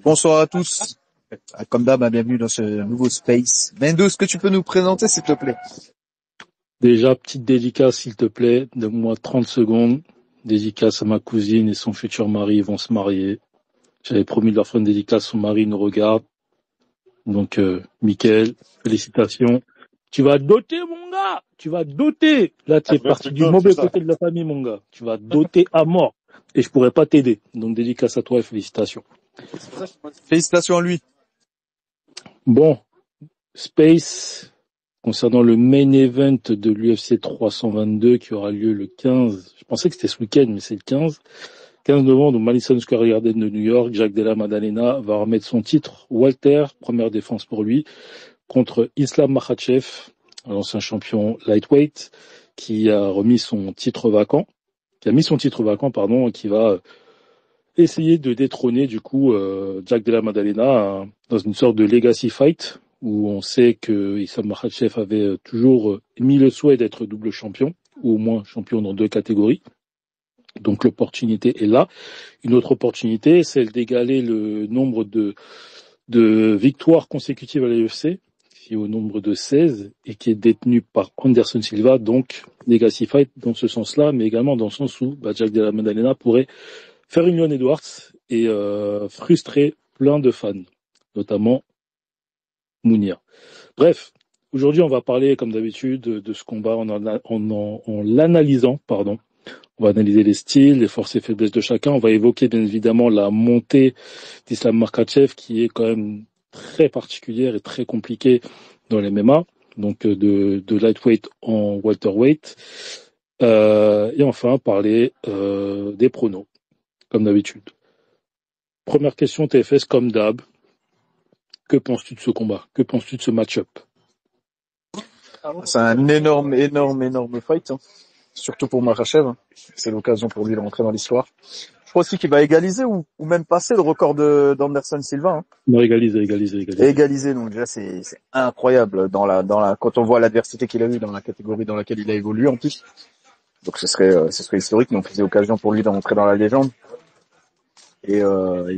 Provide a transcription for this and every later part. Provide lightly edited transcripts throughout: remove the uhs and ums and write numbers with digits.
Bonsoir à tous. Comme d'hab, bienvenue dans ce nouveau space. Mendo, est-ce que tu peux nous présenter, s'il te plaît? Déjà, petite dédicace, s'il te plaît, donne-moi 30 secondes. Dédicace à ma cousine et son futur mari, ils vont se marier. J'avais promis de leur faire une dédicace, son mari nous regarde. Donc, Mickaël, félicitations. Tu vas doter, mon gars! Tu vas doter! Là, tu es parti du mauvais côté de la famille, mon gars. Tu vas doter à mort. Et je pourrais pas t'aider. Donc, dédicace à toi et félicitations. Félicitations à lui. Bon, Space, concernant le main event de l'UFC 322 qui aura lieu le 15, je pensais que c'était ce week-end, mais c'est le 15 novembre au Madison Square Garden de New York. Jack Della Maddalena va remettre son titre. Walter, première défense pour lui, contre Islam Makhachev, l'ancien champion lightweight, qui a mis son titre vacant, et qui va essayer de détrôner du coup Jack Della Maddalena dans une sorte de legacy fight où on sait que Islam Makhachev avait toujours émis le souhait d'être double champion, ou au moins champion dans 2 catégories. Donc l'opportunité est là. Une autre opportunité, celle d'égaler le nombre de victoires consécutives à l'UFC, qui est au nombre de 16 et qui est détenu par Anderson Silva, donc legacy fight dans ce sens-là, mais également dans le sens où Jack Della Maddalena pourrait faire une Leon Edwards et frustrer plein de fans, notamment Mounir. Bref, aujourd'hui on va parler comme d'habitude de ce combat en l'analysant, pardon. On va analyser les styles, les forces et faiblesses de chacun. On va évoquer bien évidemment la montée d'Islam Makhachev qui est quand même très particulière et très compliquée dans les MMA, donc de lightweight en welterweight. Et enfin parler des pronos, comme d'habitude. Première question TFS comme d'hab. Que penses-tu de ce combat? Que penses-tu de ce match-up? C'est un énorme fight, hein. Surtout pour Makhachev. C'est l'occasion pour lui de rentrer dans l'histoire. Je crois aussi qu'il va égaliser ou même passer le record d'Anderson Silva, hein. Non, égaliser. Égaliser, donc déjà c'est incroyable quand on voit l'adversité qu'il a eu dans la catégorie dans laquelle il a évolué en plus. Donc ce serait historique, donc c'est l'occasion pour lui de rentrer dans la légende. Et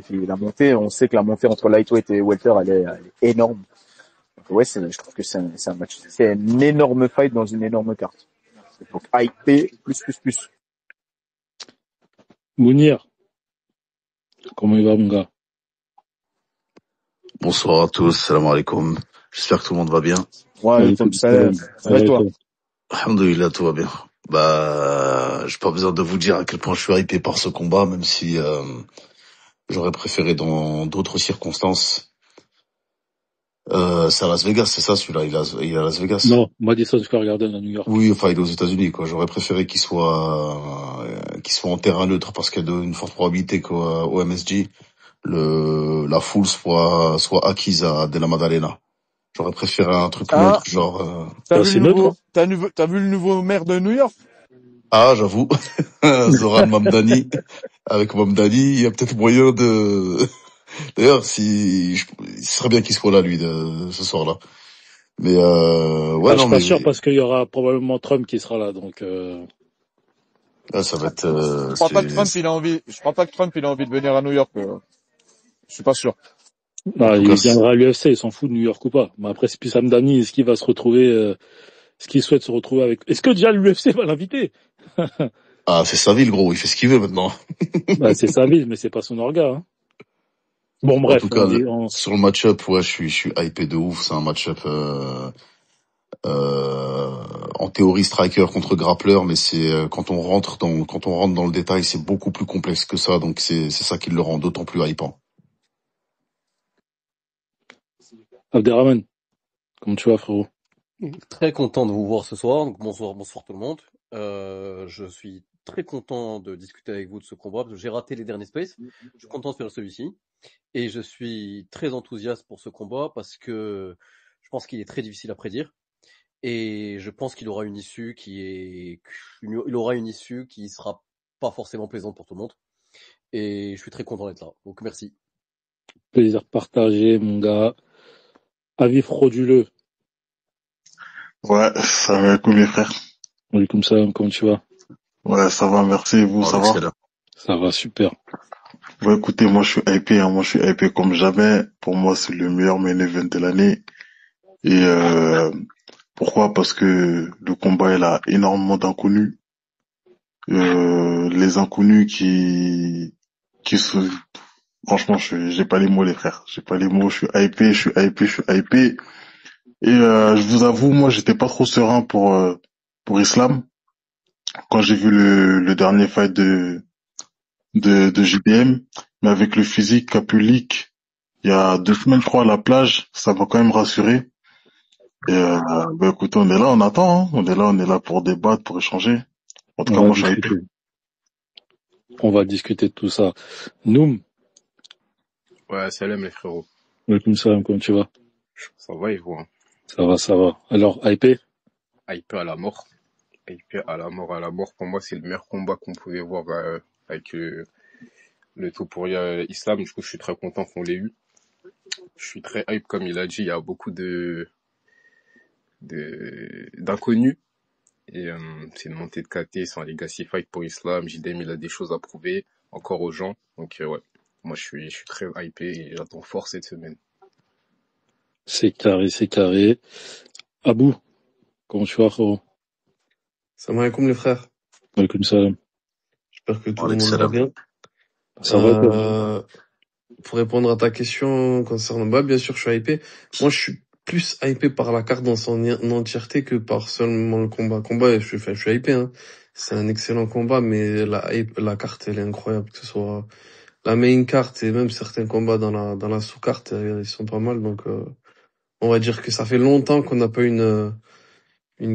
puis la montée, on sait que la montée entre lightweight et welter, elle est énorme. Donc ouais, je trouve que c'est un match, c'est un énorme fight dans une énorme carte. Donc hype plus. Mounir, comment il va mon gars? Bonsoir à tous, salam alaikum. J'espère que tout le monde va bien. Ouais, comme ça, ça va toi? Alhamdoulilah, tout va bien. J'ai pas besoin de vous dire à quel point je suis hypé par ce combat, même si j'aurais préféré dans d'autres circonstances. C'est à Las Vegas, c'est ça celui-là, il est à Las Vegas. Non, Madison Square Garden à New York. Oui, enfin il est aux États-Unis quoi. J'aurais préféré qu'il soit en terrain neutre parce qu'il y a une forte probabilité qu'au MSG la foule soit acquise à Della Maddalena. J'aurais préféré un truc neutre, genre. T'as vu le nouveau maire de New York? Ah, j'avoue. Zoran Mamdani. Avec Mamdani, il y a peut-être moyen de. D'ailleurs, ce serait bien qu'il soit là lui ce soir-là. Mais ouais, je non suis pas mais. sûr parce qu'il y aura probablement Trump qui sera là, donc. Ah, ça va être. Je crois pas que Trump il a envie de venir à New York. Je suis pas sûr. Ah, il viendra à l'UFC, il s'en fout de New York ou pas. Mais après, c'est plus Hamdani, est-ce qu'il va se retrouver, est-ce qu'il souhaite se retrouver avec, est-ce que déjà l'UFC va l'inviter? Ah, c'est sa ville, gros, il fait ce qu'il veut maintenant. C'est sa ville, mais c'est pas son orga, hein. Bon, bref. En tout cas, sur le match-up, ouais, je suis hypé de ouf, c'est un match-up, en théorie striker contre grappler, mais c'est, quand on rentre dans le détail, c'est beaucoup plus complexe que ça, donc c'est ça qui le rend d'autant plus hypant. Abderrahman, comment tu vas, frérot? Très content de vous voir ce soir. Donc bonsoir tout le monde. Je suis très content de discuter avec vous de ce combat parce que j'ai raté les derniers spaces. Je suis content de faire celui-ci et je suis très enthousiaste pour ce combat parce que je pense qu'il est très difficile à prédire et je pense qu'il aura une issue qui sera pas forcément plaisante pour tout le monde. Et je suis très content d'être là. Donc merci. Plaisir partagé, mon gars. Avis frauduleux. Ouais, ça va cool les frères. Oui, comme ça, comment tu vas? Ouais, ça va, merci. Et vous, ça Avec va? celle-là. Ça va, super. Ouais, écoutez, moi je suis hypé, hein. Moi je suis hypé comme jamais. Pour moi, c'est le meilleur main event de l'année. Et pourquoi? Parce que le combat, il a énormément d'inconnus. Les inconnus qui se... Franchement, j'ai pas les mots, les frères. J'ai pas les mots. Je suis hypé, je suis hypé, je suis hypé. Et je vous avoue, moi, j'étais pas trop serein pour Islam quand j'ai vu le dernier fight de JDM, mais avec le physique qu'a pu Leak il y a 2 semaines, je crois, à la plage, ça m'a quand même rassuré. Et bah écoutez, on est là, on attend, hein. On est là pour débattre, pour échanger. En tout On cas, va moi, je suis hypé. discuter. On va discuter de tout ça. Noum, Ouais, salam les frérots. oui, comme ça, comment tu vas? Ça va et vous, hein? Ça va, ça va. Alors, hypé? Hypé à la mort. Hypé à la mort, à la mort. Pour moi, c'est le meilleur combat qu'on pouvait voir avec le Topuria Islam. Du coup, je suis très content qu'on l'ait eu. Je suis très hype, comme il a dit. Il y a beaucoup d'inconnus. Et c'est une montée de KT, c'est un legacy fight pour Islam. JDM, il a des choses à prouver encore aux gens. Donc ouais, moi je suis très hypé et j'attends fort cette semaine. C'est carré, c'est carré. Abou, comment tu vas, frérot? Salam alaikum les frères. Oui, comme ça. J'espère que tout le Avec monde va celle-là. bien. Ça va, toi? Pour répondre à ta question concernant, bah, bien sûr, je suis hypé. Moi, je suis plus hypé par la carte dans son entièreté que par seulement le combat. Je suis hypé, hein. C'est un excellent combat, mais la carte, elle est incroyable. Que ce soit la main carte et même certains combats dans la sous-carte, ils sont pas mal. Donc, on va dire que ça fait longtemps qu'on n'a pas une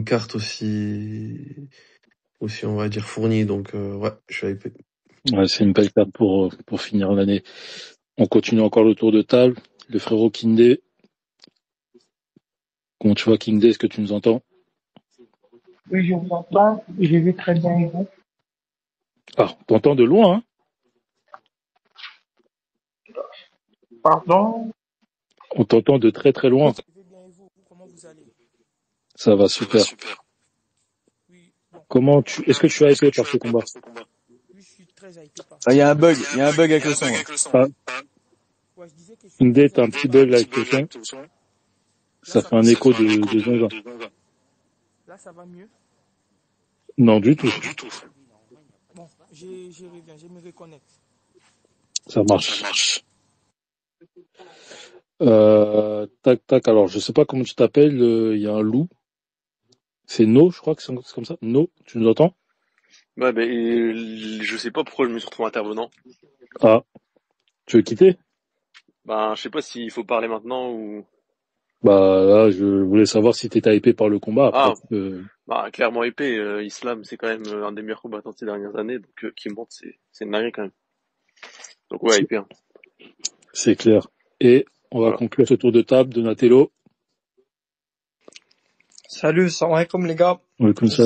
carte aussi, on va dire, fournie. Donc, ouais, je suis hypé. Ouais, c'est une belle carte pour finir l'année. On continue encore le tour de table. Le frérot Kingdé. Comment tu vois, Kingdé? Est-ce que tu nous entends? Oui, je vous entends. Je vais très bien et vous. Ah, t'entends de loin, hein? Pardon? On t'entend de très très loin. Je vais bien et vous. Comment vous allez? Ça va, super. Oui, bon. Est-ce que tu as hypé par ce combat? Oui, je suis très hypé par Ah, il y a un bug, ça. il y a un bug avec le son. Là. Ah, Ouais, je disais que je suis Kingdé, très t'as un hypé petit par bug ce avec le combat. son. Là, Ça ça fait va un mieux? écho de zinzin. Là, ça va mieux? Non, du tout. Bon, je reviens, je me reconnecte. Ça marche. Tac, tac. Alors, je sais pas comment tu t'appelles. Il y a un loup. C'est No, je crois que c'est comme ça. No, tu nous entends? Ouais, ben, je sais pas pourquoi je me suis retrouvé intervenant. Ah, tu veux quitter? Ben, je sais pas s'il faut parler maintenant ou... Bah là, je voulais savoir si t'étais hypé par le combat. Après, bah, clairement épais. Islam, c'est quand même un des meilleurs combattants de ces dernières années, donc qui monte, c'est une dinguerie quand même. Donc ouais, épais. Hein. c'est clair. Et on va conclure ce tour de table. Donatello. Salut, salam alaikum les gars. Oui, comme ça.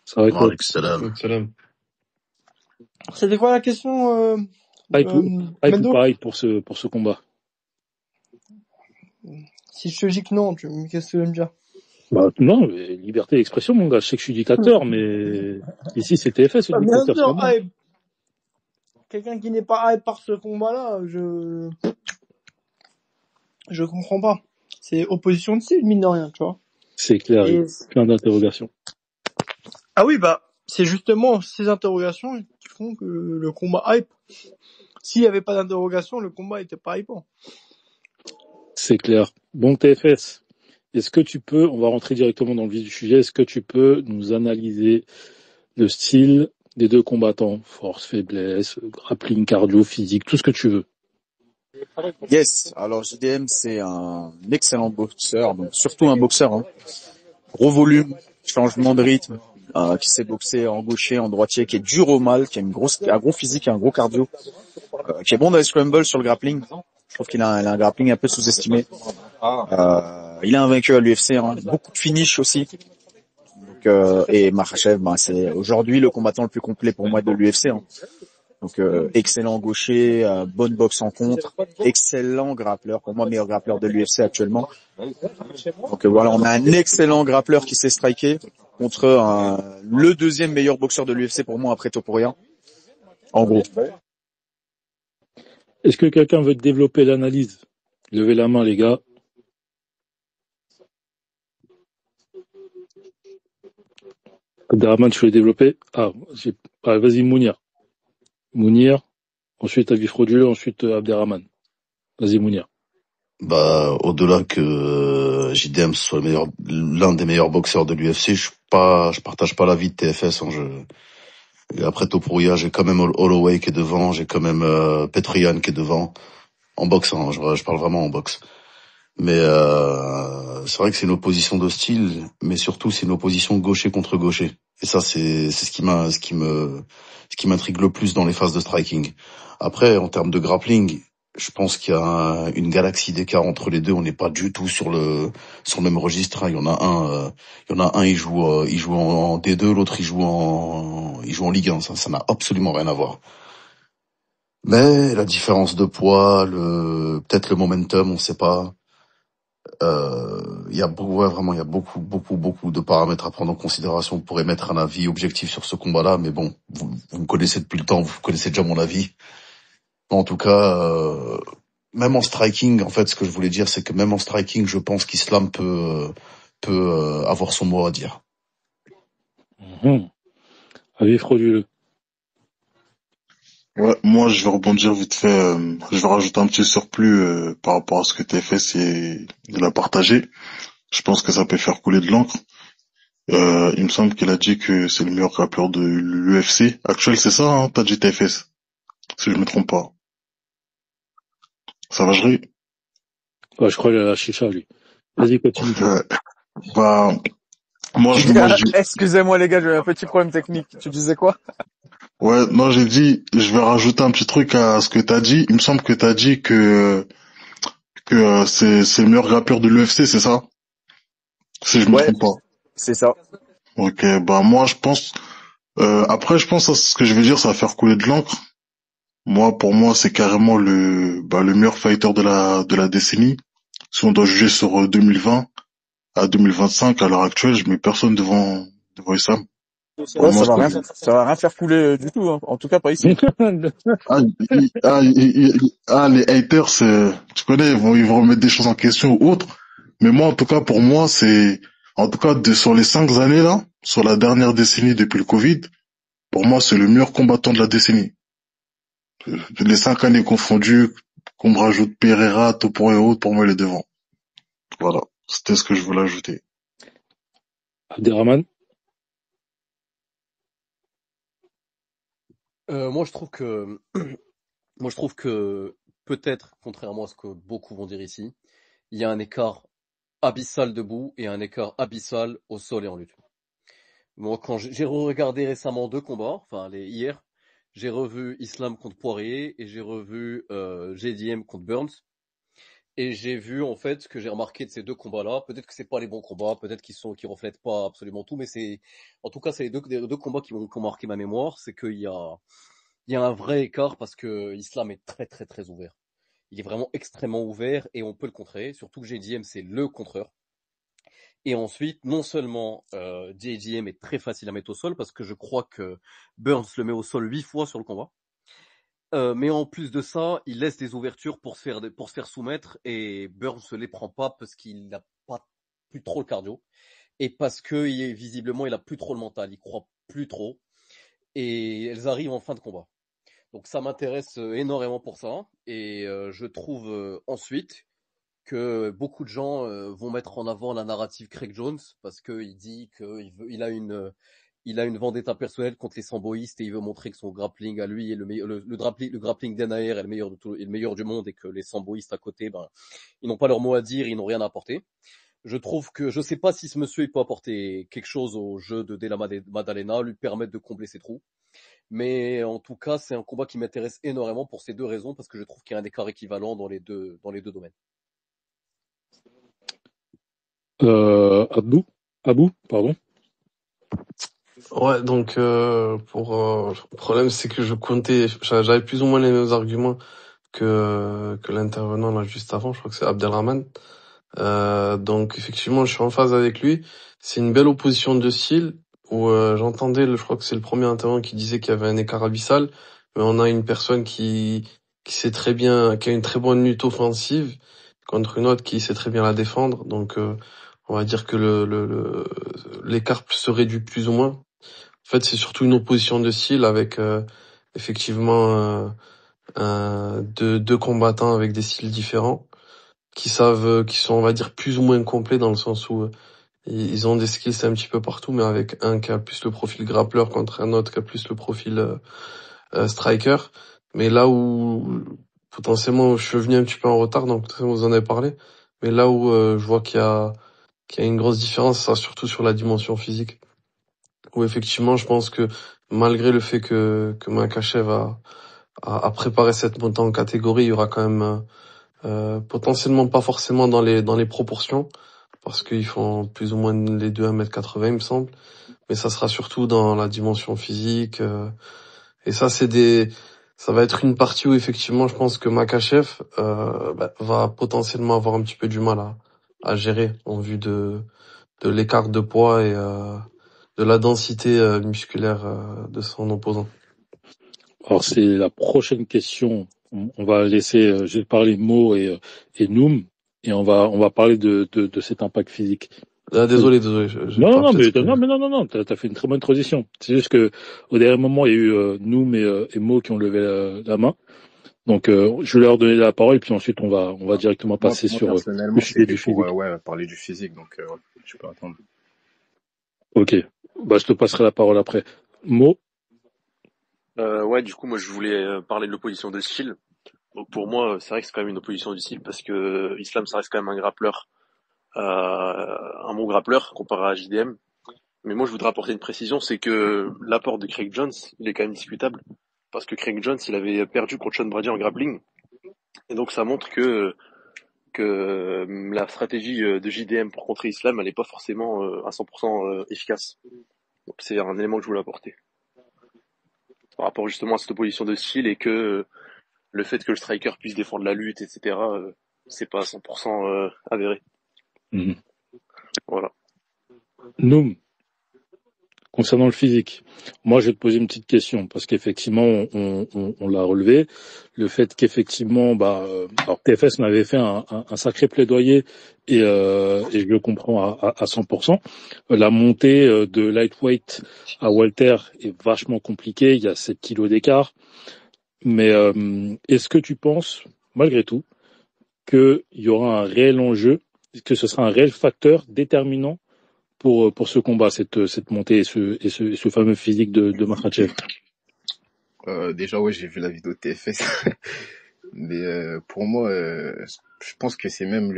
Ça va quoi? Salam. C'était quoi la question hype ou pareil pour ce combat? Si je te dis que non, qu'est-ce que tu veux me dire? Bah non, liberté d'expression, mon gars. Je sais que je suis dictateur, mais ici c'est TFS le dictateur. Bien sûr, hype. Quelqu'un qui n'est pas hype par ce combat-là, je comprends pas. C'est opposition de style, mine de rien, tu vois. C'est clair, plein d'interrogations. Ah oui, bah, c'est justement ces interrogations qui font que le combat hype. S'il y avait pas d'interrogation, le combat était pas hypant. C'est clair. Bon, TFS, est-ce que tu peux, on va rentrer directement dans le vif du sujet, est-ce que tu peux nous analyser le style des deux combattants? Force, faiblesse, grappling, cardio, physique, tout ce que tu veux. Yes. Alors, JDM, c'est un excellent boxeur, donc surtout un boxeur, hein. Gros volume, changement de rythme, qui sait boxer en gaucher, en droitier, qui est dur au mal, qui a un gros physique, un gros cardio, qui est bon dans les scrambles sur le grappling. Je trouve qu'il a un grappling un peu sous-estimé. Il est invaincu à l'UFC, hein. Beaucoup de finish aussi. Donc, et Makhachev, c'est aujourd'hui le combattant le plus complet pour moi de l'UFC, hein. Donc excellent gaucher, bonne boxe en contre, excellent grappleur, pour moi meilleur grappleur de l'UFC actuellement. Donc voilà, on a un excellent grappleur qui s'est striké contre le deuxième meilleur boxeur de l'UFC pour moi après Topuria. En gros. Est-ce que quelqu'un veut développer l'analyse? Levez la main, les gars. Abderrahman, tu veux développer? Vas-y, Mounir. Mounir, ensuite Avis Frauduleux, ensuite Abderrahman. Vas-y, Mounir. Au-delà que JDM soit l'un des meilleurs boxeurs de l'UFC, je partage pas l'avis de TFS. Et après Topuria, j'ai quand même Holloway qui est devant, j'ai quand même Petrian qui est devant. En boxe, hein, je parle vraiment en boxe. Mais c'est vrai que c'est une opposition de style, mais surtout c'est une opposition gaucher contre gaucher. Et ça, c'est ce qui m'intrigue le plus dans les phases de striking. Après, en termes de grappling, je pense qu'il y a une galaxie d'écart entre les deux. On n'est pas du tout sur le même registre. Hein. Il y en a un, il joue en D2, l'autre il joue en Ligue 1. Ça n'a absolument rien à voir. Mais la différence de poids, peut-être le momentum, on sait pas. Il y a beaucoup de paramètres à prendre en considération pour émettre un avis objectif sur ce combat-là. Mais bon, vous me connaissez depuis le temps, vous connaissez déjà mon avis. En tout cas, même en striking, en fait, ce que je voulais dire, c'est que même en striking, je pense qu'Islam peut avoir son mot à dire. Avis Frauduleux. Ouais, moi je vais rebondir vite fait, je vais rajouter un petit surplus par rapport à ce que TFS il a partagé. Je pense que ça peut faire couler de l'encre. Il me semble qu'il a dit que c'est le meilleur grappleur de l'UFC actuel, c'est ça, hein, t'as dit TFS, si je me trompe pas. Ça va, Ouais, je crois qu'il a la chicha, lui. Vas-y, continue. Moi je dis... Excusez-moi les gars, j'ai un petit problème technique. Tu disais quoi? Ouais, non, j'ai dit, je vais rajouter un petit truc à ce que t'as dit. Il me semble que t'as dit que c'est le meilleur grappleur de l'UFC, c'est ça? Si je me trompe pas. C'est ça. Ok, moi je pense. Après, je pense à ce que je vais dire, ça va faire couler de l'encre. Pour moi, c'est carrément le meilleur fighter de la décennie. Si on doit juger sur 2020 à 2025, à l'heure actuelle, je mets personne devant Islam. Ouais, ça va rien faire couler du tout, hein. En tout cas pas ici. Les haters, tu connais, ils vont remettre des choses en question ou autre. Mais moi, en tout cas, pour moi, sur les 5 années là, sur la dernière décennie depuis le Covid, pour moi, c'est le meilleur combattant de la décennie. Les 5 années confondues, qu'on me rajoute Pereira, Topuria et autres, pour moi, il est devant. Voilà. C'était ce que je voulais ajouter. Abderrahman? Moi, je trouve que peut-être, contrairement à ce que beaucoup vont dire ici, il y a un écart abyssal debout et un écart abyssal au sol et en lutte. Moi, quand j'ai regardé récemment 2 combats, hier, j'ai revu Islam contre Poirier et j'ai revu JDM contre Burns. Et j'ai vu, en fait, ce que j'ai remarqué de ces 2 combats-là. Peut-être que c'est pas les bons combats, peut-être qu'ils reflètent pas absolument tout, mais en tout cas, c'est les deux combats qui ont marqué ma mémoire. C'est qu'il y a un vrai écart parce que Islam est très, très, très ouvert. Il est vraiment extrêmement ouvert et on peut le contrer. Surtout que JDM, c'est le contreur. Et ensuite, non seulement JDM est très facile à mettre au sol parce que je crois que Burns le met au sol 8 fois sur le combat. Mais en plus de ça, il laisse des ouvertures pour se faire soumettre et Burns ne les prend pas parce qu'il n'a pas plus trop le cardio et parce que visiblement il a plus trop le mental, il croit plus trop et elles arrivent en fin de combat. Donc ça m'intéresse énormément pour ça et je trouve ensuite que beaucoup de gens vont mettre en avant la narrative Craig Jones parce qu'il dit qu'il a une vendetta personnelle contre les samboïstes et il veut montrer que son grappling à lui est le grappling d'Enaer est le meilleur du monde et que les samboïstes à côté, ils n'ont pas leur mot à dire, ils n'ont rien à apporter. Je trouve que je sais pas si ce monsieur il peut apporter quelque chose au jeu de Della Maddalena, lui permettre de combler ses trous. Mais en tout cas, c'est un combat qui m'intéresse énormément pour ces 2 raisons parce que je trouve qu'il y a un écart équivalent dans les deux domaines. Abou, pardon. Ouais, donc le problème c'est que j'avais plus ou moins les mêmes arguments que l'intervenant là juste avant, je crois que c'est Abdelrahman. Donc effectivement, je suis en phase avec lui. C'est une belle opposition de style où j'entendais, je crois que c'est le premier intervenant qui disait qu'il y avait un écart abyssal, mais on a une personne qui sait très bien, qui a une très bonne lutte offensive contre une autre qui sait très bien la défendre. Donc on va dire que l'écart se réduit plus ou moins. En fait, c'est surtout une opposition de style avec effectivement deux combattants avec des styles différents qui sont, on va dire, plus ou moins complets dans le sens où ils ont des skills un petit peu partout, mais avec un qui a plus le profil grappleur contre un autre qui a plus le profil striker. Mais là où potentiellement je suis venu un petit peu en retard, donc potentiellement vous en avez parlé, mais là où je vois qu'il y a une grosse différence, ça surtout sur la dimension physique. Où effectivement, je pense que malgré le fait que Makachev a préparé cette montée en catégorie, il y aura quand même potentiellement pas forcément dans les proportions, parce qu'ils font plus ou moins les deux 1m80 il me semble, mais ça sera surtout dans la dimension physique, et ça va être une partie où effectivement je pense que Makachev va potentiellement avoir un petit peu du mal à gérer en vue de l'écart de poids et de la densité musculaire de son opposant. Alors c'est la prochaine question. On va laisser, je vais parler Mo et Noum, et on va parler de cet impact physique. Désolé, non, mais t'as fait une très bonne transition. C'est juste que au dernier moment, il y a eu Noum et Mo qui ont levé la main. Donc je vais leur donner la parole, puis ensuite on va directement passer Moi, sur personnellement, le sujet du c'était pour physique. parler du physique, donc je peux attendre. Ok, je te passerai la parole après. Mo. Ouais, du coup, moi, je voulais parler de l'opposition de style. Donc, pour moi, c'est vrai que c'est quand même une opposition de style parce que Islam, ça reste quand même un grappleur, un bon grappleur comparé à JDM. Mais moi, je voudrais apporter une précision, c'est que l'apport de Craig Jones, il est quand même discutable parce que Craig Jones, il avait perdu contre Sean Brady en grappling. Et donc, ça montre que la stratégie de JDM pour contrer Islam, elle est pas forcément à 100% efficace. Donc, c'est un élément que je voulais apporter. Par rapport justement à cette opposition de style et que le fait que le striker puisse défendre la lutte, etc., c'est pas à 100% avéré. Voilà. Noum, concernant le physique, moi je vais te poser une petite question parce qu'effectivement on l'a relevé, le fait qu'effectivement alors TFS m'avait fait un sacré plaidoyer et je le comprends à 100%. La montée de lightweight à welter est vachement compliquée, il y a 7 kilos d'écart, mais est-ce que tu penses malgré tout qu'il y aura un réel enjeu, que ce sera un réel facteur déterminant pour ce combat, cette montée et ce fameux physique de Makhachev? Déjà, ouais, j'ai vu la vidéo de TFS. Mais pour moi, je pense que c'est même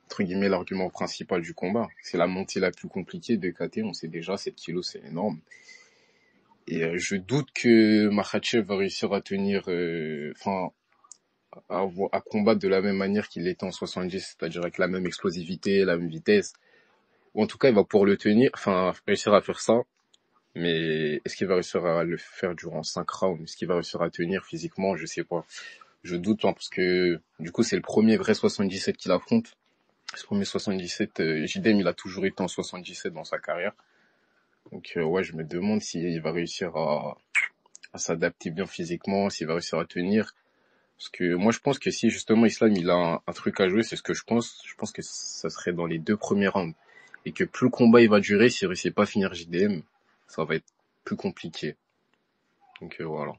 entre guillemets, l'argument principal du combat. C'est la montée la plus compliquée de KT. On sait déjà, 7 kilos, c'est énorme. Et je doute que Makhachev va réussir à tenir, à combattre de la même manière qu'il l'était en 70, c'est-à-dire avec la même explosivité, la même vitesse. Ou en tout cas, il va pouvoir le tenir, réussir à faire ça. Mais est-ce qu'il va réussir à le faire durant 5 rounds? Est-ce qu'il va réussir à tenir physiquement? Je sais pas. Je doute, parce que du coup, c'est le premier vrai 77 qu'il affronte. Ce premier 77, JDM, il a toujours été en 77 dans sa carrière. Donc ouais, je me demande s'il va réussir à s'adapter bien physiquement, s'il va réussir à tenir. Parce que moi, je pense que si justement Islam, il a un truc à jouer, c'est ce que je pense. Je pense que ça serait dans les 2 premiers rounds. Et que plus le combat il va durer, s'il réussit pas à finir JDM, ça va être plus compliqué. Donc voilà.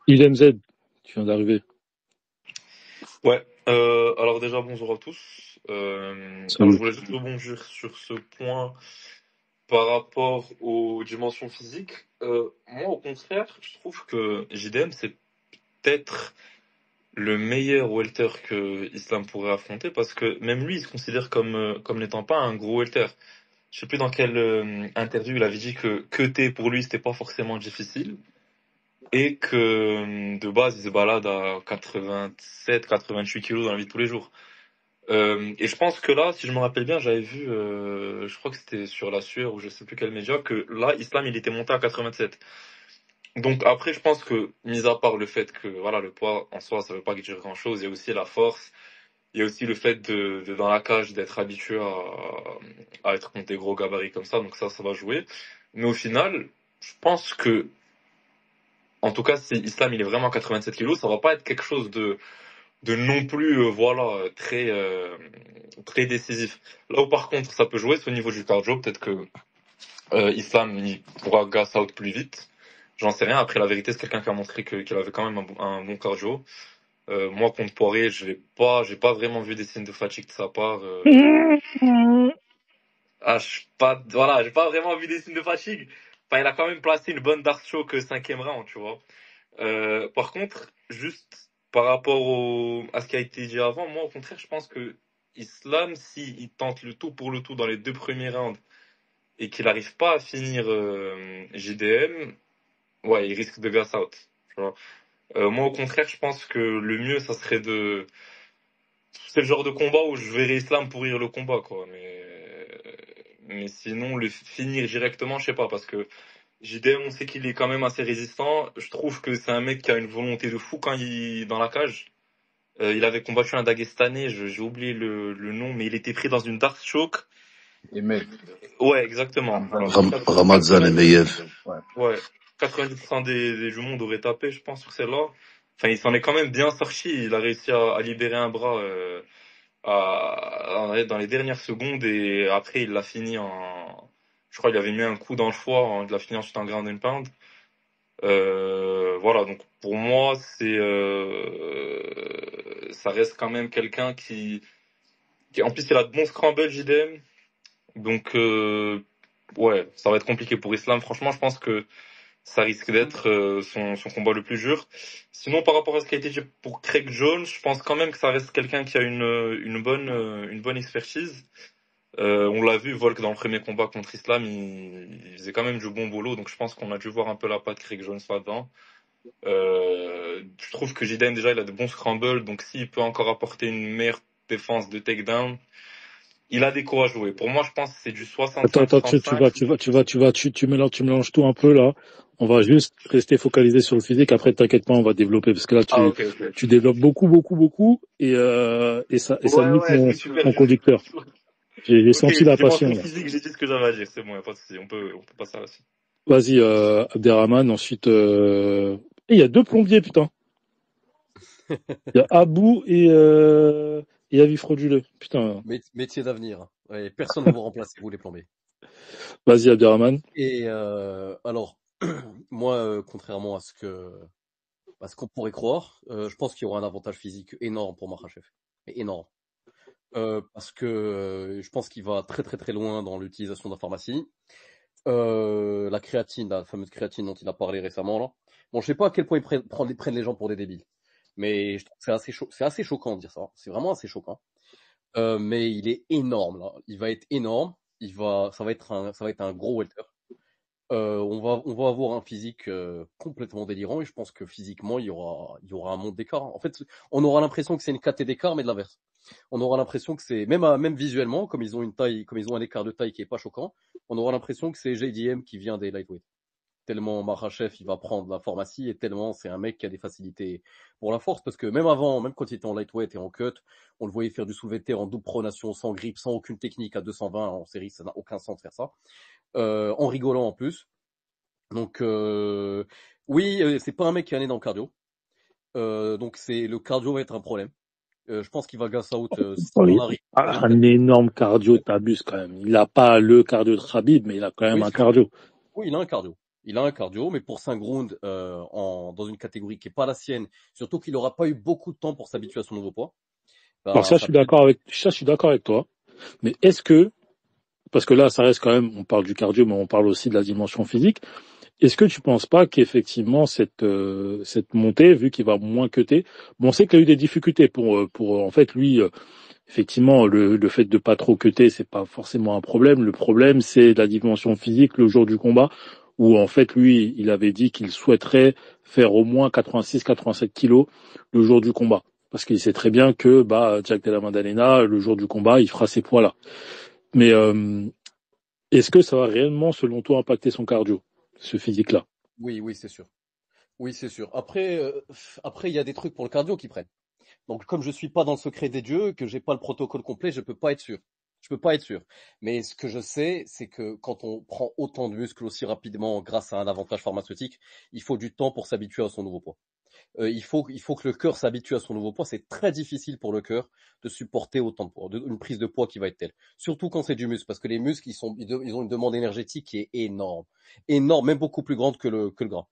Idem Z, tu viens d'arriver. Ouais, alors déjà bonjour à tous. Alors je voulais juste rebondir sur ce point par rapport aux dimensions physiques. Moi au contraire, je trouve que JDM c'est peut-être le meilleur welter que Islam pourrait affronter parce que même lui il se considère comme n'étant pas un gros welter. Je sais plus dans quelle interview il avait dit que T pour lui c'était pas forcément difficile. Et que de base, il se balade à 87, 88 kilos dans la vie de tous les jours. Et je pense que là, si je me rappelle bien, j'avais vu, je crois que c'était sur la Sueur ou je sais plus quel média, que là, Islam, il était monté à 87. Donc après, je pense que, mis à part le fait que, voilà, le poids en soi, ça veut pas dire grand-chose, il y a aussi la force, il y a aussi le fait dans la cage, d'être habitué à être contre des gros gabarits comme ça, donc ça va jouer. Mais au final, je pense que, en tout cas, si Islam, il est vraiment à 87 kilos, ça va pas être quelque chose de non plus, voilà, très décisif. Là où par contre, ça peut jouer, c'est au niveau du cardio, peut-être que Islam, il pourra gas out plus vite. J'en sais rien. Après, la vérité, c'est quelqu'un qui a montré qu'il avait quand même un bon cardio. Moi, contre Poirier, j'ai pas vraiment vu des signes de fatigue de sa part. Voilà, j'ai pas vraiment vu des signes de fatigue. Enfin, il a quand même placé une bonne Dark Choke 5e round, tu vois. Par contre, juste par rapport à ce qui a été dit avant, moi, au contraire, je pense que Islam, s'il tente le tout pour le tout dans les 2 premiers rounds et qu'il n'arrive pas à finir JDM, ouais, il risque de gas out. Tu vois. Moi, au contraire, je pense que le mieux, ça serait c'est le genre de combat où je verrais Islam pourrir le combat, quoi. Mais sinon, le finir directement, je sais pas, parce que JDM, on sait qu'il est quand même assez résistant. Je trouve que c'est un mec qui a une volonté de fou quand il est dans la cage. Il avait combattu un Dagestanais, j'ai oublié le nom, mais il était pris dans une dark choke. Emed. Ouais, exactement. Ramazan Emeyev. Ouais. 90% du monde aurait tapé, je pense, sur celle-là. Enfin, il s'en est quand même bien sorti. Il a réussi à libérer un bras dans les dernières secondes et après, il l'a fini je crois qu'il avait mis un coup dans le foie, il l'a fini ensuite en ground and pound. Voilà, donc pour moi, ça reste quand même quelqu'un en plus, il a de bons scrambles JDM. Donc, ouais, ça va être compliqué pour Islam. Franchement, je pense que ça risque d'être son combat le plus dur. Sinon, par rapport à ce qui a été dit pour Craig Jones, je pense quand même que ça reste quelqu'un qui a une bonne expertise. On l'a vu, Volk, dans le premier combat contre Islam, il faisait quand même du bon boulot, donc je pense qu'on a dû voir un peu la patte Craig Jones là-dedans. Je trouve que JDM, déjà, il a de bons scrambles, donc s'il peut encore apporter une meilleure défense de takedown, il a des coups à jouer. Pour moi, je pense que c'est du 65-35. Attends, tu mélanges tout un peu, là. On va juste rester focalisé sur le physique. Après, t'inquiète pas, on va développer, parce que là, tu développes beaucoup, et ça limite mon conducteur. J'ai senti la passion, là. Physique, j'ai dit ce que j'avais à dire, c'est bon, y a pas de souci, on peut passer à la suite. Vas-y, Abderrahman, ensuite, il y a 2 plombiers, putain. Il y a Abou et Avis frauduleux, putain. Métier d'avenir. Ouais, personne ne va vous remplacer, vous les plombiers. Vas-y, Abderrahman. Et alors, moi, contrairement à ce qu'on pourrait croire, je pense qu'il y aura un avantage physique énorme pour Makhachev. Énorme. Parce que je pense qu'il va très très très loin dans l'utilisation de la pharmacie. La créatine, la fameuse créatine dont il a parlé récemment là. Bon, je sais pas à quel point ils prennent les gens pour des débiles, mais je trouve que c'est assez choquant de dire ça. C'est vraiment assez choquant. Mais il est énorme là. Il va être énorme. Ça va être un gros welter. On va avoir un physique complètement délirant et je pense que physiquement il y aura un monde d'écart. En fait, on aura l'impression que c'est une KT d'écart, mais de l'inverse. On aura l'impression que c'est même visuellement, comme ils ont un écart de taille qui est pas choquant, on aura l'impression que c'est JDM qui vient des lightweight. Tellement Makhachev il va prendre la pharmacie et tellement c'est un mec qui a des facilités pour la force, parce que même quand il était en lightweight et en cut, on le voyait faire du soulevé de terre en double pronation, sans grip, sans aucune technique à 220 en série, ça n'a aucun sens de faire ça. En rigolant en plus. Donc oui, c'est pas un mec qui est né dans le cardio. Donc le cardio va être un problème. Je pense qu'il va gas out si on arrive. Un énorme cardio, t'abuses quand même. Il a pas le cardio de Khabib, mais il a quand même un cardio. Oui, il a un cardio. Il a un cardio, mais pour 5 rounds dans une catégorie qui est pas la sienne, surtout qu'il aura pas eu beaucoup de temps pour s'habituer à son nouveau poids. Alors ça, je suis d'accord avec toi. Mais est-ce que, parce que là, ça reste quand même, on parle du cardio, mais on parle aussi de la dimension physique. Est-ce que tu penses pas qu'effectivement cette montée, vu qu'il va moins cutter, bon, on sait qu'il a eu des difficultés pour en fait lui, effectivement le fait de pas trop cutter, c'est pas forcément un problème. Le problème, c'est la dimension physique le jour du combat, où en fait lui, il avait dit qu'il souhaiterait faire au moins 86-87 kilos le jour du combat. parce qu'il sait très bien que Jack Della Maddalena, le jour du combat, il fera ces poids-là. Mais est-ce que ça va réellement, selon toi, impacter son cardio, ce physique-là? Oui, oui, c'est sûr. Oui, c'est sûr. Après, il y a des trucs pour le cardio qui prennent. Donc, comme je suis pas dans le secret des dieux, que j'ai pas le protocole complet, je peux pas être sûr. Je peux pas être sûr. Mais ce que je sais, c'est que quand on prend autant de muscles aussi rapidement grâce à un avantage pharmaceutique, il faut du temps pour s'habituer à son nouveau poids. Il faut que le cœur s'habitue à son nouveau poids. C'est très difficile pour le cœur de supporter autant de poids, une prise de poids qui va être telle. Surtout quand c'est du muscle, parce que les muscles, ils ont une demande énergétique qui est énorme. Énorme, même beaucoup plus grande que le gras.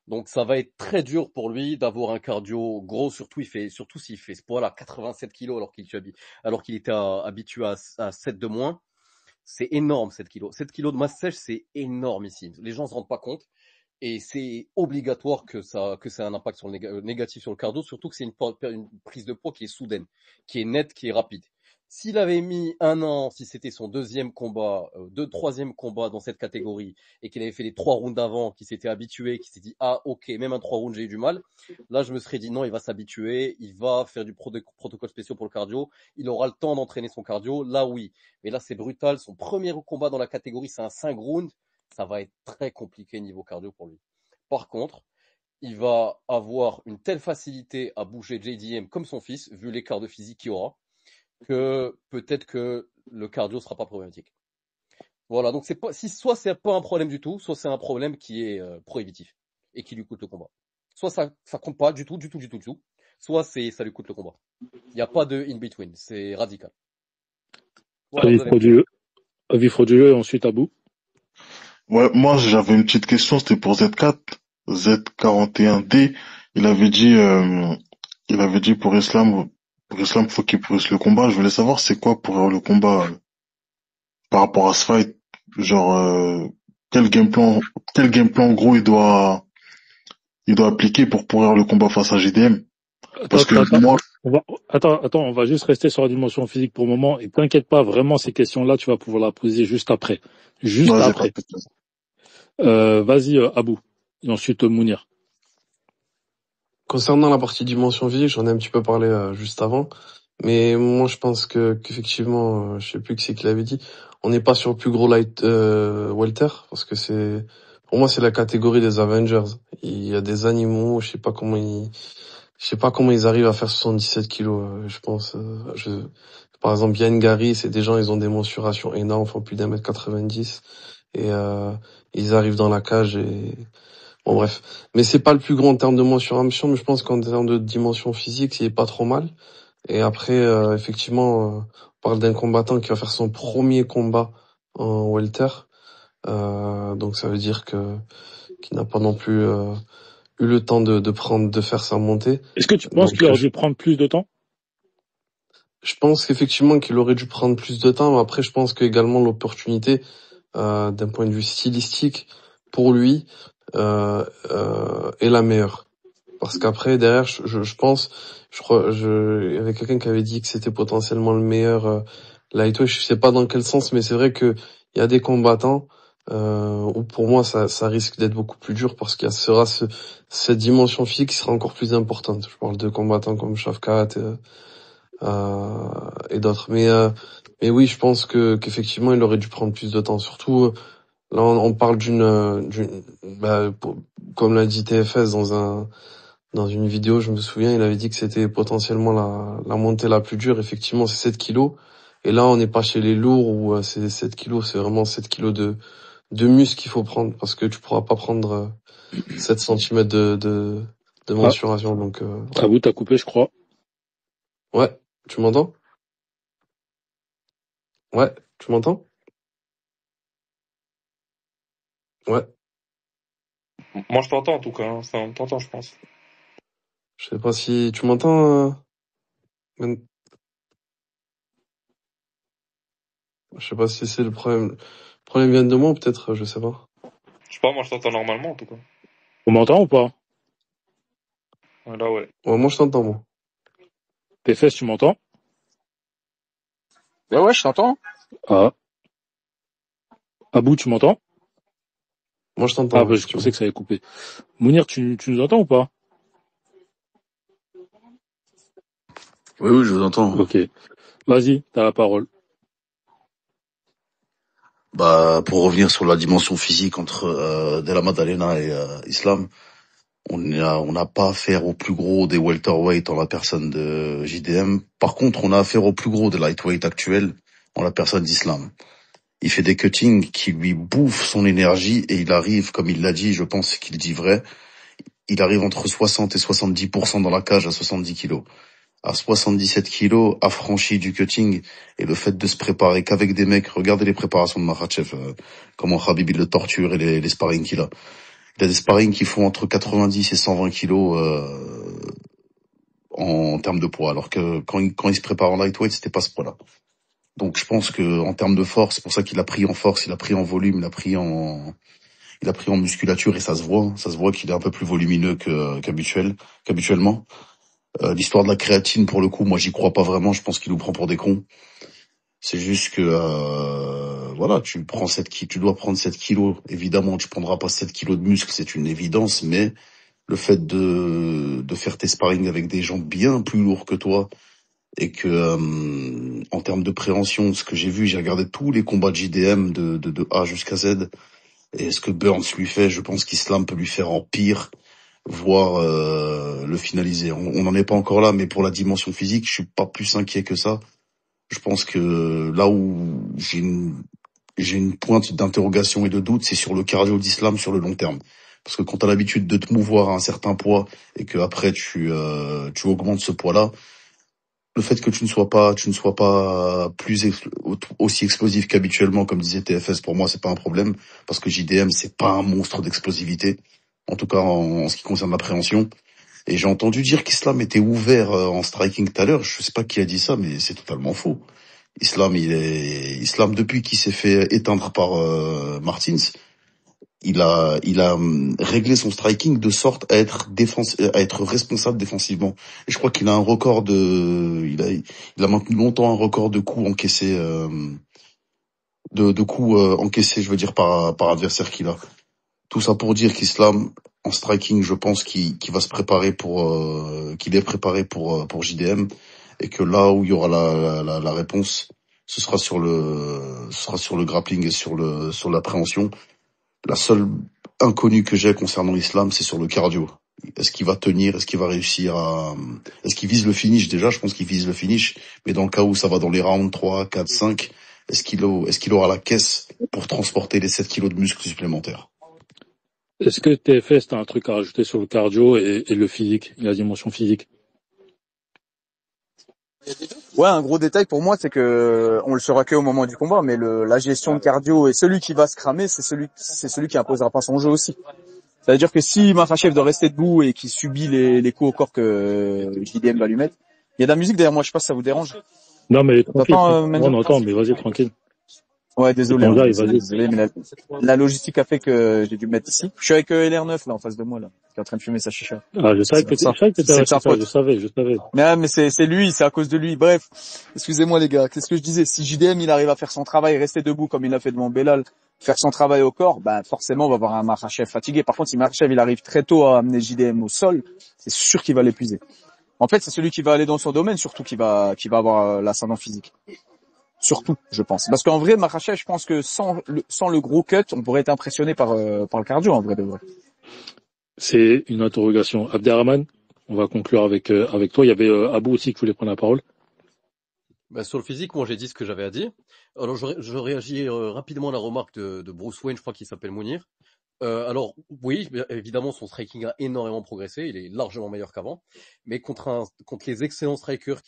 Donc ça va être très dur pour lui d'avoir un cardio gros, surtout s'il fait ce poids-là, 87 kilos alors qu'il était habitué à 7 de moins. C'est énorme, 7 kilos. 7 kilos de masse sèche, c'est énormissime. Les gens se rendent pas compte. Et c'est obligatoire que ça ait un impact négatif sur le cardio, surtout que c'est une prise de poids qui est soudaine, qui est nette, qui est rapide. S'il avait mis un an, si c'était son troisième combat dans cette catégorie, et qu'il avait fait les 3 rounds d'avant, qu'il s'était habitué, qu'il s'est dit, ah, ok, même un 3 rounds, j'ai eu du mal. Là, je me serais dit, non, il va s'habituer, il va faire du protocole spécial pour le cardio, il aura le temps d'entraîner son cardio. Là, oui. Mais là, c'est brutal. Son premier combat dans la catégorie, c'est un 5 rounds. Ça va être très compliqué niveau cardio pour lui. Par contre, il va avoir une telle facilité à bouger JDM comme son fils, vu l'écart de physique qu'il aura, que peut-être que le cardio sera pas problématique. Voilà, donc soit c'est pas un problème du tout, soit c'est un problème qui est prohibitif et qui lui coûte le combat. Soit ça compte pas du tout, soit ça lui coûte le combat. Il n'y a pas de in-between, c'est radical. Voilà, Avis frauduleux et ensuite Abou. Ouais, moi j'avais une petite question, c'était pour Z4, Z41D. Il avait dit pour Islam, faut qu'il pourrisse le combat. Je voulais savoir c'est quoi pour le combat par rapport à ce fight. Genre quel game plan en gros il doit appliquer pour pourrir le combat face à JDM. Parce que moi, on va juste rester sur la dimension physique pour le moment et t'inquiète pas, vraiment ces questions-là, tu vas pouvoir la poser juste après. Vas-y, Abou. Et ensuite, Mounir. Concernant la partie dimension physique, j'en ai un petit peu parlé juste avant. Mais moi, je pense qu'effectivement, je sais plus qui c'est qui l'avait dit, on n'est pas sur le plus gros light welter, parce que pour moi, c'est la catégorie des Avengers. Il y a des animaux, je sais pas comment ils arrivent à faire 77 kilos, je pense. Par exemple, Yann Gary, c'est des gens, ils ont des mensurations énormes, font plus d'1m90. Et ils arrivent dans la cage et... Bon, bref. Mais c'est pas le plus grand en termes de mensuration, mais je pense qu'en termes de dimension physique, c'est pas trop mal. Et après, effectivement, on parle d'un combattant qui va faire son premier combat en welter. Donc ça veut dire qu'il n'a pas non plus eu le temps de faire sa montée. Est-ce que tu penses qu'il aurait dû prendre plus de temps? Je pense qu'effectivement qu'il aurait dû prendre plus de temps, mais après je pense qu'également l'opportunité, d'un point de vue stylistique, pour lui, est la meilleure. Parce qu'après, derrière, je pense, il y avait quelqu'un qui avait dit que c'était potentiellement le meilleur lightweight. Je sais pas dans quel sens, mais c'est vrai que il y a des combattants où pour moi ça risque d'être beaucoup plus dur parce qu'il sera cette dimension physique qui sera encore plus importante. Je parle de combattants comme Shavkat et d'autres. Mais oui, je pense qu'effectivement il aurait dû prendre plus de temps. Surtout là, on parle comme l'a dit TFS dans une vidéo, je me souviens, il avait dit que c'était potentiellement la montée la plus dure. Effectivement, c'est 7 kilos. Et là, on n'est pas chez les lourds où c'est 7 kilos, c'est vraiment 7 kilos de muscle qu'il faut prendre parce que tu pourras pas prendre 7 cm de mensuration. Donc, Abou, t'as coupé, je crois. Ouais, tu m'entends? Ouais, tu m'entends? Ouais. Moi, je t'entends en tout cas. Ça, on t'entend, je pense. Je sais pas si tu m'entends. Je sais pas si c'est le problème. Le problème vient de moi, peut-être, je sais pas. Je sais pas, moi je t'entends normalement en tout cas. On m'entend ou pas? Là, ouais. Ouais, moi je t'entends, moi. TFS, tu m'entends? Ouais, je t'entends. Ah. Abou, tu m'entends? Moi je t'entends. Ah, je pensais que ça avait coupé. Mounir, tu nous entends ou pas? Oui, oui, je vous entends. Ok. Vas-y, t'as la parole. Bah, pour revenir sur la dimension physique entre De La Maddalena et Islam, on n'a pas affaire au plus gros des welterweight en la personne de JDM. Par contre, on a affaire au plus gros des lightweight actuels en la personne d'Islam. Il fait des cuttings qui lui bouffent son énergie et il arrive, comme il l'a dit, je pense qu'il dit vrai, il arrive entre 60 et 70% dans la cage à 70 kilos. À 77 kilos, affranchi du cutting, et le fait de se préparer qu'avec des mecs, regardez les préparations de Makhachev, comment Khabib il le torture et les sparring qu'il a. Il a des sparring qui font entre 90 et 120 kilos en termes de poids, alors que quand il se prépare en lightweight, c'était pas ce poids-là. Donc je pense que en termes de force, c'est pour ça qu'il a pris en force, il a pris en volume, il a pris en musculature et ça se voit qu'il est un peu plus volumineux qu'habituellement. L'histoire de la créatine, pour le coup, moi j'y crois pas vraiment, je pense qu'il nous prend pour des cons. C'est juste que voilà, tu dois prendre 7 kilos. Évidemment, tu prendras pas 7 kilos de muscle, c'est une évidence, mais le fait de faire tes sparring avec des gens bien plus lourds que toi et que en termes de préhension, ce que j'ai regardé tous les combats de JDM de A jusqu'à Z, et ce que Burns lui fait, je pense qu'Islam peut lui faire en pire, voire le finaliser. On n'en est pas encore là, mais pour la dimension physique, je suis pas plus inquiet que ça. Je pense que là où j'ai une pointe d'interrogation et de doute, c'est sur le cardio d'Islam sur le long terme. Parce que quand tu as l'habitude de te mouvoir à un certain poids et que après tu augmentes ce poids-là, le fait que tu ne sois pas aussi explosif qu'habituellement, comme disait TFS, pour moi c'est pas un problème, parce que JDM c'est pas un monstre d'explosivité, en tout cas en ce qui concerne l'appréhension. Et j'ai entendu dire qu'Islam était ouvert en striking tout à l'heure. Je sais pas qui a dit ça, mais c'est totalement faux. Islam depuis qu'il s'est fait éteindre par Martins, il a réglé son striking de sorte à être responsable défensivement. Et je crois qu'il a un record il a maintenu longtemps un record de coups encaissés encaissés, je veux dire par adversaire qu'il a. Tout ça pour dire qu'Islam en striking, je pense qu'il va se préparer qu'il est préparé pour JDM, et que là où il y aura la réponse, ce sera sur le grappling et sur l'appréhension. La seule inconnue que j'ai concernant Islam, c'est sur le cardio. Est-ce qu'il va tenir? Est-ce qu'il va réussir est-ce qu'il vise le finish? Déjà, je pense qu'il vise le finish, mais dans le cas où ça va dans les rounds 3, 4, 5, est-ce qu'il aura la caisse pour transporter les 7 kilos de muscles supplémentaires? Est-ce que TFS, t'as un truc à rajouter sur le cardio et le physique, la dimension physique? Ouais, un gros détail pour moi, c'est que on le saura que au moment du combat, mais la gestion de cardio et celui qui va se cramer, c'est celui qui imposera pas son jeu aussi. C'est-à-dire que si Makhachev doit rester debout et qu'il subit les coups au corps que JDM va lui mettre, il y a de la musique derrière moi, je sais pas si ça vous dérange. Non, mais tranquille, Menzo on entend, mais vas-y, tranquille. Ouais, désolé, Ton live, vas-y. désolé, mais la logistique a fait que j'ai dû me mettre ici. Je suis avec LR9 là en face de moi là, qui est en train de fumer sa chicha. Ah, je savais que t'étais à la chicha, je savais. Mais c'est lui, c'est à cause de lui. Bref, excusez-moi les gars, qu'est-ce que je disais? Si JDM il arrive à faire son travail, rester debout comme il a fait devant Belal, faire son travail au corps, bah forcément on va avoir un Makhachev fatigué. Par contre, si Makhachev il arrive très tôt à amener JDM au sol, c'est sûr qu'il va l'épuiser. En fait, c'est celui qui va aller dans son domaine, surtout qui va avoir l'ascendant physique. Surtout, je pense. Parce qu'en vrai, Makhachev, je pense que sans le gros cut, on pourrait être impressionné par le cardio, en vrai de vrai. C'est une interrogation. Abderrahman, on va conclure avec toi. Il y avait Abou aussi qui voulait prendre la parole. Bah, sur le physique, moi j'ai dit ce que j'avais à dire. Alors je réagis rapidement à la remarque de Bruce Wayne, je crois qu'il s'appelle Mounir. Alors oui, évidemment son striking a énormément progressé, il est largement meilleur qu'avant, mais contre les excellents strikers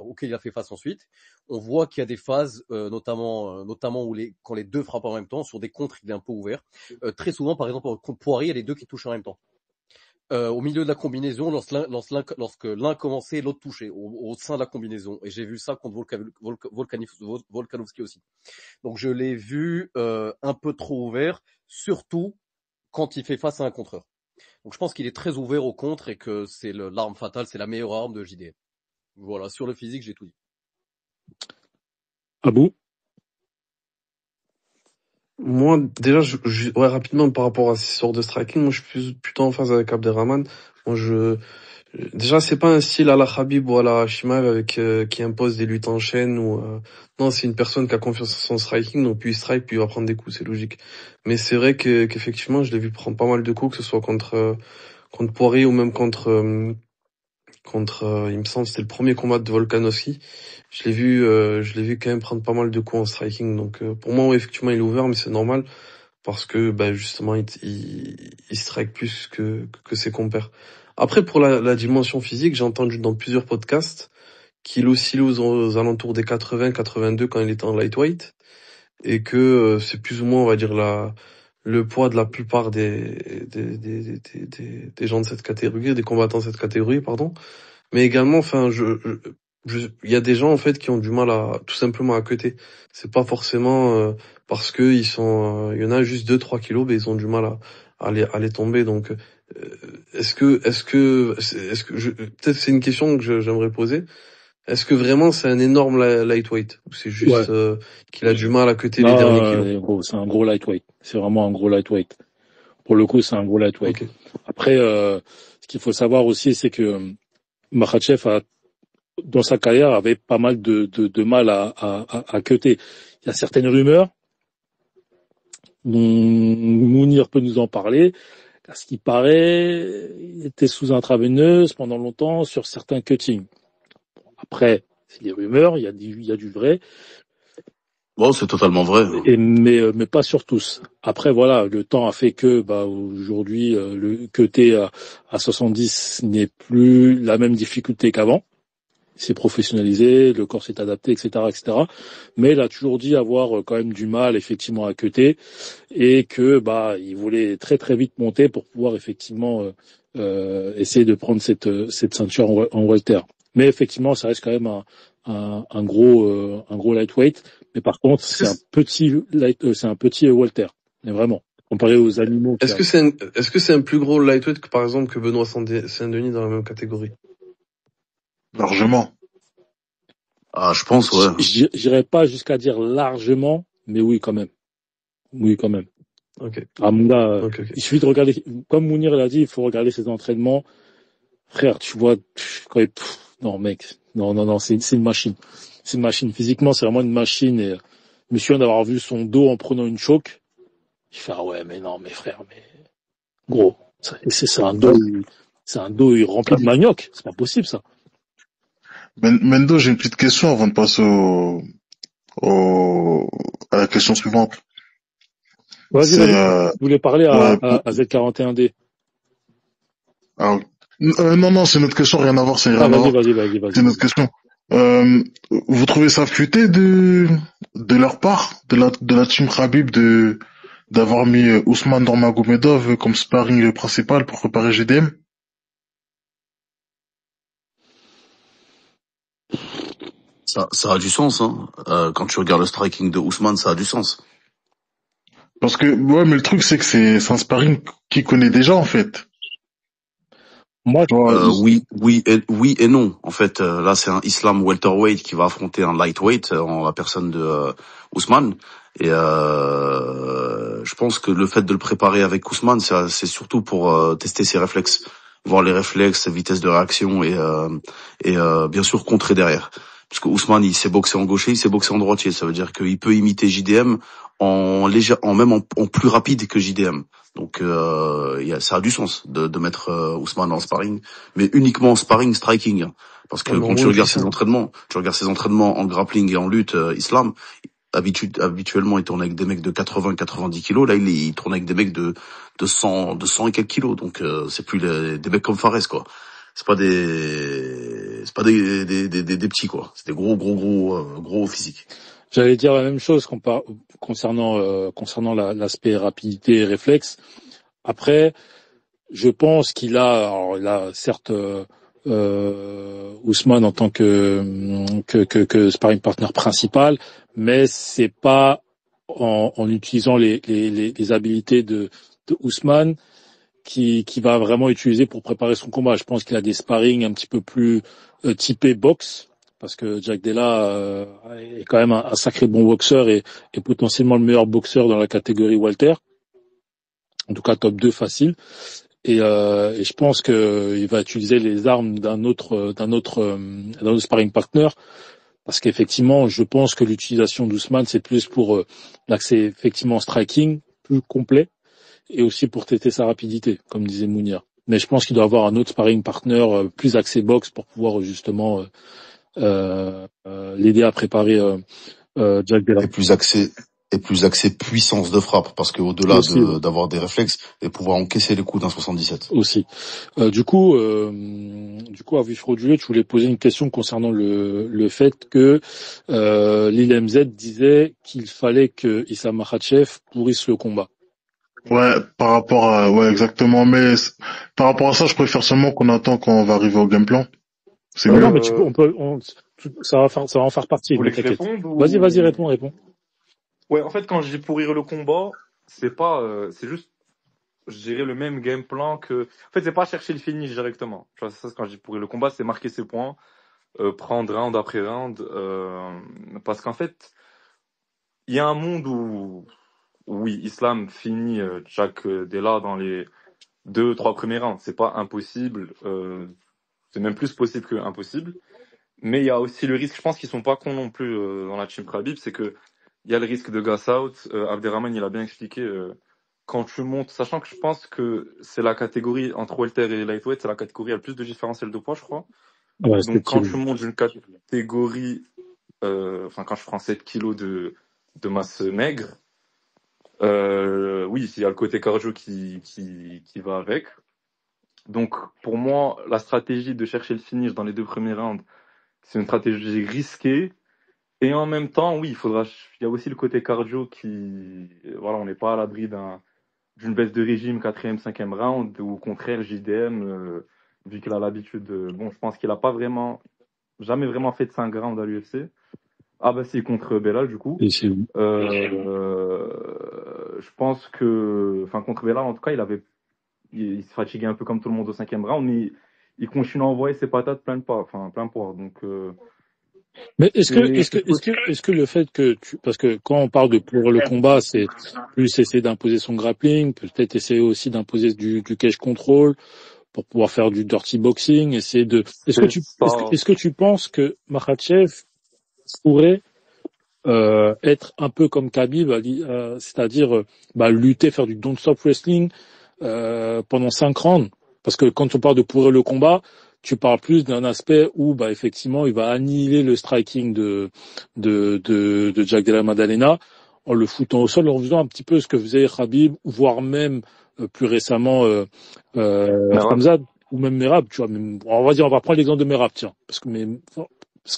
auxquels il a fait face ensuite, on voit qu'il y a des phases, notamment où quand les deux frappent en même temps, sur des contres il est un peu ouvert. Très souvent, par exemple contre Poirier, il y a les deux qui touchent en même temps. Au milieu de la combinaison, lorsque l'un commençait, l'autre touchait au sein de la combinaison. Et j'ai vu ça contre Volkanovski aussi. Donc je l'ai vu un peu trop ouvert, surtout quand il fait face à un contreur. Donc je pense qu'il est très ouvert au contre et que c'est l'arme fatale, c'est la meilleure arme de JDM. Voilà, sur le physique, j'ai tout dit. Abou? Moi, déjà, ouais, rapidement, par rapport à ces sortes de striking, moi, je suis plutôt en phase avec Abderrahman. Moi, déjà, c'est pas un style à la Khabib ou à la Shimaev avec, qui impose des luttes en chaîne ou, non, c'est une personne qui a confiance en son striking, donc plus il strike, plus il va prendre des coups, c'est logique. Mais c'est vrai qu'effectivement, je l'ai vu prendre pas mal de coups, que ce soit contre Poirier ou même il me semble, c'était le premier combat de Volkanovski. Je l'ai vu quand même prendre pas mal de coups en striking. Donc, pour moi, ouais, effectivement, il est ouvert, mais c'est normal parce que, bah, justement, il strike plus que ses compères. Après, pour la dimension physique, j'ai entendu dans plusieurs podcasts qu'il oscille aux alentours des 80-82 quand il était en lightweight et que c'est plus ou moins, on va dire, le poids de la plupart des gens de cette catégorie, des combattants de cette catégorie, pardon. Mais également, enfin, il y a des gens en fait qui ont du mal à tout simplement à cutter. C'est pas forcément parce que il y en a juste 2-3 kilos, mais ils ont du mal à les tomber. Donc, peut-être c'est une question que j'aimerais poser. Est-ce que vraiment c'est un énorme lightweight ou c'est juste Ouais. qu'il a du mal à cutter les derniers kilos? Gros, c'est un gros lightweight. C'est vraiment un gros lightweight. Pour le coup, c'est un gros lightweight. Ok. Après, ce qu'il faut savoir aussi, c'est que Makhachev dans sa carrière, avait pas mal de mal à cutter. Il y a certaines rumeurs, Mounir peut nous en parler. À ce qui paraît, il était sous intraveineuse pendant longtemps sur certains cuttings. Après, c'est des rumeurs, il y a du vrai. Bon, c'est totalement vrai. Mais pas sur tous. Après, voilà, le temps a fait que, aujourd'hui, le cutter à 70 n'est plus la même difficulté qu'avant. C'est professionnalisé, le corps s'est adapté, etc., etc. Mais il a toujours dit avoir quand même du mal, effectivement, à cutter et que, il voulait très très vite monter pour pouvoir effectivement essayer de prendre cette ceinture en welter. Mais effectivement, ça reste quand même un gros lightweight. Mais par contre, c'est un petit welter. Mais vraiment, comparé aux animaux. Est-ce que c'est un plus gros lightweight que par exemple que Benoît Saint-Denis dans la même catégorie? Largement. Ah, je pense, ouais. J'irais pas jusqu'à dire largement, mais oui, quand même. Oui, quand même. Ok. Ah, mon gars, Okay. il suffit de regarder, comme Mounir l'a dit, il faut regarder ses entraînements. Frère, tu vois, non, mec. Non, c'est une machine. C'est une machine. Physiquement, c'est vraiment une machine et, je me souviens d'avoir vu son dos en prenant une choke. Je fais, ah ouais, mais non, mais frère, mais, gros, c'est un dos rempli de manioc. C'est pas possible, ça. Mendo, j'ai une petite question avant de passer à la question suivante. Vas-y. Je voulais parler à Z41D. Ah, non, c'est notre question, rien à voir, c'est rien à voir. Vas-y. C'est notre question. Vous trouvez ça futé de leur part, de la team Khabib d'avoir mis Ousmane Nurmagomedov comme sparring principal pour préparer GDM? Ça a du sens, hein. Quand tu regardes le striking de Ousmane, ça a du sens. Parce que, ouais, mais le truc, c'est que c'est un sparring qu'il connaît déjà, en fait. Moi, oui et non. En fait, là, c'est un Islam welterweight qui va affronter un lightweight en la personne de Ousmane. Et je pense que le fait de le préparer avec Ousmane, c'est surtout pour tester ses réflexes, voir les réflexes, sa vitesse de réaction et bien sûr contrer derrière. Parce que Ousmane, il s'est boxé en gaucher, il s'est boxé en droitier. Ça veut dire qu'il peut imiter JDM en plus rapide que JDM. Donc ça a du sens de mettre Ousmane en sparring, mais uniquement en sparring striking. Parce que quand tu regardes ses entraînements en grappling et en lutte Islam, habituellement il tourne avec des mecs de 80-90 kilos. Là il tourne avec des mecs de 100 et quelques kilos. Donc c'est plus des mecs comme Fares, quoi. C'est pas des petits, quoi. C'est des gros physiques. J'allais dire la même chose concernant l'aspect rapidité et réflexe. Après, je pense qu'il a certes Ousmane en tant que sparring partner principal, mais c'est pas en utilisant les habilités de Ousmane qui va vraiment utiliser pour préparer son combat. Je pense qu'il a des sparring un petit peu plus typés boxe, parce que Jack Della est quand même un sacré bon boxeur et potentiellement le meilleur boxeur dans la catégorie welter, en tout cas top 2 facile. Et je pense que il va utiliser les armes d'un autre sparring partner, parce qu'effectivement, je pense que l'utilisation d'Ousmane, c'est plus pour l'accès effectivement striking plus complet et aussi pour tester sa rapidité, comme disait Mounir. Mais je pense qu'il doit avoir un autre sparring partner plus axé boxe pour pouvoir justement l'aider à préparer Jack Della. Et plus axé puissance de frappe, parce que au-delà Aussi, ouais. d'avoir des réflexes et pouvoir encaisser les coups d'un 77. Aussi. Du coup, à vif Roduet, je voulais poser une question concernant le fait que Lil MZ disait qu'il fallait que Issa Makhachev pourrisse le combat. Ouais, ouais, exactement. Mais par rapport à ça, je préfère seulement qu'on attend quand on va arriver au game plan. C'est Non, mieux. mais ça va en faire partie. Vous voulez mais que je t'inquiète. réponde ou... Vas-y, réponds. Ouais, en fait, quand je dis pourrir le combat, c'est c'est juste, je dirais le même game plan que, en fait, c'est pas chercher le finish directement. Tu vois, ça, quand je dis pourrir le combat, c'est marquer ses points, prendre round après round, parce qu'en fait, il y a un monde où oui, Islam finit Jack Della dans les 2-3 premiers rounds. C'est pas impossible, c'est même plus possible que impossible. Mais il y a aussi le risque, je pense qu'ils sont pas cons non plus dans la team Khabib, c'est que il y a le risque de gas out. Abderrahman, il a bien expliqué, quand tu montes, sachant que je pense que c'est la catégorie entre welter et lightweight, c'est la catégorie à le plus de différentiel de poids, je crois. Ouais, Donc quand tu montes d'une catégorie, quand je prends 7 kilos de masse maigre, oui, il y a le côté cardio qui va avec. Donc pour moi, la stratégie de chercher le finish dans les 2 premiers rounds, c'est une stratégie risquée. Et en même temps, oui, il y a aussi le côté cardio qui, voilà, on n'est pas à l'abri d'une baisse de régime 4e, 5e round, ou au contraire, JDM, vu qu'il a l'habitude bon, je pense qu'il a jamais vraiment fait de 5 rounds à l'UFC. Ah bah si, contre Belal, du coup. Je pense contre Belal, en tout cas, il se fatiguait un peu comme tout le monde au 5e round, mais il continue à envoyer ses patates plein poids. Donc, mais est-ce que le fait que parce que quand on parle de pour le combat, c'est plus essayer d'imposer son grappling, peut-être essayer aussi d'imposer du cage control pour pouvoir faire du dirty boxing, est-ce que tu penses que Makhachev pourrait être un peu comme Khabib, c'est-à-dire lutter, faire du don't stop wrestling pendant 5 rounds, parce que quand on parle de pourrir le combat, tu parles plus d'un aspect où effectivement il va annihiler le striking de Jack Della Maddalena en le foutant au sol, en faisant un petit peu ce que faisait Khabib, voire même plus récemment Khamzat ou même Merab, tu vois. On va prendre l'exemple de Merab, tiens,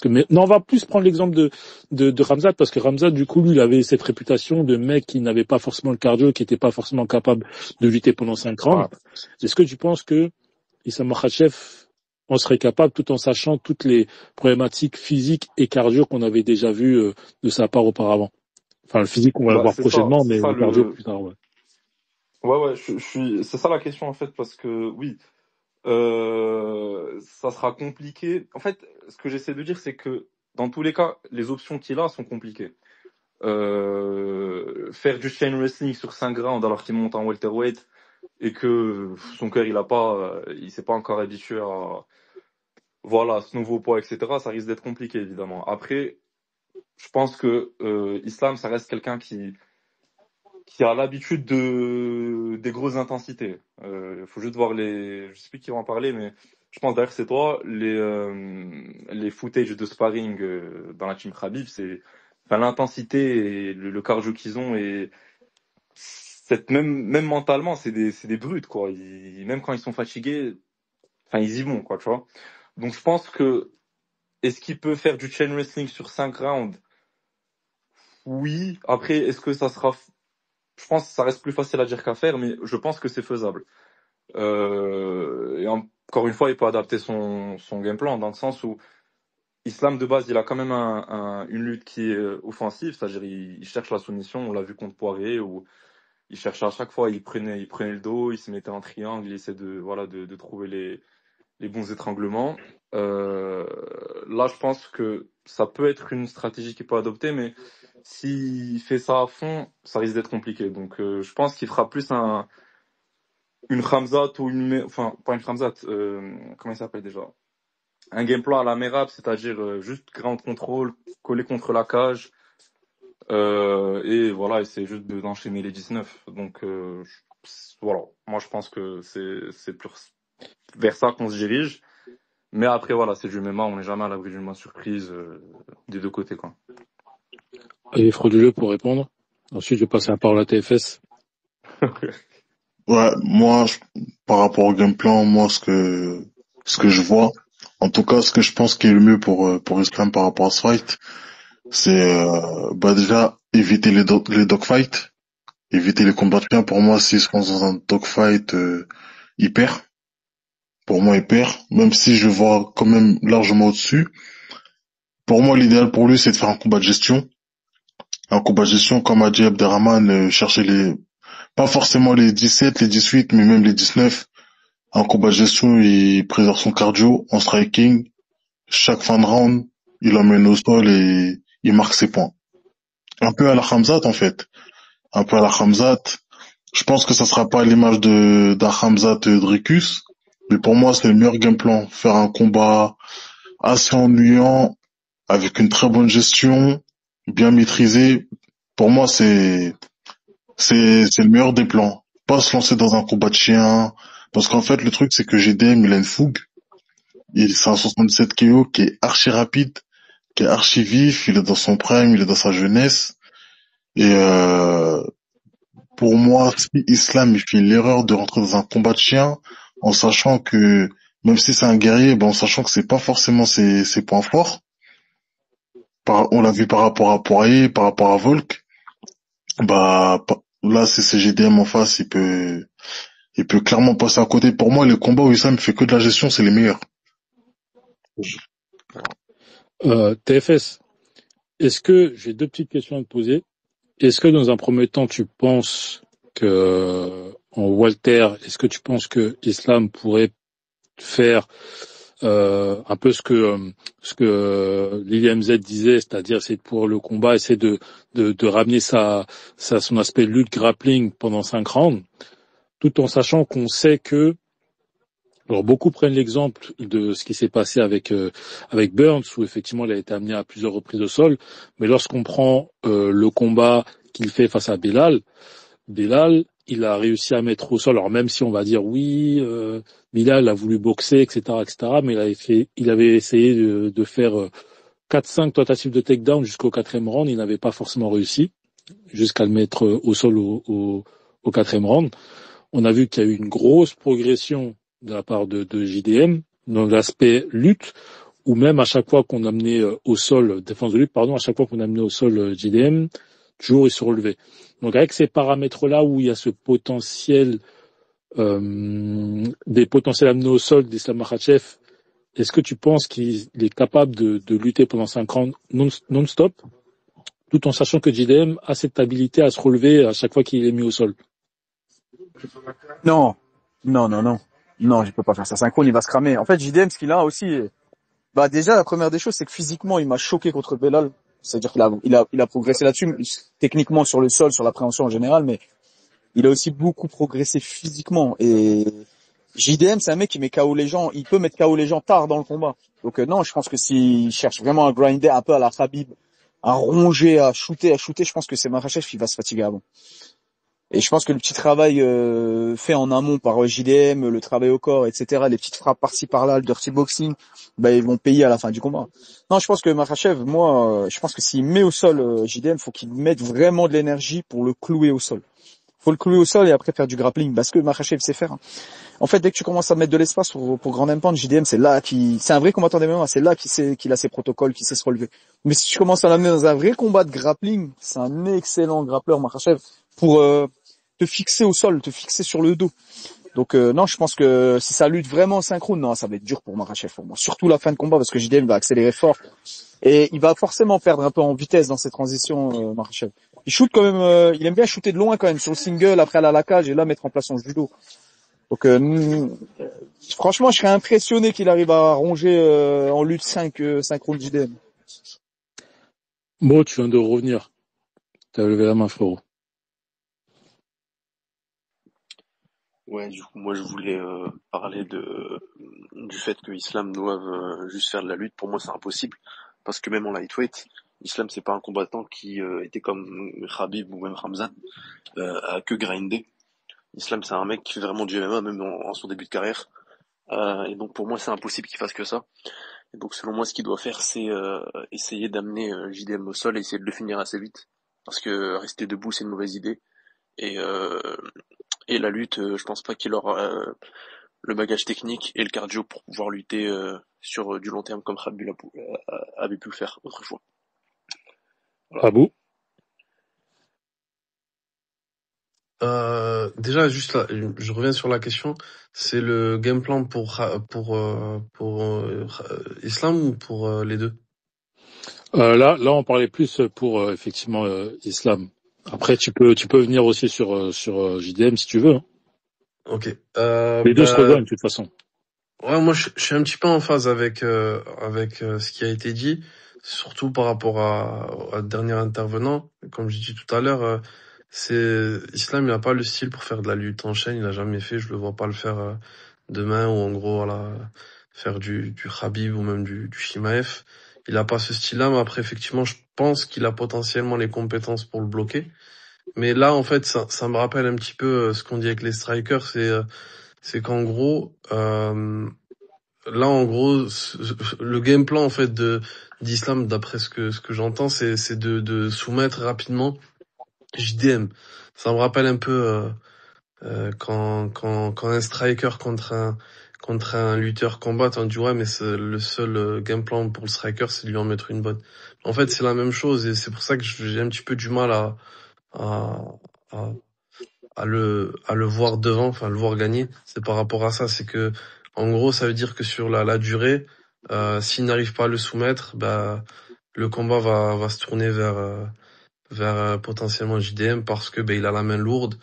non, on va plus prendre l'exemple de Khamzat, parce que Khamzat, du coup, lui, il avait cette réputation de mec qui n'avait pas forcément le cardio, qui n'était pas forcément capable de lutter pendant 5 rounds. Est-ce que tu penses que Issa Makhachev en serait capable, tout en sachant toutes les problématiques physiques et cardio qu'on avait déjà vues de sa part auparavant? Enfin, le physique, on va le voir prochainement, mais le cardio plus tard, ouais. Ouais, c'est ça la question, en fait, parce que, oui, ça sera compliqué. En fait, ce que j'essaie de dire, c'est que dans tous les cas, les options qu'il a sont compliquées. Faire du chain wrestling sur 5 rounds alors qu'il monte en welterweight et que son cœur il s'est pas encore habitué à ce nouveau poids, etc. Ça risque d'être compliqué, évidemment. Après, je pense que Islam, ça reste quelqu'un qui a l'habitude des grosses intensités. Faut juste voir je sais plus qui va en parler, mais je pense d'ailleurs c'est toi, les footage de sparring dans la team Khabib, l'intensité et le cardio qu'ils ont, et même mentalement, c'est des brutes, quoi. Même quand ils sont fatigués, ils y vont, quoi, tu vois. Donc je pense que, est-ce qu'il peut faire du chain wrestling sur 5 rounds? Oui. Après, est-ce que ça sera... Je pense que ça reste plus facile à dire qu'à faire, mais je pense que c'est faisable. Et encore une fois, il peut adapter son game plan, dans le sens où Islam, de base, il a quand même une lutte qui est offensive, c'est-à-dire il cherche la soumission. On l'a vu contre Poirier, où il cherchait à chaque fois, il prenait le dos, il se mettait en triangle, il essaie de trouver les bons étranglements. Là, je pense que ça peut être une stratégie qu'il peut adopter, mais s'il fait ça à fond, ça risque d'être compliqué. Donc, je pense qu'il fera plus une Khamzat ou enfin, pas une Khamzat, comment il s'appelle déjà? Un game plan à la Merab, c'est-à-dire juste ground control, coller contre la cage, et voilà, essayer juste d'enchaîner les 19. Donc, voilà, moi je pense que c'est plus vers ça qu'on se dirige. Mais après, voilà, c'est du MMA, on n'est jamais à l'abri d'une bonne surprise des deux côtés, quoi. Et frauduleux pour répondre. Ensuite, je vais passer la parole à TFS. Ouais, moi, par rapport au game plan, moi, ce que je vois, en tout cas, ce que je pense qui est le mieux pour Islam par rapport à ce fight, c'est, déjà, éviter les dogfights, éviter les combats de chiens. Pour moi, s'il se lance dans un dogfight, il perd. Pour moi, il perd. Même si je vois quand même largement au-dessus. Pour moi, l'idéal pour lui, c'est de faire un combat de gestion. Un combat de gestion, comme a dit Abderrahman, chercher pas forcément les 17, les 18, mais même les 19. Un combat de gestion, il préserve son cardio en striking. Chaque fin de round, il l'emmène au sol et il marque ses points. Un peu à la Khamzat, en fait. Un peu à la Khamzat. Je pense que ça sera pas à l'image d'un Khamzat Dricus. Mais pour moi, c'est le meilleur game plan. Faire un combat assez ennuyant, avec une très bonne gestion, bien maîtrisé. Pour moi, c'est le meilleur des plans. Pas se lancer dans un combat de chien. Parce qu'en fait, le truc, c'est que GDM, il a une fougue. C'est un 77 KO qui est archi rapide, qui est archi vif, il est dans son prime, il est dans sa jeunesse. Et pour moi, si Islam il fait l'erreur de rentrer dans un combat de chien, en sachant que, même si c'est un guerrier, en sachant que c'est pas forcément ses points forts, on l'a vu par rapport à Poirier, par rapport à Volk, là, c'est GDM en face, il peut clairement passer à côté. Pour moi, les combats où Islam fait que de la gestion, c'est les meilleurs. TFS, j'ai deux petites questions à te poser. Est-ce que dans un premier temps, tu penses que est-ce que tu penses que Islam pourrait faire un peu ce que Lily MZ disait, c'est-à-dire essayer de pouvoir le combat, essayer de ramener son aspect lutte grappling pendant 5 rounds, tout en sachant qu'on sait que, alors beaucoup prennent l'exemple de ce qui s'est passé avec Burns, où effectivement il a été amené à plusieurs reprises au sol, mais lorsqu'on prend le combat qu'il fait face à Belal, il a réussi à mettre au sol. Alors même si on va dire oui, Belal a voulu boxer, etc., mais il avait essayé de faire 4-5 tentatives de takedown jusqu'au 4e round, il n'avait pas forcément réussi jusqu'à le mettre au sol au 4e round. On a vu qu'il y a eu une grosse progression de la part de JDM dans l'aspect lutte, ou même à chaque fois qu'on amenait au sol, défense de lutte, pardon, à chaque fois qu'on amenait au sol JDM, toujours il se relevait. Donc avec ces paramètres-là où il y a ce potentiel, des potentiels amenés au sol d'Islam Makhachev, est-ce que tu penses qu'il est capable de lutter pendant 5 rounds non-stop, tout en sachant que JDM a cette habilité à se relever à chaque fois qu'il est mis au sol? Non, je peux pas faire ça synchrone, il va se cramer. En fait, JDM, ce qu'il a aussi, déjà, la première des choses, c'est que physiquement, il m'a choqué contre Belal. C'est-à-dire qu'il a progressé là-dessus, techniquement sur le sol, sur l'appréhension en général, mais il a aussi beaucoup progressé physiquement. Et JDM, c'est un mec qui met KO les gens, il peut mettre KO les gens tard dans le combat. Donc non, je pense que s'il cherche vraiment à grinder un peu à la Khabib, à ronger, à shooter, je pense que c'est Makhachev qui va se fatiguer avant. Et je pense que le petit travail fait en amont par JDM, le travail au corps, etc., les petites frappes par-ci par-là, le dirty boxing, ils vont payer à la fin du combat. Non, je pense que Makhachev, je pense que s'il met au sol JDM, faut qu'il mette vraiment de l'énergie pour le clouer au sol. Faut le clouer au sol et après faire du grappling, parce que Makhachev sait faire. En fait, dès que tu commences à mettre de l'espace pour Grand Impact, JDM, c'est un vrai combattant MMA, c'est là qu'il a ses protocoles, qu'il sait se relever. Mais si tu commences à l'amener dans un vrai combat de grappling, c'est un excellent grappleur, Makhachev, pour te fixer au sol, te fixer sur le dos. Donc non, je pense que si ça lutte vraiment synchrone, non, ça va être dur pour Makhachev pour moi. Surtout la fin de combat, parce que JDM va accélérer fort. Et il va forcément perdre un peu en vitesse dans ces transitions, Makhachev. Il shoot quand même, il aime bien shooter de loin quand même, sur le single, après aller à la cage, et là mettre en place son judo. Donc, franchement, je serais impressionné qu'il arrive à ronger en lutte 5 rounds JDM. Bon, tu viens de revenir. T'as levé la main, frérot. Ouais, du coup, moi, je voulais parler du fait que Islam doive juste faire de la lutte. Pour moi, c'est impossible. Parce que même en lightweight, Islam, c'est pas un combattant qui était comme Khabib ou même Khamzat, à que grinder. Islam, c'est un mec qui fait vraiment du MMA, même en son début de carrière. Et donc, pour moi, c'est impossible qu'il fasse que ça. Et donc, selon moi, ce qu'il doit faire, c'est essayer d'amener JDM au sol et essayer de le finir assez vite. Parce que rester debout, c'est une mauvaise idée. Et la lutte, je pense pas qu'il aura le bagage technique et le cardio pour pouvoir lutter sur du long terme comme Khabib avait pu le faire autrefois. Voilà. Abou? Déjà, juste là, je reviens sur la question. C'est le game plan pour Islam ou pour les deux? Là, on parlait plus pour effectivement Islam. Après, tu peux venir aussi sur JDM si tu veux. Hein. Ok. Les deux se rejoignent de toute façon. Ouais, moi je suis un petit peu en phase avec ce qui a été dit, surtout par rapport à dernier intervenant. Comme j'ai dit tout à l'heure, c'est Islam, il a pas le style pour faire de la lutte en chaîne, il a jamais fait, je le vois pas le faire demain ou en gros voilà faire du Khabib ou même du Chimaev. Il a pas ce style-là, mais après effectivement, je pense qu'il a potentiellement les compétences pour le bloquer. Mais là en fait, ça me rappelle un petit peu ce qu'on dit avec les strikers, c'est qu'en gros là, en gros, le game plan en fait d'Islam, d'après ce que j'entends, c'est de soumettre rapidement JDM. Ça me rappelle un peu quand un striker contre un lutteur combat, on dit ouais, mais le seul game plan pour le striker, c'est de lui en mettre une bonne. En fait, c'est la même chose et c'est pour ça que j'ai un petit peu du mal à le voir devant, enfin le voir gagner. C'est par rapport à ça, c'est que en gros ça veut dire que sur la durée, s'il n'arrive pas à le soumettre, bah le combat va se tourner vers potentiellement JDM parce que il a la main lourde,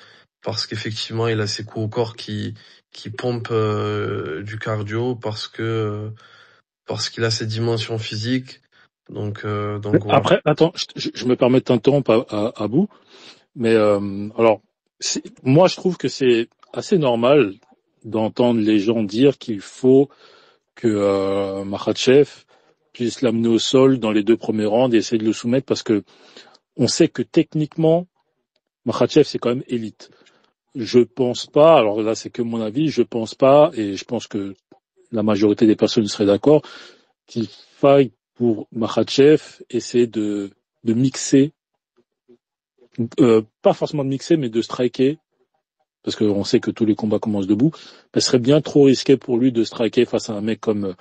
parce qu'effectivement il a ses coups au corps qui pompent du cardio, parce qu'il a ses dimensions physiques. Donc voilà. Après, attends, je me permets de t'interrompre à bout, mais alors moi je trouve que c'est assez normal d'entendre les gens dire qu'il faut que Makhachev puisse l'amener au sol dans les 2 premiers rounds et essayer de le soumettre parce que on sait que techniquement Makhachev c'est quand même élite. Je pense pas, alors là c'est que mon avis, je pense pas et je pense que la majorité des personnes seraient d'accord qu'il faille pour Makhachev essayer de mixer, pas forcément de mixer mais de striker parce qu'on sait que tous les combats commencent debout. Ce serait bien trop risqué pour lui de striker face à un mec comme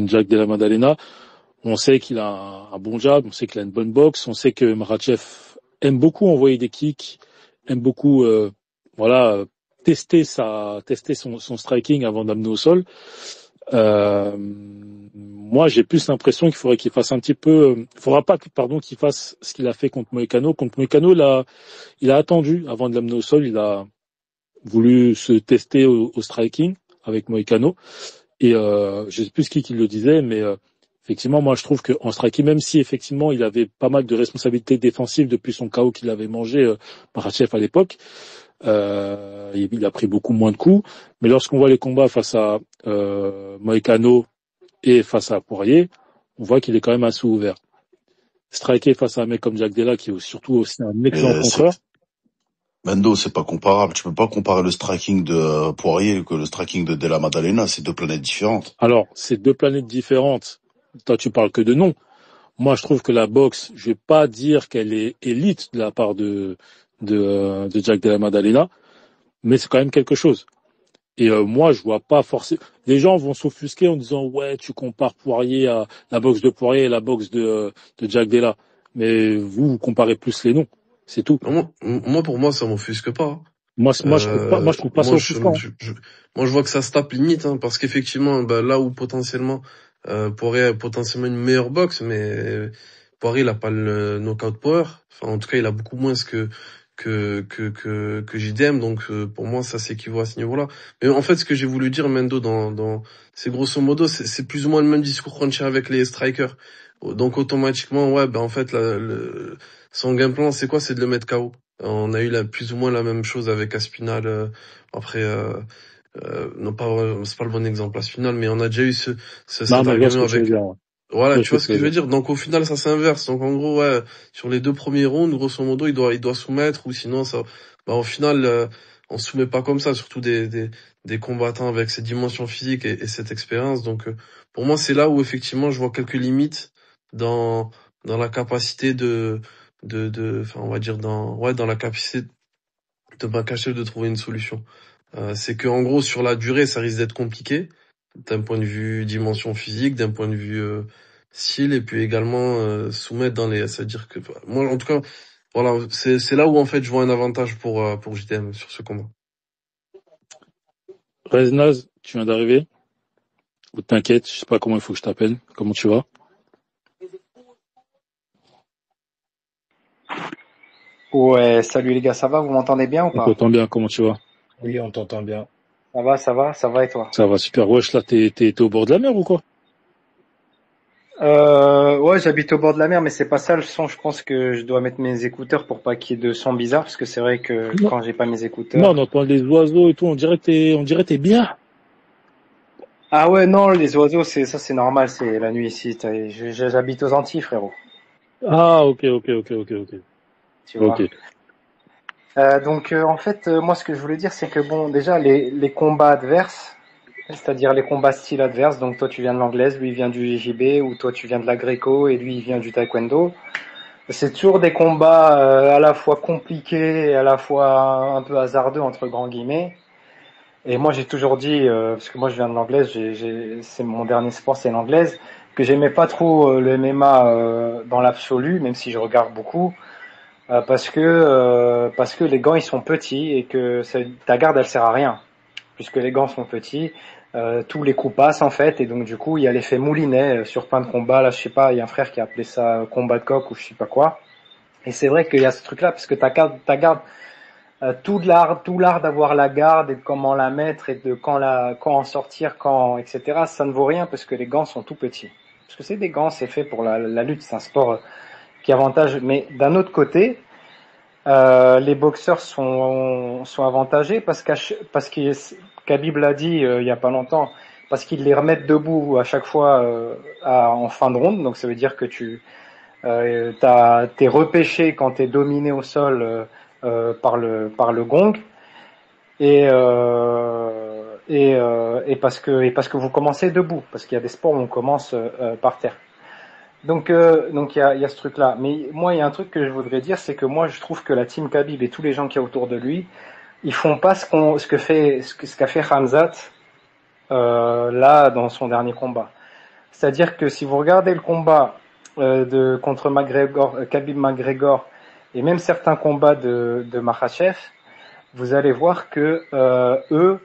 Jack Della Maddalena. On sait qu'il a un bon jab, on sait qu'il a une bonne boxe, on sait que Makhachev aime beaucoup envoyer des kicks, aime beaucoup tester son striking avant d'amener au sol. Moi, j'ai plus l'impression qu'il faudrait qu'il fasse un petit peu, qu'il fasse ce qu'il a fait contre Moïcano. Contre Moïcano, il a attendu avant de l'amener au sol, il a voulu se tester au striking avec Moïcano. Et je sais plus qui le disait, mais effectivement, moi je trouve qu'en striking, même si effectivement il avait pas mal de responsabilités défensives depuis son KO qu'il avait mangé Makhachev à l'époque, il a pris beaucoup moins de coups. Mais lorsqu'on voit les combats face à Moïcano et face à Poirier, on voit qu'il est quand même assez ouvert. Striker face à un mec comme Jack Della, qui est surtout aussi un excellent contreur. Mendo, c'est pas comparable. Tu peux pas comparer le striking de Poirier que le striking de Della Maddalena. C'est 2 planètes différentes. Alors, c'est 2 planètes différentes. Toi, tu parles que de nom. Moi, je trouve que la boxe, je vais pas dire qu'elle est élite de la part de Jack Della Maddalena, mais c'est quand même quelque chose. Et moi, je vois pas forcément. Les gens vont s'offusquer en disant ouais, tu compares Poirier à la boxe de Poirier et la boxe de Jack Della. Mais vous comparez plus les noms, c'est tout. Moi, pour moi, ça m'offusque pas. Moi, je trouve pas ça offusquant. Moi, je vois que ça se tape limite, parce qu'effectivement, là où potentiellement Poirier a potentiellement une meilleure boxe, mais Poirier, il a pas le knockout power. Enfin, en tout cas, il a beaucoup moins que JDM. Donc pour moi ça s'équivaut à ce niveau-là. Mais en fait ce que j'ai voulu dire Mendo dans c'est grosso modo c'est plus ou moins le même discours qu'on tient avec les strikers. Donc automatiquement ouais en fait son game plan c'est quoi? C'est de le mettre KO. On a eu plus ou moins la même chose avec Aspinal après non pas c'est pas le bon exemple Aspinal, mais on a déjà eu cet Non, mais je vois ce argument que tu veux avec dire. Ouais. voilà, Je vois tu ce que vois ce tu que veux je veux dire. dire. Donc au final, ça s'inverse. Donc en gros, ouais, sur les 2 premiers rounds, grosso modo, il doit soumettre, ou sinon ça, au final, on soumet pas comme ça, surtout des combattants avec cette dimension physique et cette expérience. Donc pour moi, c'est là où effectivement, je vois quelques limites dans la capacité enfin, on va dire dans la capacité de Makachev de trouver une solution. C'est que en gros, sur la durée, ça risque d'être compliqué d'un point de vue dimension physique, d'un point de vue style, et puis également soumettre c'est-à-dire que moi en tout cas voilà, c'est là où en fait je vois un avantage pour JDM sur ce combat. Reznaz, tu viens d'arriver? Ou t'inquiète, je sais pas comment il faut que je t'appelle. Comment tu vas? Ouais, salut les gars, ça va? Vous m'entendez bien ou On pas? t'entend bien, comment tu vas? Oui, on t'entend bien. Ça va et toi? Ça va super. Wesh, là, t'es au bord de la mer ou quoi? Ouais, j'habite au bord de la mer, mais c'est pas ça le son. Je pense que je dois mettre mes écouteurs pour pas qu'il y ait de son bizarre, parce que c'est vrai que Non. quand j'ai pas mes Non, écouteurs. on entend les oiseaux et tout, on dirait que t'es bien. Ah ouais, non, les oiseaux, c'est normal, c'est la nuit ici. J'habite aux Antilles, frérot. Ah, ok. Tu vois. Ok. Donc en fait, moi ce que je voulais dire, c'est que bon, déjà les combats adverses, c'est-à-dire les combats style adverse, donc toi tu viens de l'anglaise, lui il vient du JB, ou toi tu viens de la gréco et lui il vient du taekwondo. C'est toujours des combats à la fois compliqués et à la fois un peu hasardeux entre grands guillemets. Et moi j'ai toujours dit, parce que moi je viens de l'anglaise, c'est mon dernier sport, c'est l'anglaise, que j'aimais pas trop le MMA dans l'absolu, même si je regarde beaucoup, parce que les gants ils sont petits et que ta garde elle sert à rien, puisque les gants sont petits. Tous les coups passent en fait, et donc du coup il y a l'effet moulinet sur plein de combats. Là je sais pas, il y a un frère qui a appelé ça combat de coq ou je sais pas quoi. Et c'est vrai qu'il y a ce truc là, parce que ta garde tout l'art d'avoir la garde et de comment la mettre et de quand en sortir, etc. Ça ne vaut rien parce que les gants sont tout petits. Parce que c'est des gants, c'est fait pour la lutte, c'est un sport qui avantage. Mais d'un autre côté, les boxeurs sont avantagés parce que Khabib l'a dit il y a pas longtemps, parce qu'ils les remettent debout à chaque fois en fin de ronde. Donc ça veut dire que t'es repêché quand t'es dominé au sol par le gong, et parce que vous commencez debout, parce qu'il y a des sports où on commence par terre. Donc il y a ce truc là. Mais moi il y a un truc que je voudrais dire, c'est que moi je trouve que la team Khabib et tous les gens qui y a autour de lui, ils font pas ce qu'a fait Khamzat là dans son dernier combat. C'est-à-dire que si vous regardez le combat contre Khabib McGregor, et même certains combats de Makhachev, vous allez voir que eux,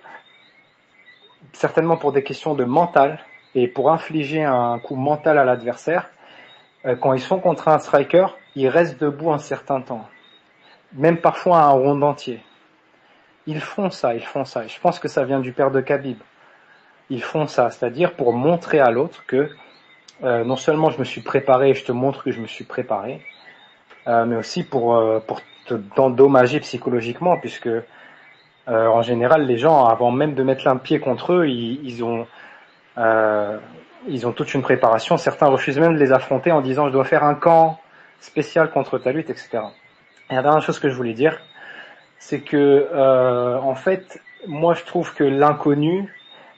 certainement pour des questions de mental et pour infliger un coup mental à l'adversaire, quand ils sont contre un striker, ils restent debout un certain temps, même parfois un round entier. Ils font ça. Et je pense que ça vient du père de Khabib. Ils font ça, c'est-à-dire pour montrer à l'autre que non seulement je me suis préparé, je te montre que je me suis préparé, mais aussi pour t'endommager psychologiquement, puisque en général les gens, avant même de mettre un pied contre eux, ils ont toute une préparation. Certains refusent même de les affronter en disant je dois faire un camp spécial contre ta lutte, etc. Et la dernière chose que je voulais dire, c'est que en fait, moi je trouve que l'inconnu,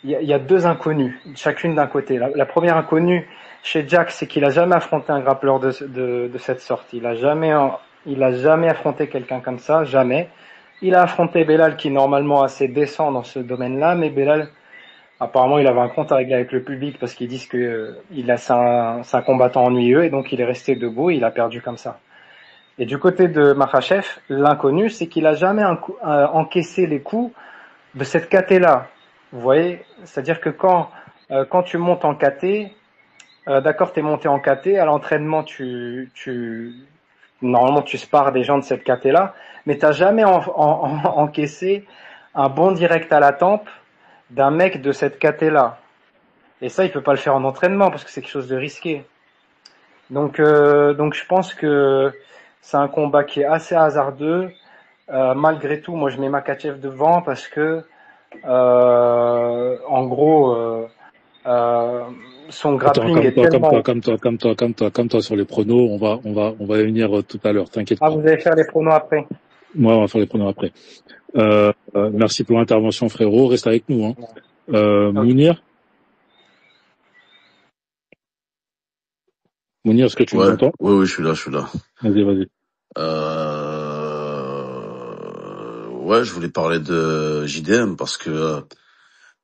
il y a deux inconnus, chacune d'un côté. La première inconnue chez Jack, c'est qu'il a jamais affronté un grappleur de cette sorte. Il a jamais affronté quelqu'un comme ça, jamais. Il a affronté Belal, qui est normalement assez décent dans ce domaine-là, mais Belal, apparemment, il avait un compte à régler avec le public parce qu'ils disent que c'est un combattant ennuyeux, et donc il est resté debout et il a perdu comme ça. Et du côté de Makhachev, l'inconnu, c'est qu'il a jamais encaissé les coups de cette KT-là. Vous voyez, c'est-à-dire que quand tu montes en KT, d'accord, t'es monté en KT, à l'entraînement, tu normalement tu spares des gens de cette caté-là, mais t'as jamais encaissé un bon direct à la tempe d'un mec de cette caté-là. Et ça, il peut pas le faire en entraînement parce que c'est quelque chose de risqué. Donc je pense que c'est un combat qui est assez hasardeux. Malgré tout, moi je mets Makhachev devant parce que en gros son Attends, grappling est tellement... calme-toi sur les pronos. On va y venir tout à l'heure. T'inquiète Ah, pas. vous allez faire les pronos après. Moi, on va faire les pronos après. Merci pour l'intervention, frérot. Reste avec nous, hein. Okay. Mounir, est-ce que tu m'entends? Oui, je suis là. Vas-y. Ouais, je voulais parler de JDM parce que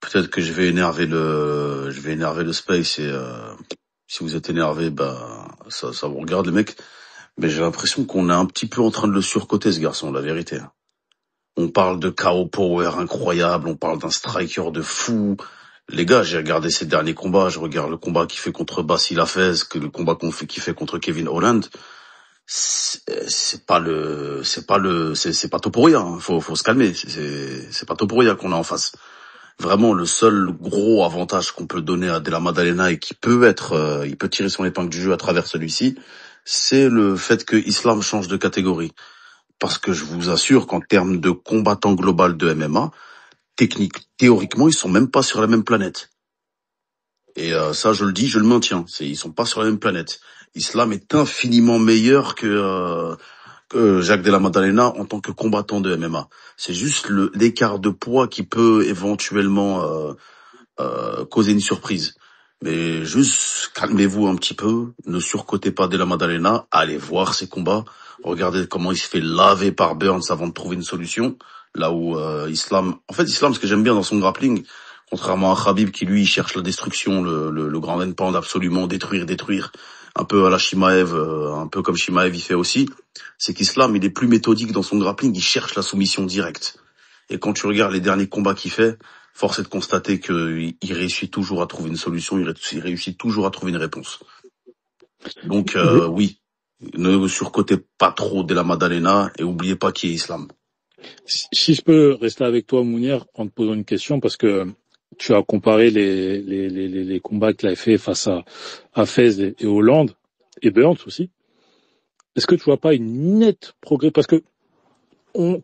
peut-être que je vais énerver le Space et si vous êtes énervé, ça vous regarde les mecs. Mais j'ai l'impression qu'on est un petit peu en train de le surcoter, ce garçon, la vérité. On parle de KO Power incroyable, on parle d'un striker de fou. Les gars, j'ai regardé ses derniers combats, je regarde le combat qu'il fait contre Bassil Hafez, que le combat qu'il fait contre Kevin Holland. C'est pas Topuria, hein. Faut se calmer. C'est pas Topuria qu'on a en face. Vraiment, le seul gros avantage qu'on peut donner à De La Maddalena et qui peut il peut tirer son épingle du jeu à travers celui-ci, c'est le fait que Islam change de catégorie. Parce que je vous assure qu'en termes de combattant global de MMA, théoriquement, ils sont même pas sur la même planète. Et ça, je le dis, je le maintiens. Ils sont pas sur la même planète. Islam est infiniment meilleur que Jacques Della Maddalena en tant que combattant de MMA. C'est juste l'écart de poids qui peut éventuellement causer une surprise. Mais juste calmez-vous un petit peu, ne surcotez pas Della Maddalena, allez voir ses combats, regardez comment il se fait laver par Burns avant de trouver une solution. Là où Islam, ce que j'aime bien dans son grappling, contrairement à Khabib qui lui cherche la destruction, le grand endpoint absolument détruire, un peu à la Chimaev, un peu comme Chimaev il fait aussi, c'est qu'Islam il est plus méthodique dans son grappling, il cherche la soumission directe. Et quand tu regardes les derniers combats qu'il fait, force est de constater qu'il réussit toujours à trouver une solution, il réussit toujours à trouver une réponse. Donc oui, ne surcotez pas trop Della Maddalena et oubliez pas qui est Islam. Si je peux rester avec toi, Mounir, en te posant une question, parce que tu as comparé les combats qu'il a fait face à Hafez et Hollande, et Burns aussi. Est-ce que tu vois pas une nette progrès? Parce que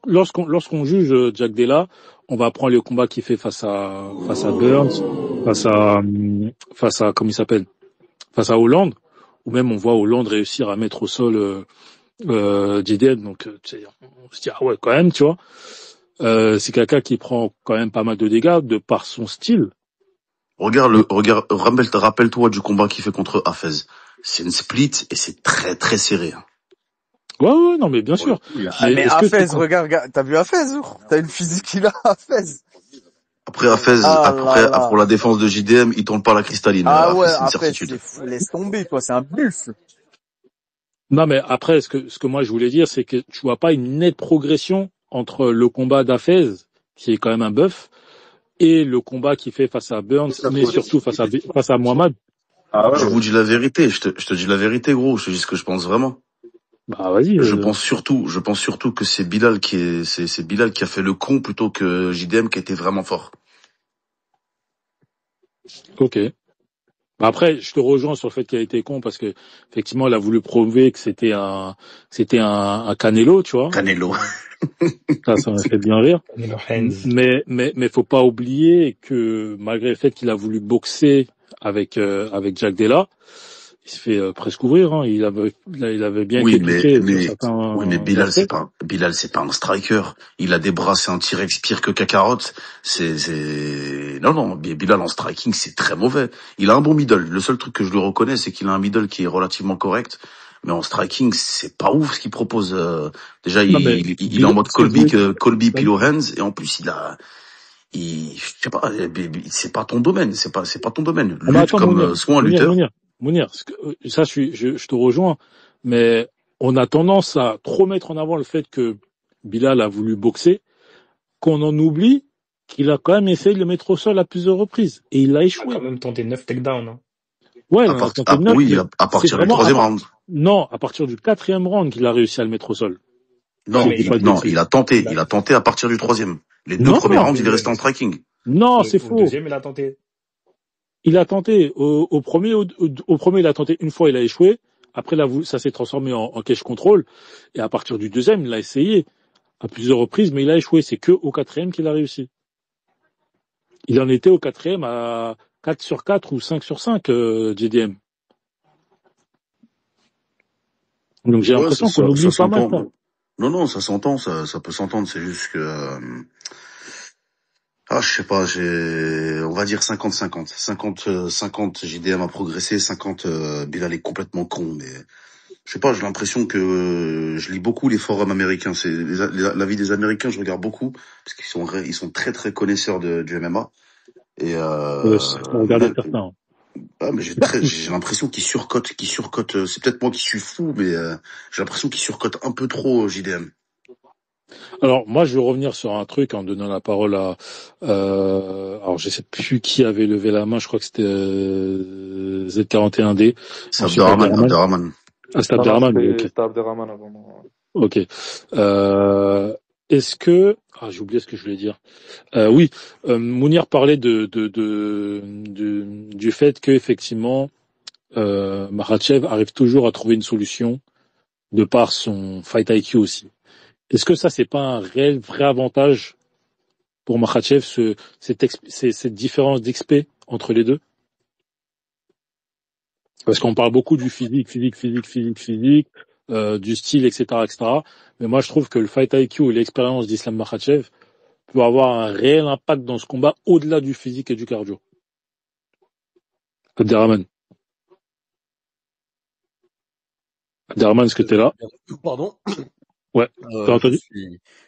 lorsqu'on juge Jack Della, on va prendre le combat qu'il fait face à Burns, face à comment il s'appelle, face à Hollande, ou même on voit Hollande réussir à mettre au sol JDM, donc on se dit ah ouais quand même, tu vois, c'est quelqu'un qui prend quand même pas mal de dégâts de par son style. Rappelle-toi du combat qu'il fait contre Hafez. C'est une split et c'est très très serré. Ouais, non mais bien sûr. Mais Hafez, regarde, t'as vu Hafez ou t'as une physique qu'il a, Hafez. Après Hafez, pour la défense de JDM, il tourne pas la cristalline. Ah ouais, Hafez, laisse tomber quoi, c'est un buffle. Non mais après, ce que moi je voulais dire, c'est que tu vois pas une nette progression entre le combat d'Hafez, qui est quand même un bœuf, et le combat qu'il fait face à Burns, mais surtout face à Mohamed. Ah ouais, je vous dis la vérité, je te dis la vérité gros, je te dis ce que je pense vraiment. Bah vas-y. Je pense surtout que c'est Bilal qui a fait le con plutôt que JDM qui était vraiment fort. Ok. Après, je te rejoins sur le fait qu'il a été con parce que effectivement, il a voulu prouver que c'était un Canelo, tu vois. Canelo. Ça m'a fait bien rire. Mais faut pas oublier que malgré le fait qu'il a voulu boxer avec Jack Della, il se fait presque ouvrir, hein. Il avait bien critiqué certains. Oui, mais Bilal c'est pas un striker. Il a des bras, c'est un T-Rex pire que Kakarot. Non, Bilal en striking c'est très mauvais. Il a un bon middle. Le seul truc que je lui reconnais, c'est qu'il a un middle qui est relativement correct. Mais en striking, c'est pas ouf ce qu'il propose. Déjà, il est en mode Colby Pillow Hands et en plus je sais pas, c'est pas ton domaine, c'est pas ton domaine. Lutte comme soit un lutteur. Mounir, ça je te rejoins, mais on a tendance à trop mettre en avant le fait que Bilal a voulu boxer, qu'on en oublie qu'il a quand même essayé de le mettre au sol à plusieurs reprises et il a échoué. Il a quand même tenté 9 takedowns. Hein. Ouais, à partir du troisième round. Non, à partir du 4e round qu'il a réussi à le mettre au sol. Non, Si je dis pas de non, bêtises. il a tenté à partir du 3e. Les 2 Non, premiers rounds, il est Deuxième, resté en striking. non, c'est au faux. deuxième, il a tenté. Il a tenté. Au premier, il a tenté une fois, il a échoué. Après, là, ça s'est transformé en cage control. Et à partir du 2e, il a essayé à plusieurs reprises, mais il a échoué. C'est que au 4e qu'il a réussi. Il en était au 4e à 4 sur 4 ou 5 sur 5, JDM. Donc j'ai Ouais, l'impression qu'on oublie pas mal ça. s'entend. Non, ça s'entend, ça peut s'entendre. C'est juste que, je sais pas, on va dire 50-50. 50 JDM a progressé, 50 Bilal est complètement con, mais je sais pas, j'ai l'impression que je lis beaucoup les forums américains. C'est l'avis des Américains, je regarde beaucoup parce ils sont très très connaisseurs du MMA et On regarde certains. mais j'ai l'impression qu'ils surcotent. C'est peut-être moi qui suis fou, mais j'ai l'impression qu'ils surcotent un peu trop JDM. Alors moi je vais revenir sur un truc en donnant la parole à alors je sais plus qui avait levé la main, je crois que c'était Z41D. C'est Abderrahman. Ah, c'est Abderrahman, ok. C'était Abderrahman avant moi. Ok. Est-ce que j'ai oublié ce que je voulais dire. Oui, Mounir parlait du fait que effectivement Makhachev arrive toujours à trouver une solution de par son fight IQ aussi. Est-ce que ça c'est pas un vrai avantage pour Makhachev, cette différence d'XP entre les deux? Parce qu'on parle beaucoup du physique, du style, etc. Mais moi je trouve que le fight IQ et l'expérience d'Islam Makhachev peut avoir un réel impact dans ce combat au-delà du physique et du cardio. Abderrahman, est-ce que t'es là? Pardon? Ouais, t'as entendu?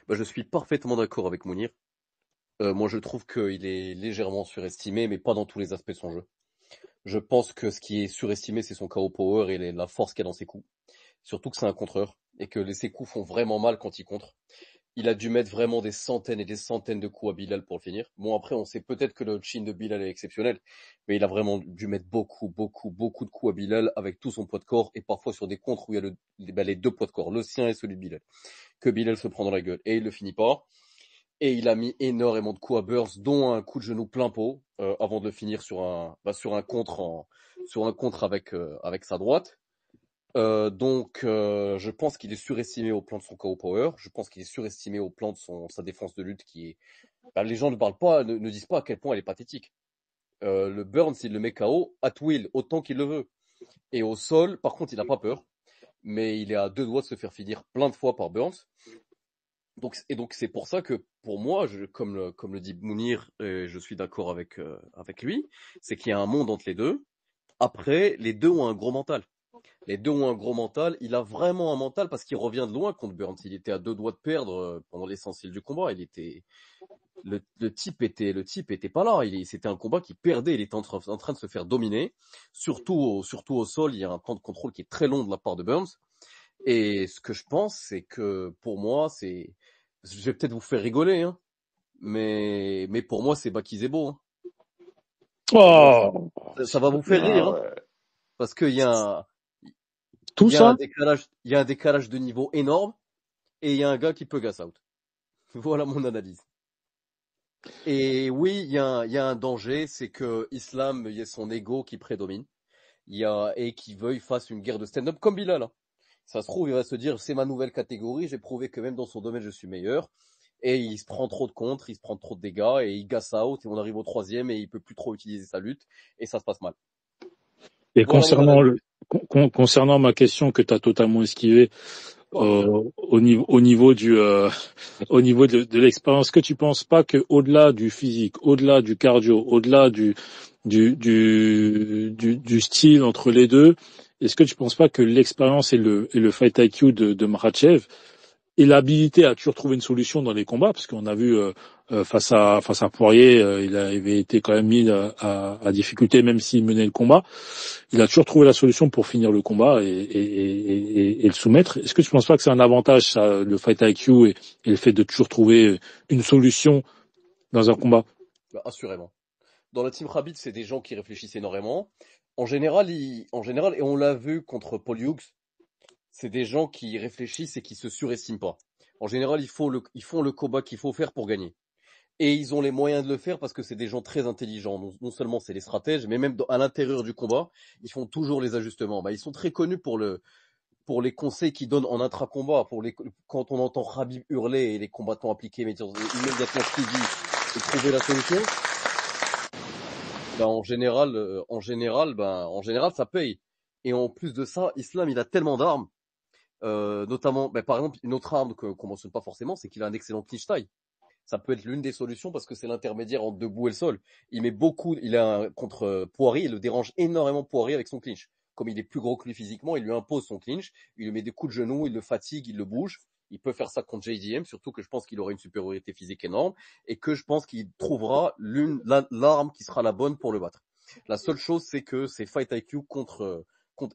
Je suis parfaitement d'accord avec Mounir. Moi, je trouve qu'il est légèrement surestimé, mais pas dans tous les aspects de son jeu. Je pense que ce qui est surestimé, c'est son KO power et la force qu'il y a dans ses coups. Surtout que c'est un contreur, et que ses coups font vraiment mal quand il contre. Il a dû mettre vraiment des centaines et des centaines de coups à Bilal pour le finir. Bon, après, on sait peut-être que le chin de Bilal est exceptionnel, mais il a vraiment dû mettre beaucoup de coups à Bilal avec tout son poids de corps, et parfois sur des contres où il y a les 2 poids de corps, le sien et celui de Bilal, que Bilal se prend dans la gueule. Et il le finit pas. Et il a mis énormément de coups à Burns, dont un coup de genou plein pot, avant de le finir sur un contre avec sa droite. Donc, je pense qu'il est surestimé au plan de son KO power. Je pense qu'il est surestimé au plan de sa défense de lutte qui est. Les gens ne disent pas à quel point elle est pathétique. Le Burns, il le met KO at will, autant qu'il le veut. Et au sol, par contre, il n'a pas peur. Mais il est à 2 doigts de se faire finir plein de fois par Burns. Donc c'est pour ça que pour moi, comme le dit Mounir, et je suis d'accord avec lui, c'est qu'il y a un monde entre les deux. Après, les deux ont un gros mental. Il a vraiment un mental parce qu'il revient de loin contre Burns. Il était à 2 doigts de perdre pendant l'essentiel du combat. Le type était pas là. C'était un combat qui perdait. Il était en train de se faire dominer. Surtout au sol, il y a un temps de contrôle qui est très long de la part de Burns. Et ce que je pense, c'est que pour moi, je vais peut-être vous faire rigoler, hein, mais pour moi, c'est Baki Zebo. Hein. Oh, ça va vous faire rire, hein, parce qu'il y a un décalage de niveau énorme, et il y a un gars qui peut gas out. Voilà mon analyse. Et oui, il y a un danger, c'est que Islam, il y a son ego qui prédomine, et qui veuille fasse une guerre de stand-up comme Bilal. Hein. Ça se trouve, il va se dire, c'est ma nouvelle catégorie, j'ai prouvé que même dans son domaine, je suis meilleur. Et il se prend trop de contres, il se prend trop de dégâts, et il gas out, et on arrive au 3e, et il peut plus trop utiliser sa lutte, et ça se passe mal. Et voilà concernant ma question que tu as totalement esquivée, au niveau de l'expérience, que tu penses pas que au-delà du physique, au-delà du cardio, au-delà du style entre les deux, est-ce que tu penses pas que l'expérience et le fight IQ de Makhachev et l'habilité à toujours trouver une solution dans les combats, parce qu'on a vu face à Poirier, il avait été quand même mis à difficulté, même s'il menait le combat. Il a toujours trouvé la solution pour finir le combat et le soumettre. Est-ce que tu penses pas que c'est un avantage, ça, le fight IQ et le fait de toujours trouver une solution dans un combat? Assurément. Dans la team Khabib, c'est des gens qui réfléchissent énormément. En général, et on l'a vu contre Paul Hughes, c'est des gens qui réfléchissent et qui se surestiment pas. En général, ils font le combat qu'il faut faire pour gagner. Et ils ont les moyens de le faire parce que c'est des gens très intelligents. Non seulement c'est les stratèges, mais même à l'intérieur du combat, ils font toujours les ajustements. Ils sont très connus pour les conseils qu'ils donnent en intra-combat, quand on entend Khabib hurler et les combattants appliquer immédiatement ce qu'il dit et trouver la solution. En général, ça paye. Et en plus de ça, Islam, il a tellement d'armes, notamment, par exemple, une autre arme qu'on mentionne pas forcément, c'est qu'il a un excellent clinch tie. Ça peut être l'une des solutions parce que c'est l'intermédiaire entre debout et le sol. Contre Poirier, il le dérange énormément Poirier avec son clinch. Comme il est plus gros que lui physiquement, il lui impose son clinch, il lui met des coups de genoux, il le fatigue, il le bouge. Il peut faire ça contre JDM, surtout que je pense qu'il aura une supériorité physique énorme et que je pense qu'il trouvera l'arme qui sera la bonne pour le battre. La seule chose, c'est que c'est Fight IQ contre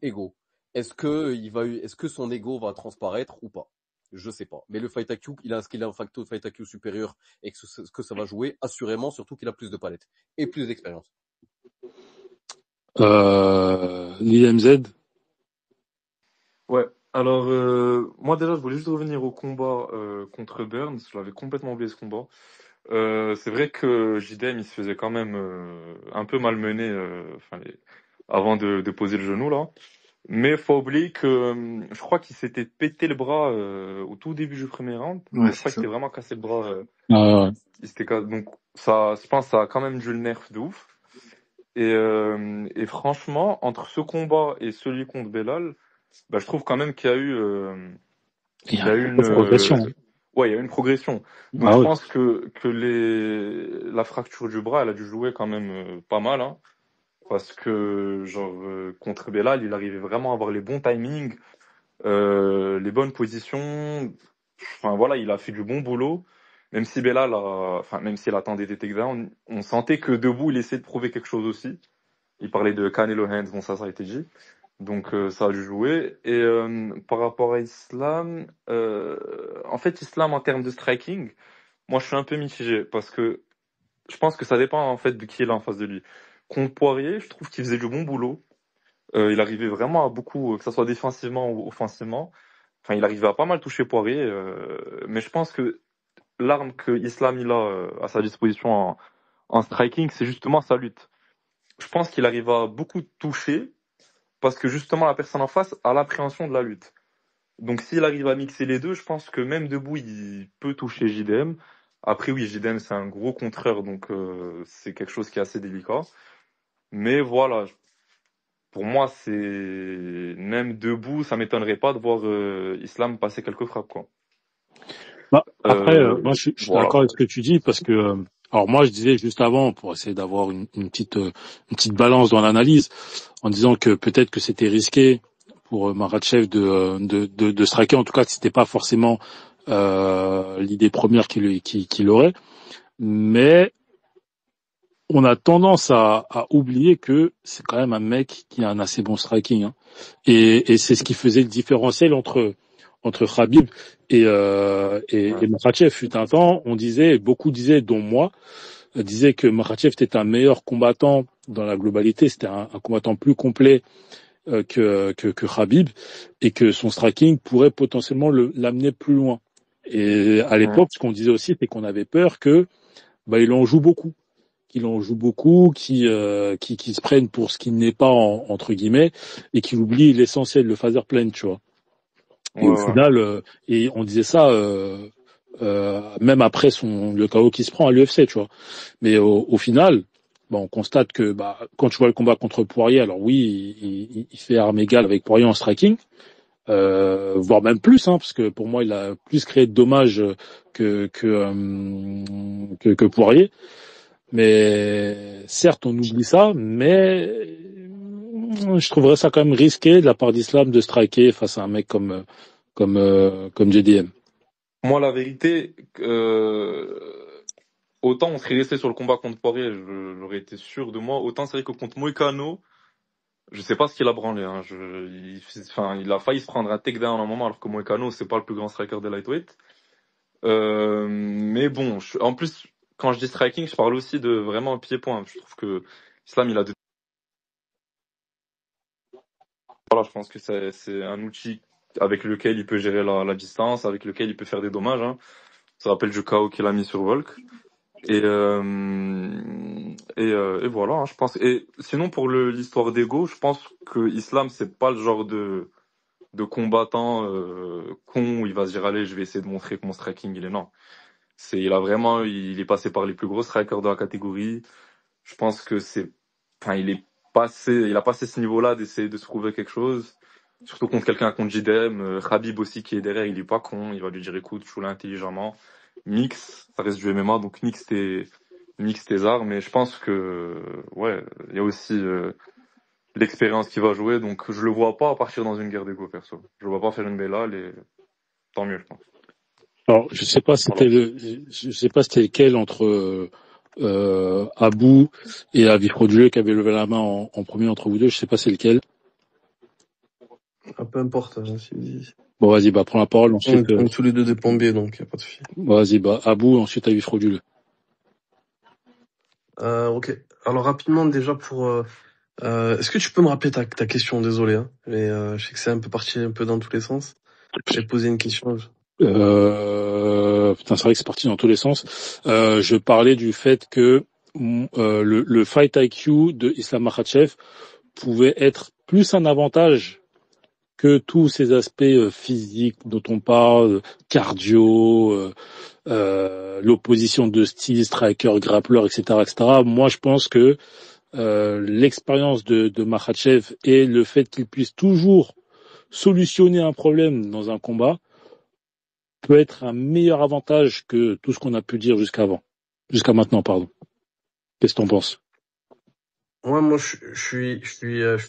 Ego. Est-ce que son ego va transparaître ou pas? Je sais pas. Mais le Fight IQ, est-ce qu'il a un facteur de Fight IQ supérieur et que ça va jouer? Assurément, surtout qu'il a plus de palettes et plus d'expérience. L'IMZ. Ouais. Alors, moi déjà, je voulais juste revenir au combat contre Burns. Je l'avais complètement oublié ce combat. C'est vrai que JDM, il se faisait quand même un peu malmener avant de poser le genou là. Mais faut oublier que je crois qu'il s'était pété le bras au tout début du premier round. Ouais, Je c'est crois qu'il ça. s'était vraiment cassé le bras. Ouais. Donc ça, je pense, que ça a quand même dû le nerf de ouf. Et franchement, entre ce combat et celui contre Belal, je trouve quand même qu'il y a eu, Il y il y a a eu une progression. ouais, il y a eu une progression. Donc Ah je oui. pense que la fracture du bras, elle a dû jouer quand même pas mal, hein, parce que contre Belal, il arrivait vraiment à avoir les bons timings, les bonnes positions. Enfin voilà, il a fait du bon boulot. Même si Belal même s'il attendait des takedowns, on sentait que debout, il essayait de prouver quelque chose aussi. Il parlait de Canelo Hands, bon ça a été dit. Donc ça a dû jouer. Et par rapport à Islam, en fait Islam en termes de striking, moi je suis un peu mitigé parce que je pense que ça dépend en fait de qui est là en face de lui. Contre Poirier, je trouve qu'il faisait du bon boulot. Il arrivait vraiment à beaucoup, que ça soit défensivement ou offensivement. Enfin, il arrivait à pas mal toucher Poirier, mais je pense que l'arme que Islam il a à sa disposition en striking, c'est justement sa lutte. Je pense qu'il arrive à beaucoup toucher parce que justement la personne en face a l'appréhension de la lutte. Donc s'il arrive à mixer les deux, je pense que même debout, il peut toucher JDM. Après oui, JDM c'est un gros contreur, donc c'est quelque chose qui est assez délicat. Mais voilà, pour moi, c'est même debout, ça m'étonnerait pas de voir Islam passer quelques frappes, quoi. Après, moi je suis Voilà. d'accord avec ce que tu dis parce que alors moi je disais juste avant pour essayer d'avoir une petite balance dans l'analyse en disant que peut-être que c'était risqué pour Makhachev de striker, en tout cas que c'était pas forcément l'idée première qu'il aurait, mais on a tendance à oublier que c'est quand même un mec qui a un assez bon striking, hein. Et c'est ce qui faisait le différentiel entre Khabib et Makhachev. Fut un temps, beaucoup disaient, dont moi, disaient que Makhachev était un meilleur combattant dans la globalité, c'était un combattant plus complet que Khabib, et que son striking pourrait potentiellement l'amener plus loin. Et à l'époque, ce qu'on disait aussi, c'est qu'on avait peur que il en joue beaucoup, qu'il se prenne pour ce qu'il n'est pas entre guillemets, et qu'il oublie l'essentiel, le phaser plane, tu vois. Et au final, et on disait ça même après le KO qui se prend à l'UFC, tu vois. Mais au final, on constate que quand tu vois le combat contre Poirier, alors oui, il fait arme égale avec Poirier en striking, voire même plus, hein, parce que pour moi il a plus créé de dommages que Poirier. Mais certes, on oublie ça, mais je trouverais ça quand même risqué de la part d'Islam de striker face à un mec comme JDM. Moi, la vérité, autant on serait resté sur le combat contre Poirier, j'aurais été sûr de moi. Autant c'est vrai que contre Moïcano, je sais pas ce qu'il a branlé, hein. Il a failli se prendre un takedown à un moment, alors que Moïcano, c'est pas le plus grand striker de lightweight. Mais bon, en plus, quand je dis striking, je parle aussi de vraiment pied-point. Je trouve que Islam, il a voilà, je pense que c'est un outil avec lequel il peut gérer la distance, avec lequel il peut faire des dommages. Hein. On se rappelle du KO qu'il a mis sur Volk. Et voilà, hein, je pense. Et sinon, pour l'histoire d'ego, je pense que Islam, c'est pas le genre de combattant con où il va se dire allez, je vais essayer de montrer que mon striking il est non. Il est passé par les plus gros strikers de la catégorie. Je pense que il a passé ce niveau-là d'essayer de se prouver quelque chose. Surtout contre quelqu'un contre JDM, Khabib aussi qui est derrière, il est pas con, il va lui dire écoute, joue là intelligemment. Mix, ça reste du MMA, donc mix tes armes, mais je pense que ouais, il y a aussi l'expérience qui va jouer, donc je le vois pas partir dans une guerre d'ego perso. Je le vois pas faire une bellale et tant mieux, je pense. Alors, je sais pas c'était lequel entre Abou et Avi Frauduleux qui avait levé la main en premier entre vous deux. Je sais pas c'est lequel. Ah, peu importe. Bon, vas-y, prends la parole. Ensuite, on est tous les deux des plombiers, donc y a pas de souci. Vas-y, Abou, ensuite Avi Frauduleux. Ok. Alors rapidement déjà pour. Est-ce que tu peux me rappeler ta question? Désolé, hein, mais je sais que c'est un peu parti un peu dans tous les sens. J'ai posé une question. Putain, c'est vrai que c'est parti dans tous les sens. Je parlais du fait que le fight IQ de Islam Makhachev pouvait être plus un avantage que tous ces aspects physiques dont on parle, cardio, l'opposition de style, striker, grappleur, etc., etc. Moi, je pense que l'expérience de Makhachev et le fait qu'il puisse toujours solutionner un problème dans un combat peut être un meilleur avantage que tout ce qu'on a pu dire jusqu'à maintenant, pardon. Qu'est-ce que t'en penses? Ouais, moi je suis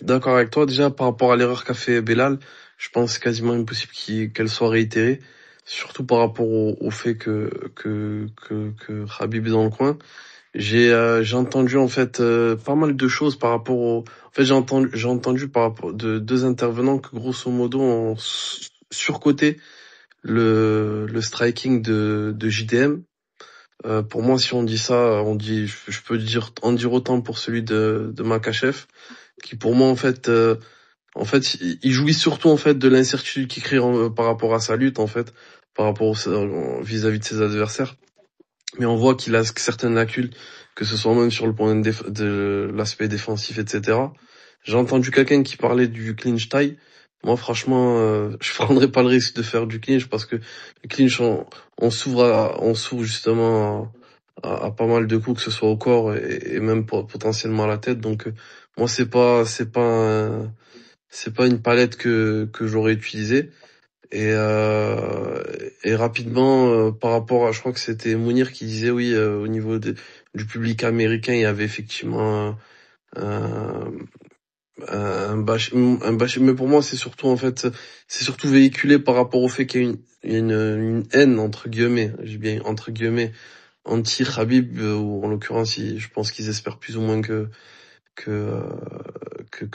d'accord avec toi. Déjà par rapport à l'erreur qu'a fait Belal, je pense que c'est quasiment impossible qu'elle soit réitérée, surtout par rapport au fait que Khabib est dans le coin. J'ai entendu en fait pas mal de choses par rapport en fait j'ai entendu par rapport de deux intervenants que grosso modo ont surcoté le striking de JDM. Pour moi, si on dit ça, je peux en dire autant pour celui de Makhachev, qui pour moi en fait il jouit surtout en fait de l'incertitude qu'il crée par rapport à sa lutte en fait, par rapport vis-à-vis de ses adversaires. Mais on voit qu'il a certaines lacunes, que ce soit même sur le point de l'aspect défensif, etc. J'ai entendu quelqu'un qui parlait du clinch tie. Moi, franchement, je prendrais pas le risque de faire du clinch parce que le clinch, on s'ouvre justement à pas mal de coups, que ce soit au corps et même potentiellement à la tête. Donc, moi, c'est pas une palette que j'aurais utilisée. Et rapidement, par rapport à, je crois que c'était Mounir qui disait oui, au niveau du public américain, il y avait effectivement un bash, mais pour moi c'est surtout véhiculé par rapport au fait qu'il y a une haine entre guillemets, j'ai bien entre guillemets, anti-Khabib, ou en l'occurrence je pense qu'ils espèrent plus ou moins que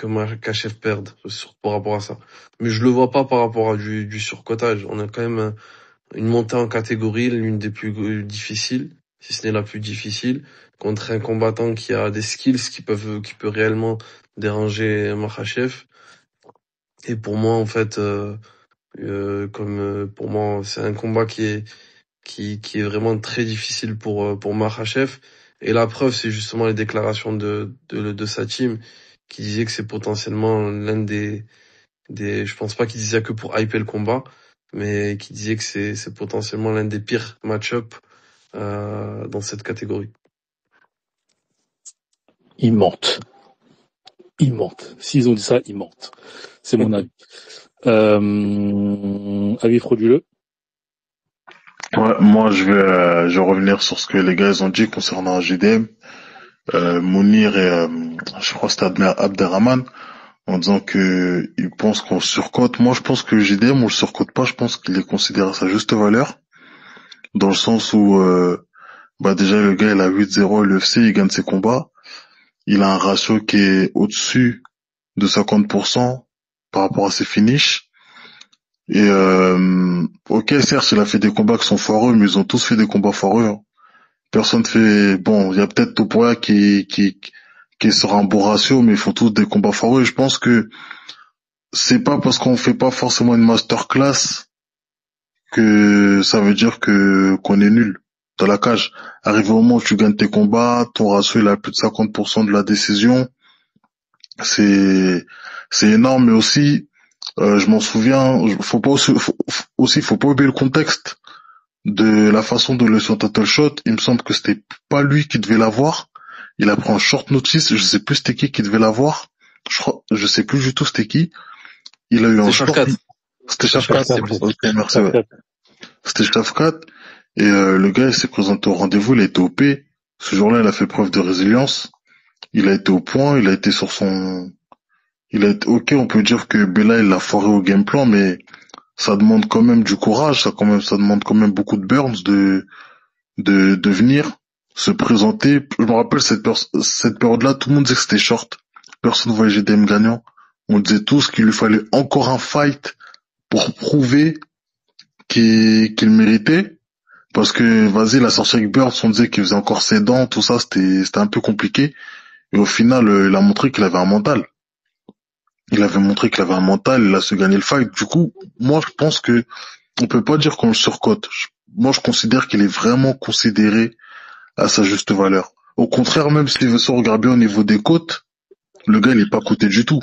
Makhachev perde, surtout par rapport à ça. Mais je le vois pas par rapport à du surcotage. On a quand même une montée en catégorie, l'une des plus difficiles, si ce n'est la plus difficile, contre un combattant qui a des skills qui peut réellement déranger Makhachev. Et pour moi, en fait, pour moi, c'est un combat qui est vraiment très difficile pour Makhachev. Et la preuve, c'est justement les déclarations de sa team, qui disait que c'est potentiellement l'un des, je pense pas qu'il disait que pour hyper le combat, mais qui disait que c'est potentiellement l'un des pires match-up dans cette catégorie. Ils mentent. S'ils ont dit ça, ils mentent. C'est mon avis. Avis frauduleux. Ouais, moi je vais revenir sur ce que les gars ils ont dit concernant JDM. Mounir et je crois que c'était Abderrahman, en disant que ils pensent qu'on surcote. Moi je pense que JDM on le surcote pas, je pense qu'il est considéré à sa juste valeur, dans le sens où déjà le gars il a 8-0 à l'UFC, il gagne ses combats, il a un ratio qui est au-dessus de 50% par rapport à ses finishes. Et ok, certes il a fait des combats qui sont foireux, mais ils ont tous fait des combats foireux, hein. Personne fait, bon, il y a peut-être Topuria qui sera un bon ratio, mais ils font tous des combats foireux. Et je pense que c'est pas parce qu'on fait pas forcément une masterclass que ça veut dire que qu'on est nul dans la cage. Arrivé au moment où tu gagnes tes combats, ton ratio il a plus de 50% de la décision, c'est c'est énorme. Mais aussi, je m'en souviens, faut pas oublier le contexte de la façon dont le son title shot. Il me semble que c'était pas lui qui devait l'avoir. Il a pris un short notice, je sais plus c'était qui devait l'avoir. Je sais plus du tout c'était qui. Il a eu un C'est short. Shafkat. C'était C'est Shafkat. Shafkat. Ok, merci, ouais. C'était Shafkat. Et le gars, il s'est présenté au rendez-vous, il a été OP. Ce jour-là, il a fait preuve de résilience. Il a été au point, il a été sur son... Il a été... Ok, on peut dire que Bella, il l'a foiré au game plan, mais ça demande quand même du courage, ça demande quand même beaucoup de burns de venir se présenter. Je me rappelle cette période-là, tout le monde disait que c'était short. Personne ne voyait GDM gagnant. On disait tous qu'il lui fallait encore un fight pour prouver qu'il méritait. Parce que, vas-y, la sortie avec Burns, on disait qu'il faisait encore ses dents, tout ça, c'était un peu compliqué. Et au final, il a montré qu'il avait un mental. Il avait montré qu'il avait un mental, il a su gagner le fight. Du coup, moi, je pense que on peut pas dire qu'on le surcote. Moi, je considère qu'il est vraiment considéré à sa juste valeur. Au contraire, même si on regarde bien au niveau des cotes, le gars, il est pas coté du tout.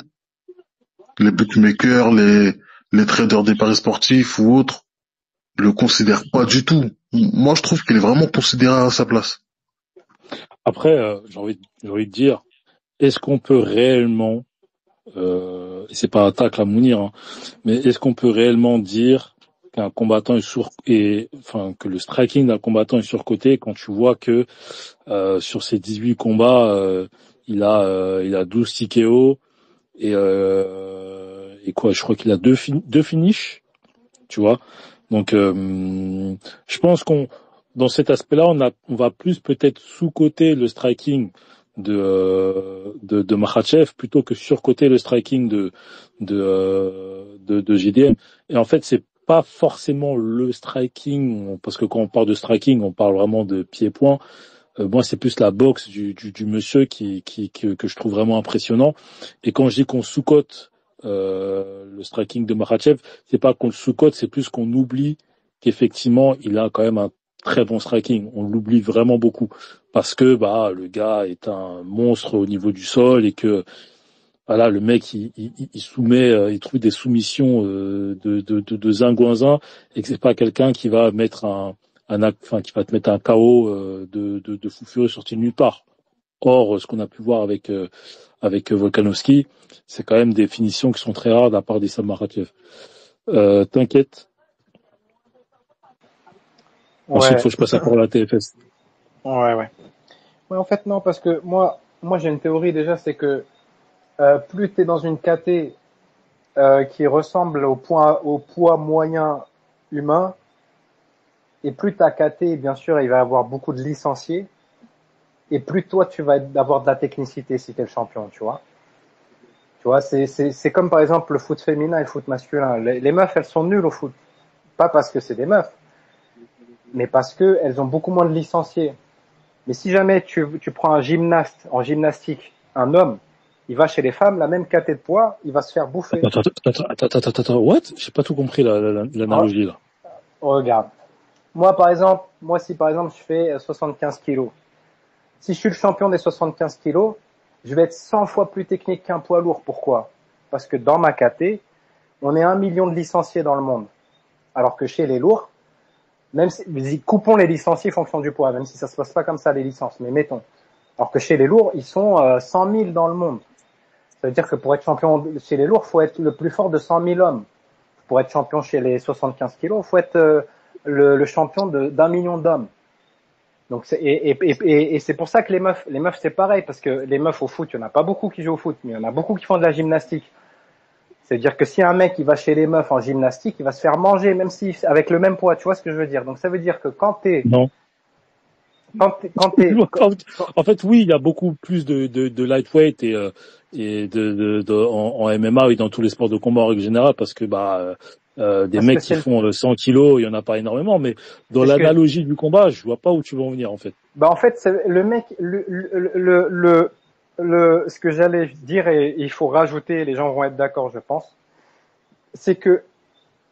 Les bookmakers, les traders des paris sportifs ou autres le considèrent pas du tout. Moi, je trouve qu'il est vraiment considéré à sa place. Après, j'ai envie de dire, est-ce qu'on peut réellement, et c'est pas un tacle à Mounir, hein, mais est-ce qu'on peut réellement dire qu'un combattant que le striking d'un combattant est surcoté quand tu vois que sur ses 18 combats, il a 12 TKO et quoi, je crois qu'il a deux finishes, tu vois. Donc, je pense dans cet aspect-là, on va plus peut-être sous-coter le striking de Makhachev plutôt que surcoter le striking de JDM. Et en fait, c'est pas forcément le striking, parce que quand on parle de striking, on parle vraiment de pied-point. Moi, c'est plus la boxe du monsieur que je trouve vraiment impressionnant. Et quand je dis qu'on sous-cote le striking de Makhachev, c'est pas qu'on le sous-cote, c'est plus qu'on oublie qu'effectivement, il a quand même un très bon striking. On l'oublie vraiment beaucoup parce que le gars est un monstre au niveau du sol et que voilà, le mec il soumet, il trouve des soumissions de zingouinzin et que c'est pas quelqu'un qui va mettre qui va te mettre un KO de fou furieux sorti de nulle part. Or, ce qu'on a pu voir avec Volkanovski, c'est quand même des finitions qui sont très rares de la part d'Issam Makhachev. T'inquiète. Ouais. Ensuite, faut que je passe à pour la TFS. Ouais. Ouais, en fait, non, parce que moi, j'ai une théorie déjà, c'est que plus t'es dans une KT qui ressemble au poids moyen humain, et plus ta KT, bien sûr, il va y avoir beaucoup de licenciés, et plus toi, tu vas avoir de la technicité si t'es le champion, tu vois. Tu vois, c'est comme par exemple le foot féminin et le foot masculin. Les meufs, elles sont nulles au foot. Pas parce que c'est des meufs, mais parce que elles ont beaucoup moins de licenciés. Mais si jamais tu prends un gymnaste en gymnastique, un homme, il va chez les femmes, la même caté de poids, il va se faire bouffer. Attends, what? J'ai pas tout compris l'analogie là. Regarde. Si par exemple je fais 75 kilos, si je suis le champion des 75 kilos, je vais être 100 fois plus technique qu'un poids lourd. Pourquoi? Parce que dans ma caté, on est 1 million de licenciés dans le monde. Alors que chez les lourds, même si, coupons les licenciés en fonction du poids, même si ça se passe pas comme ça les licences, mais mettons. Alors que chez les lourds, ils sont 100 000 dans le monde. Ça veut dire que pour être champion chez les lourds, faut être le plus fort de 100 000 hommes. Pour être champion chez les 75 kilos, faut être le champion d'1 million d'hommes. Donc et c'est pour ça que les meufs c'est pareil, parce que les meufs au foot, il y en a pas beaucoup qui jouent au foot, mais il y en a beaucoup qui font de la gymnastique. C'est-à-dire que si un mec il va chez les meufs en gymnastique, il va se faire manger, même si avec le même poids, tu vois ce que je veux dire. Donc ça veut dire que quand t'es En fait, oui, il y a beaucoup plus de lightweight et en MMA et dans tous les sports de combat en règle générale, parce que des mecs qui font 100 kilos, il y en a pas énormément, mais dans l'analogie du combat, je vois pas où tu veux en venir en fait. En fait, c'est le mec, ce que j'allais dire, et il faut rajouter, les gens vont être d'accord, je pense, c'est que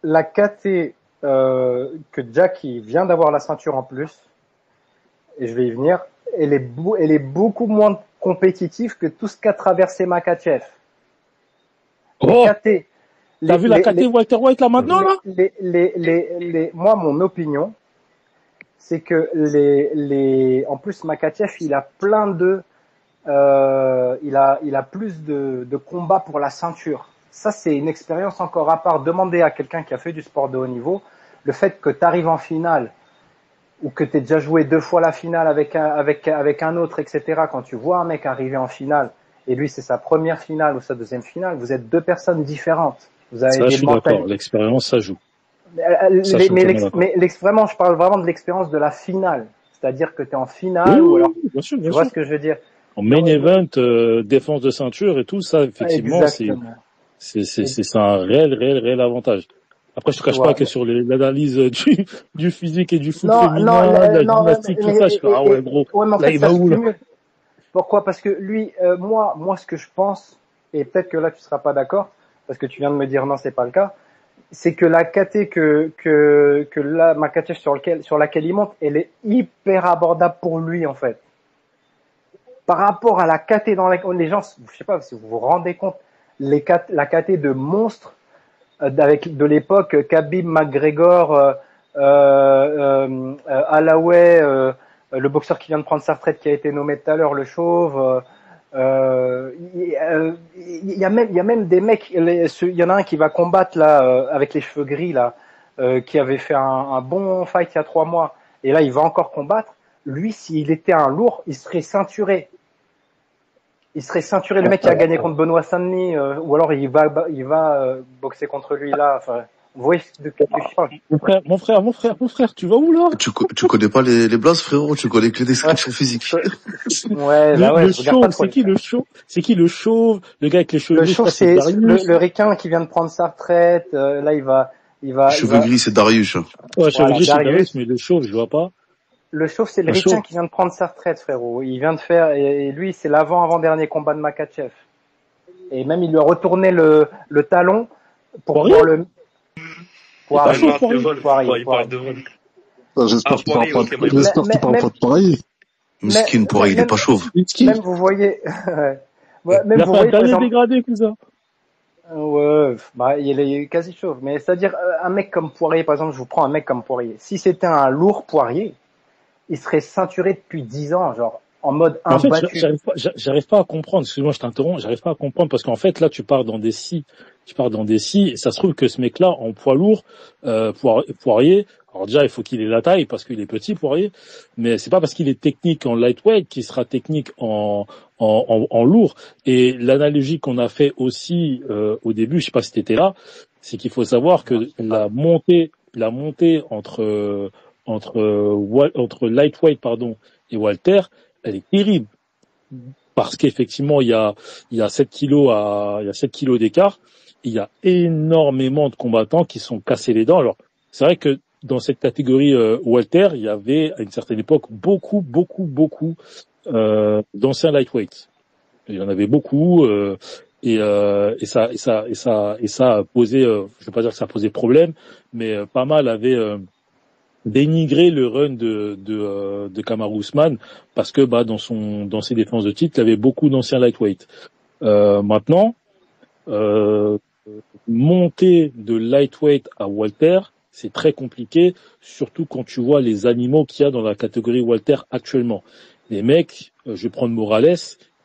la KT que Jack il vient d'avoir la ceinture en plus, et je vais y venir, elle est beaucoup moins compétitive que tout ce qu'a traversé Makhachev. Les Oh, KT, t'as vu la KT Walter White là maintenant là? moi, mon opinion, c'est que en plus Makhachev, il a plein de, il a plus de combats pour la ceinture. Ça, c'est une expérience encore à part. Demander à quelqu'un qui a fait du sport de haut niveau, le fait que tu arrives en finale ou que tu aies déjà joué 2 fois la finale avec un autre, etc. Quand tu vois un mec arriver en finale et lui c'est sa première finale ou sa deuxième finale, vous êtes 2 personnes différentes. Vous avez Ça, je des suis d'accord. mentalités. L'expérience, ça joue. Vraiment, je parle vraiment de l'expérience de la finale. C'est-à-dire que tu es en finale ou alors, bien sûr, tu bien vois sûr. ce que je veux dire. En main event, défense de ceinture et tout ça, effectivement, Exactement. c'est un réel avantage. Après, je te cache pas que sur l'analyse du physique et du foot féminin, de la gymnastique, tout ça, je fais, ah ouais, gros, mais en là, fait, il va où, là? Pourquoi? Parce que lui, moi, ce que je pense, et peut-être que là, tu seras pas d'accord, parce que tu viens de me dire non, c'est pas le cas, c'est que la KT que là, Makhachev sur laquelle il monte, elle est hyper abordable pour lui, en fait. Par rapport à la KT dans les gens, je sais pas si vous vous rendez compte, la KT de monstre, de l'époque Khabib, McGregor, Holloway, le boxeur qui vient de prendre sa retraite qui a été nommé tout à l'heure, le chauve. Il y a même des mecs. Il y en a un qui va combattre là avec les cheveux gris là, qui avait fait un bon fight il y a 3 mois. Et là, il va encore combattre. Lui, s'il était un lourd, il serait ceinturé. Le mec qui a gagné contre Benoît Saint-Denis, ou alors il va boxer contre lui là. Enfin, vous voyez de quoi je parle. Mon frère, tu vas où là? Tu connais pas les blases, frérot, tu connais que les descriptions physiques. Ouais, bah ouais, le je regarde pas chauve, trop. c'est qui le chauve? C'est qui le chauve? Le gars avec les cheveux Le gris, chauve, c'est le ricain qui vient de prendre sa retraite. Là, il va. Cheveux gris, c'est Darius. Ouais, cheveux gris, c'est Darius. Darius, mais le chauve, je vois pas. Le chauve, c'est le ricain qui vient de prendre sa retraite, frérot. Il vient de faire, et lui, c'est l'avant-dernier combat de Makhachev. Et même, il lui a retourné le talon pour pouvoir le... Poirier. J'espère qu'il parle pas de Poirier. Miskin, Poirier, il est pas chauve. Même, vous voyez... ouais, même vous voyez, par exemple... dégradé, cousin. Ouais, bah, il est quasi chauve. Mais c'est-à-dire, un mec comme Poirier, par exemple, je vous prends un mec comme Poirier. Si c'était un lourd Poirier, il serait ceinturé depuis 10 ans, genre, en mode imbattu. En fait, j'arrive pas à comprendre. Excuse-moi, je t'interromps. J'arrive pas à comprendre parce qu'en fait, là, tu pars dans des scies, et ça se trouve que ce mec-là, en poids lourd, Poirier, alors déjà, il faut qu'il ait la taille parce qu'il est petit, Poirier, mais c'est pas parce qu'il est technique en lightweight qu'il sera technique en lourd. Et l'analogie qu'on a fait aussi, au début, je sais pas si t'étais là, c'est qu'il faut savoir que la montée entre lightweight, et Walter, elle est terrible. Parce qu'effectivement, il y a 7 kilos d'écart. Il y a énormément de combattants qui sont cassés les dents. Alors, c'est vrai que dans cette catégorie Walter, il y avait à une certaine époque beaucoup d'anciens lightweights. Il y en avait beaucoup et ça a posé, je vais pas dire que ça a posé problème, mais pas mal avaient dénigrer le run de Kamaru Usman parce que dans ses défenses de titre, il y avait beaucoup d'anciens lightweight. Maintenant, monter de lightweight à Walter, c'est très compliqué, surtout quand tu vois les animaux qu'il y a dans la catégorie Walter actuellement. Les mecs, je vais prendre Morales,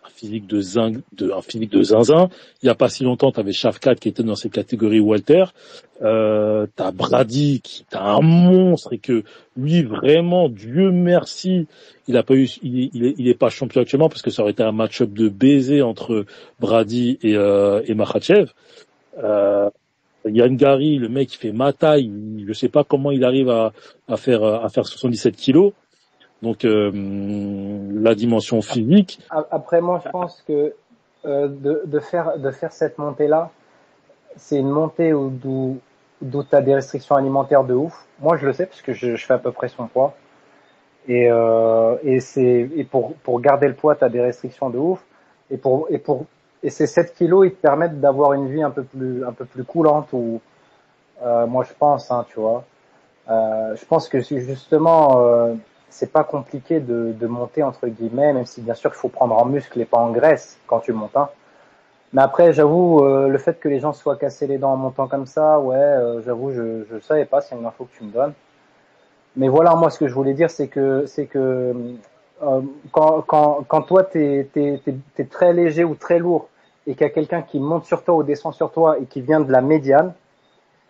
un physique de zinzin. Il y a pas si longtemps, tu avais Shavkat qui était dans cette catégorie Walter. T'as Brady qui est un monstre et que lui vraiment, Dieu merci, il est pas champion actuellement parce que ça aurait été un match-up de baiser entre Brady et Makhachev. Yann Gary, le mec, il fait ma taille. Je sais pas comment il arrive à faire 77 kilos. Donc la dimension physique. Après, moi, je pense que de faire cette montée-là, c'est une montée d'où tu as des restrictions alimentaires de ouf. Moi, je le sais parce que je fais à peu près son poids. Et pour garder le poids, tu as des restrictions de ouf. Et et ces 7 kilos, ils te permettent d'avoir une vie un peu plus coulante, ou moi je pense, hein, tu vois. Je pense que justement, c'est pas compliqué de monter entre guillemets, même si bien sûr il faut prendre en muscle et pas en graisse quand tu montes. Hein. Mais après, j'avoue, le fait que les gens soient cassés les dents en montant comme ça, ouais, j'avoue, je savais pas, c'est une info que tu me donnes. Mais voilà, moi, ce que je voulais dire, c'est que quand toi, t'es très léger ou très lourd et qu'il y a quelqu'un qui monte sur toi ou descend sur toi et qui vient de la médiane,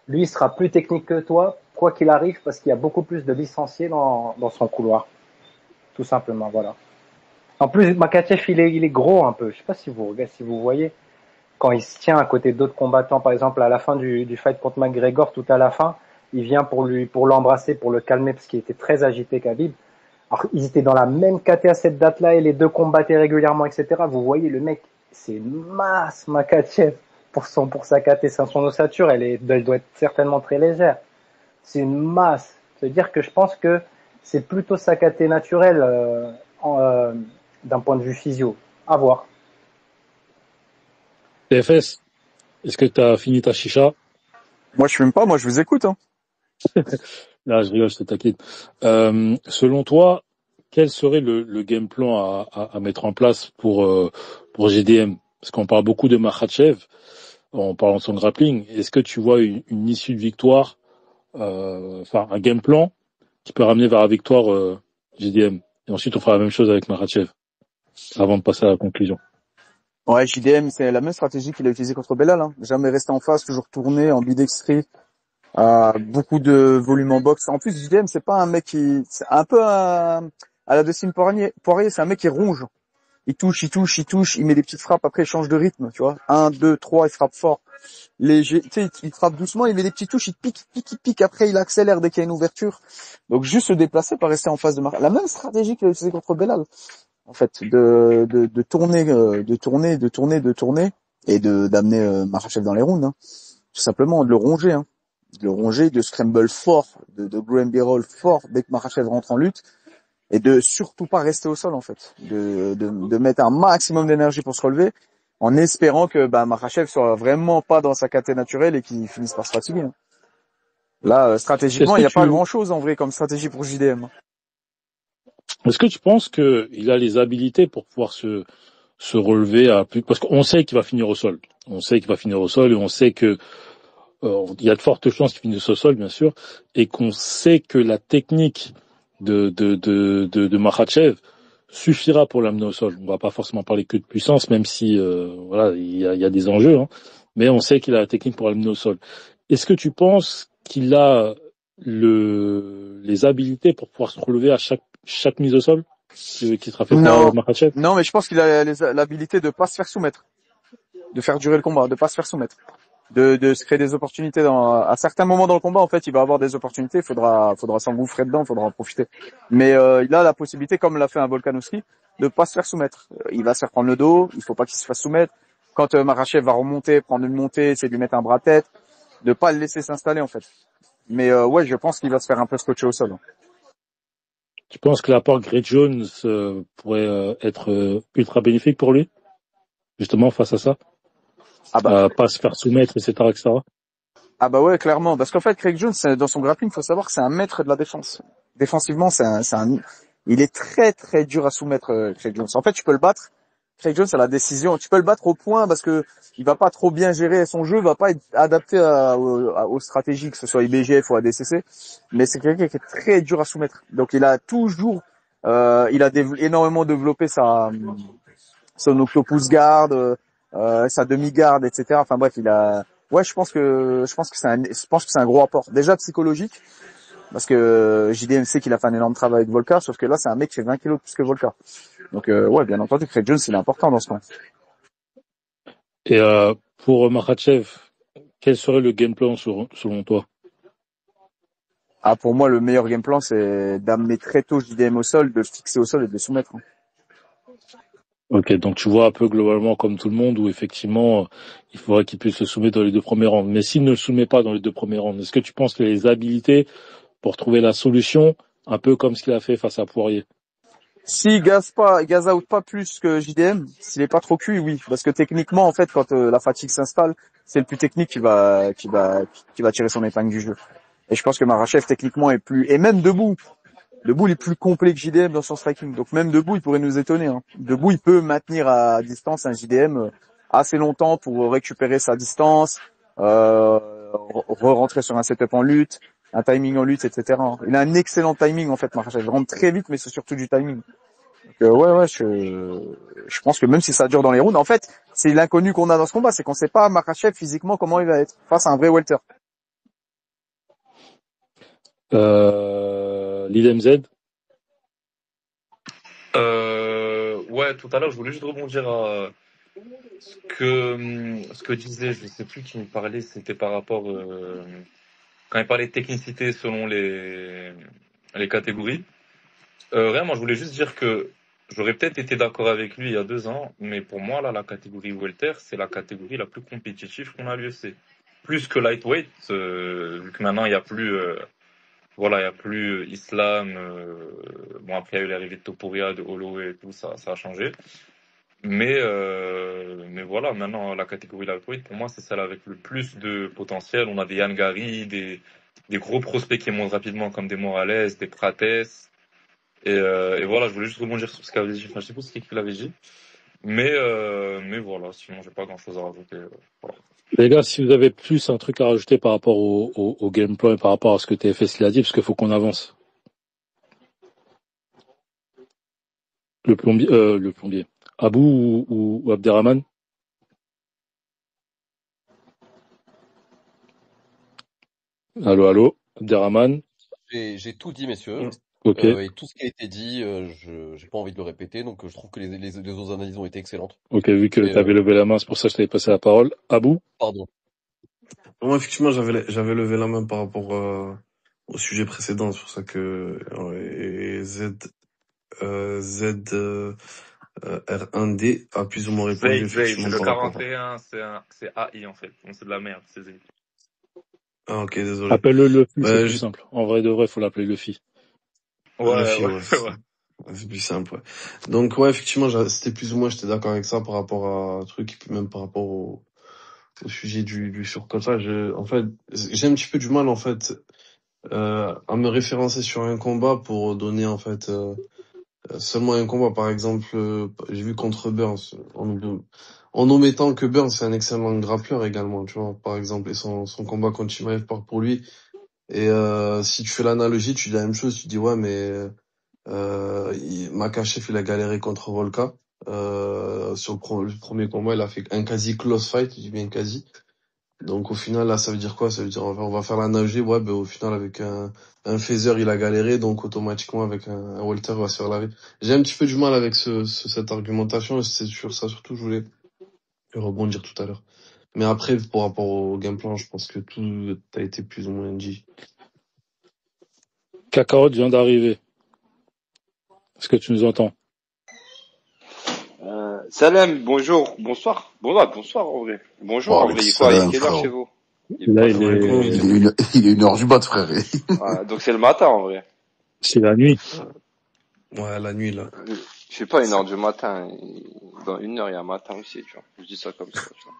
lui, il sera plus technique que toi, quoi qu'il arrive, parce qu'il y a beaucoup plus de licenciés dans son couloir. Tout simplement, voilà. En plus, Makachev, il est gros un peu. Je sais pas si vous voyez. Quand il se tient à côté d'autres combattants, par exemple, à la fin du fight contre McGregor, tout à la fin, il vient pour l'embrasser, pour le calmer, parce qu'il était très agité, Khabib. Alors, ils étaient dans la même KT à cette date-là, et les deux combattaient régulièrement, etc. Vous voyez, le mec, c'est une masse, Makachev, pour sa KT. Son ossature, elle doit être certainement très légère. C'est une masse. C'est-à-dire que je pense que c'est plutôt sa KT naturelle, d'un point de vue physio. À voir. TFS, est-ce que t'as fini ta chicha? Moi, je fume pas, moi, je vous écoute, hein. Là, je rigole, je te taquine. Selon toi, quel serait le game plan à mettre en place pour GDM? Parce qu'on parle beaucoup de Makhachev, en parlant de son grappling. Est-ce que tu vois une issue de victoire, enfin, un game plan qui peut ramener vers la victoire GDM? Et ensuite, on fera la même chose avec Makhachev, avant de passer à la conclusion. Ouais, JDM, c'est la même stratégie qu'il a utilisée contre Belal, hein. Jamais rester en face, toujours tourner, ambidextrie, beaucoup de volume en boxe. En plus, JDM, c'est pas un mec c'est un peu à la Dustin Poirier, c'est un mec qui ronge. Il touche, il met des petites frappes, après il change de rythme, tu vois. 1, 2, 3, il frappe fort. Tu sais, il frappe doucement, il met des petites touches, il pique, après il accélère dès qu'il y a une ouverture. Donc juste se déplacer, pas rester en face de la même stratégie qu'il a utilisée contre Belal. En fait, de tourner, et d'amener Makhachev dans les rounds, hein. Tout simplement, de le ronger, hein. De le ronger, de scramble fort, de Granby roll fort dès que Makhachev rentre en lutte, et de surtout pas rester au sol, en fait. De mettre un maximum d'énergie pour se relever, en espérant que, Makhachev soit vraiment pas dans sa caté naturelle et qu'il finisse par se fatiguer, hein. Là, stratégiquement, il n'y a pas grand chose, en vrai, comme stratégie pour JDM. Est-ce que tu penses qu'il a les habilités pour pouvoir se relever à plus, parce qu'on sait qu'il va finir au sol. On sait qu'il va finir au sol et on sait que il y a de fortes chances qu'il finisse au sol, bien sûr, et qu'on sait que la technique de Makhachev suffira pour l'amener au sol. On va pas forcément parler que de puissance, même si voilà, il y a des enjeux, hein, mais on sait qu'il a la technique pour l'amener au sol. Est-ce que tu penses qu'il a les habilités pour pouvoir se relever à chaque mise au sol qui sera fait par Makhachev? Non, mais je pense qu'il a l'habilité de pas se faire soumettre, de faire durer le combat, de pas se faire soumettre, de se créer des opportunités à certains moments dans le combat. En fait, il va avoir des opportunités, il faudra s'engouffrer dedans, il faudra en profiter. Mais il a la possibilité, comme l'a fait un Volkanovski, de pas se faire soumettre. Il va se faire prendre le dos, il faut pas qu'il se fasse soumettre. Quand Makhachev va remonter, prendre une montée, c'est de lui mettre un bras tête, de pas le laisser s'installer, en fait. Mais ouais, je pense qu'il va se faire un peu scotcher au sol. Tu penses que l'apport Gray Jones pourrait être ultra bénéfique pour lui, justement, face à ça? Pas se faire soumettre, etc., etc. Ah bah ouais, clairement. Parce qu'en fait, Craig Jones, dans son grappling, il faut savoir que c'est un maître de la défense. Défensivement, il est très très dur à soumettre, Craig Jones. En fait, tu peux le battre. Craig Jones a la décision. Tu peux le battre au point parce que il va pas trop bien gérer son jeu, va pas être adapté aux stratégies, que ce soit IBGF ou ADCC. Mais c'est quelqu'un qui est très dur à soumettre. Donc il a toujours, il a énormément développé son octopus guard, sa demi-garde, etc. Enfin bref, je pense que c'est un gros apport. Déjà psychologique, parce que JDM sait qu'il a fait un énorme travail avec Volka, sauf que là, c'est un mec qui fait 20 kilos de plus que Volka. Donc, ouais, bien entendu, Craig Jones, il est important dans ce camp. Et pour Makhachev, quel serait le game plan selon toi? Pour moi, le meilleur game plan, c'est d'amener très tôt JDM au sol, de le fixer au sol et de le soumettre. Ok, donc tu vois un peu globalement comme tout le monde où effectivement il faudrait qu'il puisse se soumettre dans les 2 premiers rounds. Mais s'il ne le soumet pas dans les 2 premiers rounds, est-ce que tu penses qu'il a les habilités pour trouver la solution, un peu comme ce qu'il a fait face à Poirier? S'il gaze out pas plus que JDM, s'il est pas trop cuit, oui. Parce que techniquement, en fait, quand la fatigue s'installe, c'est le plus technique qui va tirer son épingle du jeu. Et je pense que Makhachev, techniquement, est plus, et même debout. Debout, il est plus complet que JDM dans son striking. Donc même debout, il pourrait nous étonner, hein. Debout, il peut maintenir à distance un JDM assez longtemps pour récupérer sa distance, re-rentrer sur un setup en lutte, un timing en lutte, etc. Il a un excellent timing, en fait, Makhachev. Il rentre très vite, mais c'est surtout du timing. Donc, ouais, je pense que même si ça dure dans les rounds, en fait, c'est l'inconnu qu'on a dans ce combat, c'est qu'on sait pas Makhachev physiquement comment il va être face à un vrai welter. Lidem Z. Ouais, tout à l'heure, je voulais juste rebondir à ce que disait, je sais plus qui me parlait, c'était par rapport quand il parlait de technicité selon les catégories. Rien, moi je voulais juste dire que j'aurais peut-être été d'accord avec lui il y a 2 ans, mais pour moi là, la catégorie welter, c'est la catégorie la plus compétitive qu'on a à l'UFC. Plus que lightweight, vu que maintenant il y a plus voilà, il y a plus Islam. Bon, après, il y a eu l'arrivée de Topuria, de Holloway et tout, ça a changé. Mais voilà, maintenant, la catégorie lightweight, pour moi, c'est celle avec le plus de potentiel. On a des Yann Gary, des gros prospects qui montent rapidement, comme des Morales, des Prates. Et voilà, je voulais juste rebondir sur ce qu'avait dit. Enfin, je sais pas ce qu'il l'avait dit. Mais voilà, sinon, j'ai pas grand-chose à rajouter. Voilà. Les gars, si vous avez plus un truc à rajouter par rapport au game plan et par rapport à ce que TFS l'a dit, parce qu'il faut qu'on avance. Le plombier. Abou ou Abderrahman? Allô, Abderrahman? J'ai tout dit, messieurs. Ok. Et tout ce qui a été dit, j'ai pas envie de le répéter, donc je trouve que les autres analyses ont été excellentes. Ok, vu que tu avais levé la main, c'est pour ça que je t'avais passé la parole. Abou? Pardon. Moi, effectivement, j'avais levé la main par rapport au sujet précédent, c'est pour ça que R1D a plus ou moins répondu effectivement Le par rapport. 41, c'est AI en fait. C'est de la merde, c'est Z. Ah ok, désolé. Appelle-le Luffy, c'est plus simple. En vrai de vrai, faut l'appeler Luffy. Ouais. C'est plus simple, ouais. Donc ouais, effectivement, c'était plus ou moins, j'étais d'accord avec ça par rapport à un truc, et puis même par rapport au sujet du surcotage. En fait, j'ai un petit peu du mal en fait à me référencer sur un combat pour donner en fait seulement un combat. Par exemple, j'ai vu contre Burns, en omettant que Burns c'est un excellent grappleur également, tu vois, par exemple, et son combat contre Chimaev part pour lui. Et si tu fais l'analogie, tu dis la même chose, tu dis ouais, mais Makhachev il a galéré contre Volka. Sur le premier combat, il a fait un quasi close fight, je dis bien quasi. Donc au final là, ça veut dire quoi? Ça veut dire on va faire l'analogie, ouais, ben au final avec un phaser il a galéré, donc automatiquement avec un welter il va se faire laver. J'ai un petit peu du mal avec cette argumentation, et c'est sur ça surtout que je voulais rebondir tout à l'heure. Mais après, par rapport au game plan, je pense que tout a été plus ou moins dit. Kakarot vient d'arriver. Est-ce que tu nous entends? Salam, bonjour, bonsoir. Bonsoir en vrai. Bonjour en vrai, il est quoi? Il est quelle heure chez vous? Là, il est 1h du mat, frère. Ah, donc c'est le matin en vrai. C'est la nuit. Ouais, la nuit là. Je sais pas, 1h du matin. Dans 1h, il y a un matin aussi, tu vois. Je dis ça comme ça, tu vois.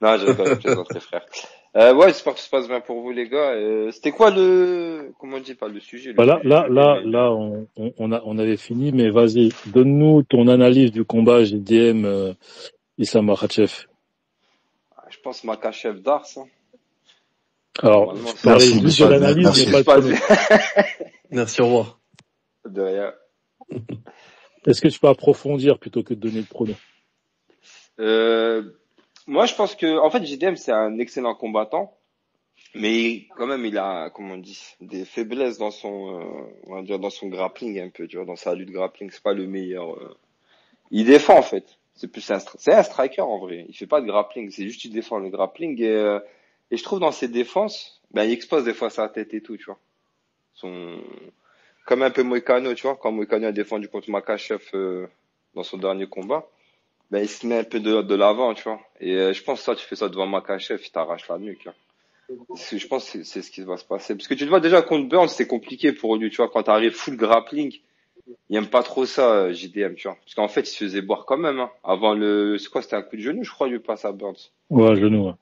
Non, je plaisante, les frères. Ouais, j'espère que ça se passe bien pour vous, les gars. C'était quoi comment on dit pas le sujet? Là, on avait fini, mais vas-y, donne-nous ton analyse du combat JDM Islam Makhachev. Je pense Makhachev Dars. Hein. Alors, parlez juste de l'analyse, mais pas de Merci, au revoir. De rien. Est-ce que tu peux approfondir plutôt que de donner le pronom? Moi, je pense que, en fait, JDM, c'est un excellent combattant, mais quand même, il a, comment on dit, des faiblesses dans on va dire, dans son grappling un peu, tu vois, dans sa lutte grappling, c'est pas le meilleur. Il défend, en fait. C'est un striker, en vrai. Il fait pas de grappling, c'est juste il défend le grappling, et je trouve dans ses défenses, ben, il expose des fois sa tête et tout, tu vois. Comme un peu Moïcano, tu vois, quand Moïcano a défendu contre Makhachev, dans son dernier combat. Ben, il se met un peu de l'avant, tu vois. Et je pense que ça, tu fais ça devant Makhachev, il t'arrache la nuque. Hein. Je pense que c'est ce qui va se passer. Parce que tu te vois déjà contre Burns, c'est compliqué pour lui, tu vois, quand t'arrives full grappling, il aime pas trop ça, JDM, tu vois. Parce qu'en fait, il se faisait boire quand même, hein. C'est quoi, c'était un coup de genou, je crois, lui passe à Burns. Ouais, genou, ouais.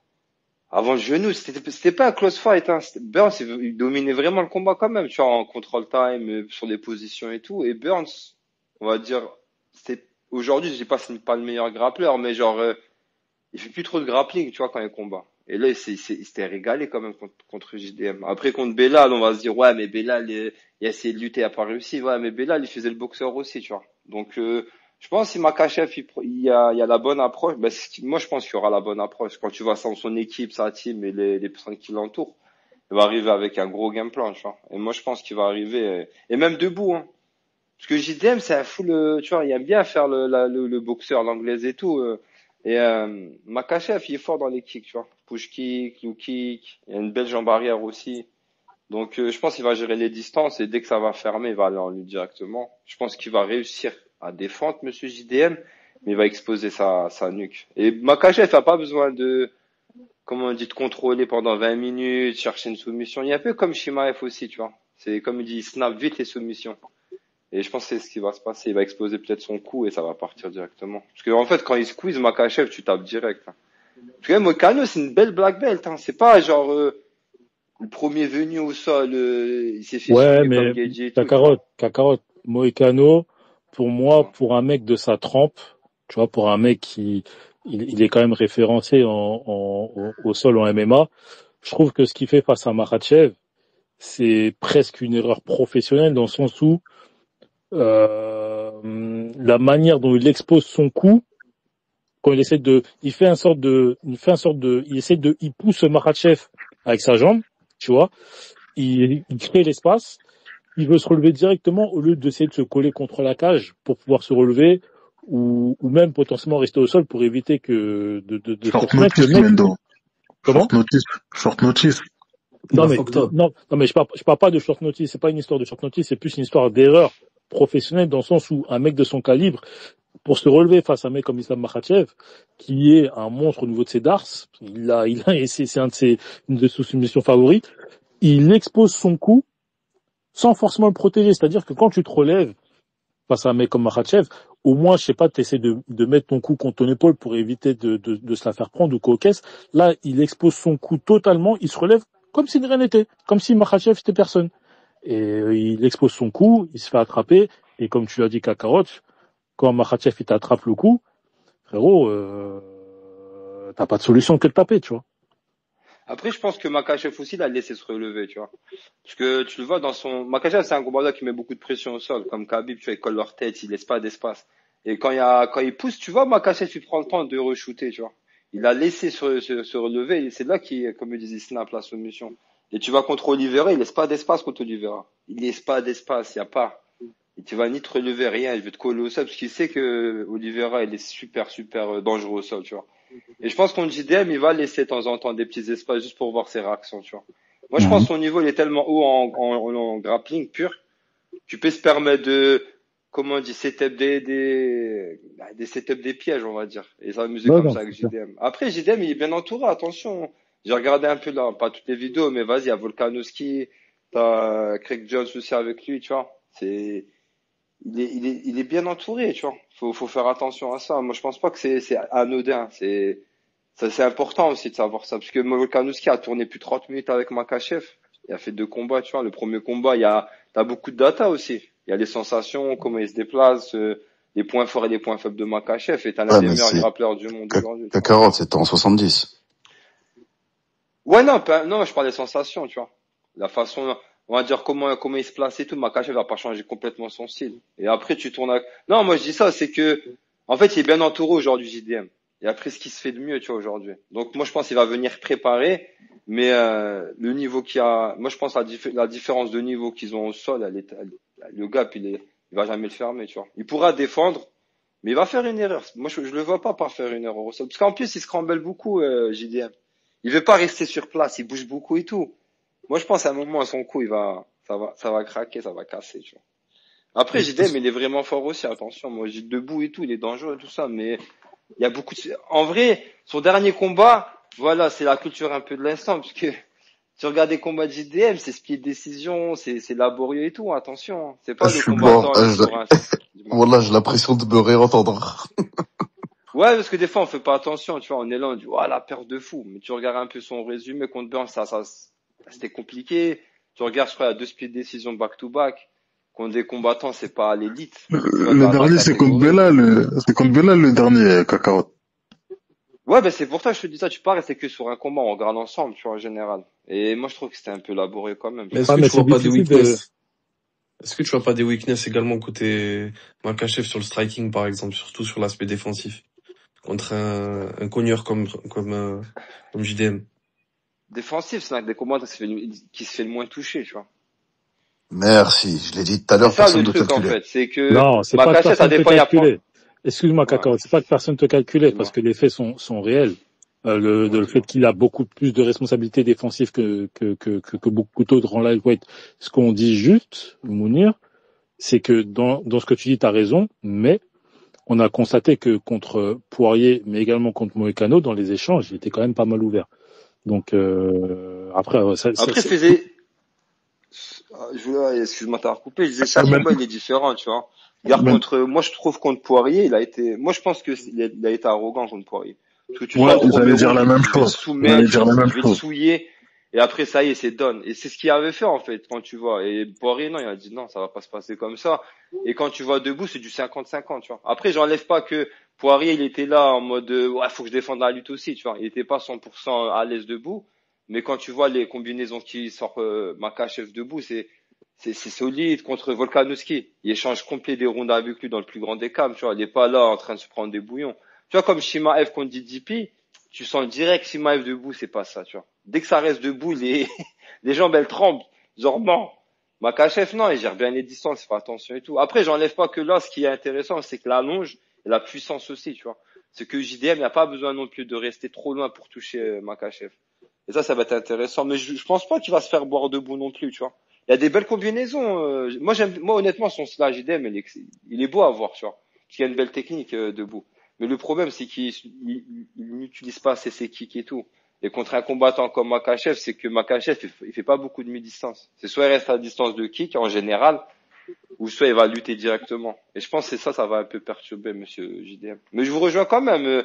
Avant le genou, c'était pas un close fight, hein. Burns, il dominait vraiment le combat quand même, tu vois, en control time, sur les positions et tout. Et Burns, on va dire, aujourd'hui, je dis pas, c'est pas le meilleur grappleur, mais genre, il fait plus trop de grappling, tu vois, quand il combat. Et là, il s'était régalé quand même contre JDM. Après, contre Belal, on va se dire, ouais, mais Belal, il a essayé de lutter, il a pas réussi. Ouais, mais Belal, il faisait le boxeur aussi, tu vois. Donc, je pense que si Makhachev, il y a la bonne approche, moi, je pense qu'il y aura la bonne approche. Quand tu vois son équipe, sa team et les personnes qui l'entourent, il va arriver avec un gros game plan, tu vois. Et moi, je pense qu'il va arriver, et même debout, hein. Parce que JDM, c'est un full, tu vois, il aime bien faire le boxeur, l'anglaise et tout. Et Makhachev, il est fort dans les kicks, tu vois. Push kick, low kick, il y a une belle jambe arrière aussi. Donc je pense qu'il va gérer les distances et dès que ça va fermer, il va aller en lutte directement. Je pense qu'il va réussir à défendre Monsieur JDM, mais il va exposer sa nuque. Et Makhachev a pas besoin de, comment on dit, de contrôler pendant 20 minutes, chercher une soumission. Il est un peu comme Shimaev aussi, tu vois. C'est comme il dit, il snap vite les soumissions. Et je pense que c'est ce qui va se passer. Il va exploser peut-être son cou et ça va partir directement. Parce que, en fait, quand il squeeze Makhachev, tu tapes direct, hein. Parce que Moïcano, c'est une belle black belt, hein. C'est pas genre, le premier venu au sol, il s'est fait Ouais, souiller comme mais Gaethje et tout, tu vois. Kakarot, Moïcano, pour moi, pour un mec de sa trempe, tu vois, pour un mec il est quand même référencé au sol en MMA, je trouve que ce qu'il fait face à Makhachev, c'est presque une erreur professionnelle dans le sens où, la manière dont il expose son coup, quand il essaie il pousse Makhachev avec sa jambe, tu vois, il crée l'espace, il veut se relever directement au lieu d'essayer de se coller contre la cage pour pouvoir se relever ou même potentiellement rester au sol pour éviter de Short se mettre le notice, mec. Mendo. Comment? Short notice. Non mais je parle pas de short notice, c'est pas une histoire de short notice, c'est plus une histoire d'erreur professionnelle dans le sens où un mec de son calibre, pour se relever face à un mec comme Islam Makhachev, qui est un monstre au niveau de ses darts, et c'est une de ses soumissions favorites, il expose son coup sans forcément le protéger. C'est-à-dire que quand tu te relèves face à un mec comme Makhachev, au moins, je sais pas, t'essaies de mettre ton cou contre ton épaule pour éviter de se la faire prendre ou qu'au caisse. Là, il expose son cou totalement, il se relève comme si de rien n'était, comme si Makhachev c'était personne. Et il expose son cou, il se fait attraper, et comme tu as dit, Kakarot, quand Makhachev il t'attrape le cou, frérot, t'as pas de solution que de taper, tu vois. Après, je pense que Makhachev aussi, il a laissé se relever, tu vois. Parce que tu le vois Makhachev, c'est un combattant qui met beaucoup de pression au sol. Comme Khabib, tu vois, il colle leur tête, il laisse pas d'espace. Et quand il pousse, tu vois, Makhachev, il prend le temps de re-shooter, tu vois. Il a laissé se relever, et c'est là qu'il, comme il disait, snap la soumission. Et tu vas contre Oliveira, il laisse pas d'espace contre Oliveira. Il laisse pas d'espace, y a pas. Et tu vas ni te relever, rien, il veut te coller au sol, parce qu'il sait que Oliveira, il est super, super dangereux au sol, tu vois. Et je pense qu'on JDM, il va laisser de temps en temps des petits espaces juste pour voir ses réactions, tu vois. Moi, je pense que son niveau, il est tellement haut en grappling pur, tu peux se permettre comment on dit, setup des setups des pièges, on va dire. Et s'amuser comme ça avec JDM. Après, JDM, il est bien entouré, attention. J'ai regardé un peu là, pas toutes les vidéos, mais vas-y, il y a Volkanovski, t'as Craig Jones aussi avec lui, tu vois. Il est bien entouré, tu vois. Faut faire attention à ça. Moi, je pense pas que c'est anodin. C'est important aussi de savoir ça. Parce que Volkanovski a tourné plus de 30 minutes avec Makhachev. Il a fait 2 combats, tu vois. Le premier combat, t'as beaucoup de data aussi. Il y a les sensations, comment il se déplace, les points forts et les points faibles de Makhachev. Et t'as l'un des meilleurs grappleurs du monde aujourd'hui. Kakarot, c'était en 70. Ouais, non, je parle des sensations, tu vois. La façon, on va dire comment il se place et tout. Makhachev va pas changer complètement son style. Et après, tu tournes non, moi, je dis ça, c'est que, en fait, il est bien entouré aujourd'hui, JDM. Et après, ce qui se fait de mieux, tu vois, aujourd'hui. Donc, moi, je pense qu'il va venir préparer, mais, le niveau moi, je pense la différence de niveau qu'ils ont au sol, le gap, il va jamais le fermer, tu vois. Il pourra défendre, mais il va faire une erreur. Moi, je le vois pas faire une erreur au sol. Parce qu'en plus, il se crambelle beaucoup, JDM. Il veut pas rester sur place, il bouge beaucoup et tout. Moi, je pense à un moment, à son coup, ça va craquer, ça va casser, tu vois. Après, JDM, il est vraiment fort aussi, attention. Moi, j'ai debout et tout, il est dangereux et tout ça, mais il y a en vrai, son dernier combat, voilà, c'est la culture un peu de l'instant, parce que Tu regardes des combats de JDM, c'est split décision, c'est laborieux et tout, attention. Hein. C'est pas Je le suis mort. combattant, il est sur un... Dis-moi. Voilà, j'ai l'impression de me réentendre. Ouais, parce que des fois, on fait pas attention, tu vois, on est là, on dit, oh, la perte de fou. Mais tu regardes un peu son résumé contre Burns, c'était compliqué. Tu regardes, je crois, il y a 2 split décisions back-to-back. Contre des combattants, c'est pas à l'élite. Tu vois, Le dans la dernier, c'est contre catégorie. Bella, c'est contre Bella le dernier, Kakarot. Ouais, ben c'est pour ça que je te dis ça. Tu pars rester que sur un combat, on regarde ensemble, tu vois, en général. Et moi, je trouve que c'était un peu laborieux quand même. Mais est-ce Ah, que mais tu vois c'est pas des difficile de... weaknesses? Est-ce que tu vois pas des weaknesses également côté Makhachev sur le striking, par exemple, surtout sur l'aspect défensif, contre un cogneur comme JDM? Défensif, c'est un des combats qui se fait le moins toucher, tu vois. Merci. Je l'ai dit tout à C'est l'heure, ça personne le ne truc, en calculait. fait. C'est que Non, c'est pas que Makhachev, ça personne te dépend, il y a pas... calculait. Excuse-moi, Ouais, Kakarot, c'est pas que personne te calculait, parce dis-moi. que les faits sont réels. Le Ouais, fait dis-moi. qu'il a beaucoup plus de responsabilités défensives que beaucoup d'autres en lightweight. Ce qu'on dit juste, Mounir, c'est que dans ce que tu dis, t'as raison, mais on a constaté que contre Poirier, mais également contre Moïcano, dans les échanges, il était quand même pas mal ouvert. Donc après, Après, excuse-moi, t'as recoupé. Je disais, chaque combat, il est différent, tu vois. Regarde, moi, je trouve contre Poirier, moi, je pense que il a été arrogant contre Poirier. Parce que tu Ouais, sens le premier j'allais dire round, la il même dit, je vais le chose. J'allais soumettre, dire la même je vais le chose. souiller. Et après, ça y est, c'est done. Et c'est ce qu'il avait fait, en fait, quand tu vois. Et Poirier, non, il a dit, non, ça va pas se passer comme ça. Et quand tu vois debout, c'est du 50-50, tu vois. Après, j'enlève pas que Poirier, il était là en mode, ouais, faut que je défende la lutte aussi, tu vois. Il était pas 100% à l'aise debout. Mais quand tu vois les combinaisons qui sortent Makhachev debout, c'est solide contre Volkanovski. Il échange complet des rounds avec lui dans le plus grand des calmes, tu vois. Il est pas là en train de se prendre des bouillons. Tu vois, comme Shimaev contre DDP, tu sens direct Shimaev debout, c'est pas ça, tu vois. Dès que ça reste debout, les jambes, elles tremblent. Genre, non. Makhachev, non, il gère bien les distances, il fait attention et tout. Après, j'enlève pas que là, ce qui est intéressant, c'est que la longe et la puissance aussi, tu vois. C'est que JDM n'a pas besoin non plus de rester trop loin pour toucher Makhachev. Et ça va être intéressant. Mais je pense pas qu'il va se faire boire debout non plus, tu vois. Il y a des belles combinaisons. Moi honnêtement, son slash JDM, il est beau à voir, tu vois. Parce qu'il y a une belle technique debout. Mais le problème, c'est qu'il n'utilise pas ses kicks et tout. Et contre un combattant comme Makhachev, c'est que Makhachev, il fait pas beaucoup de mi-distance. C'est soit il reste à distance de kick, en général, ou soit il va lutter directement. Et je pense que ça va un peu perturber monsieur JDM. Mais je vous rejoins quand même.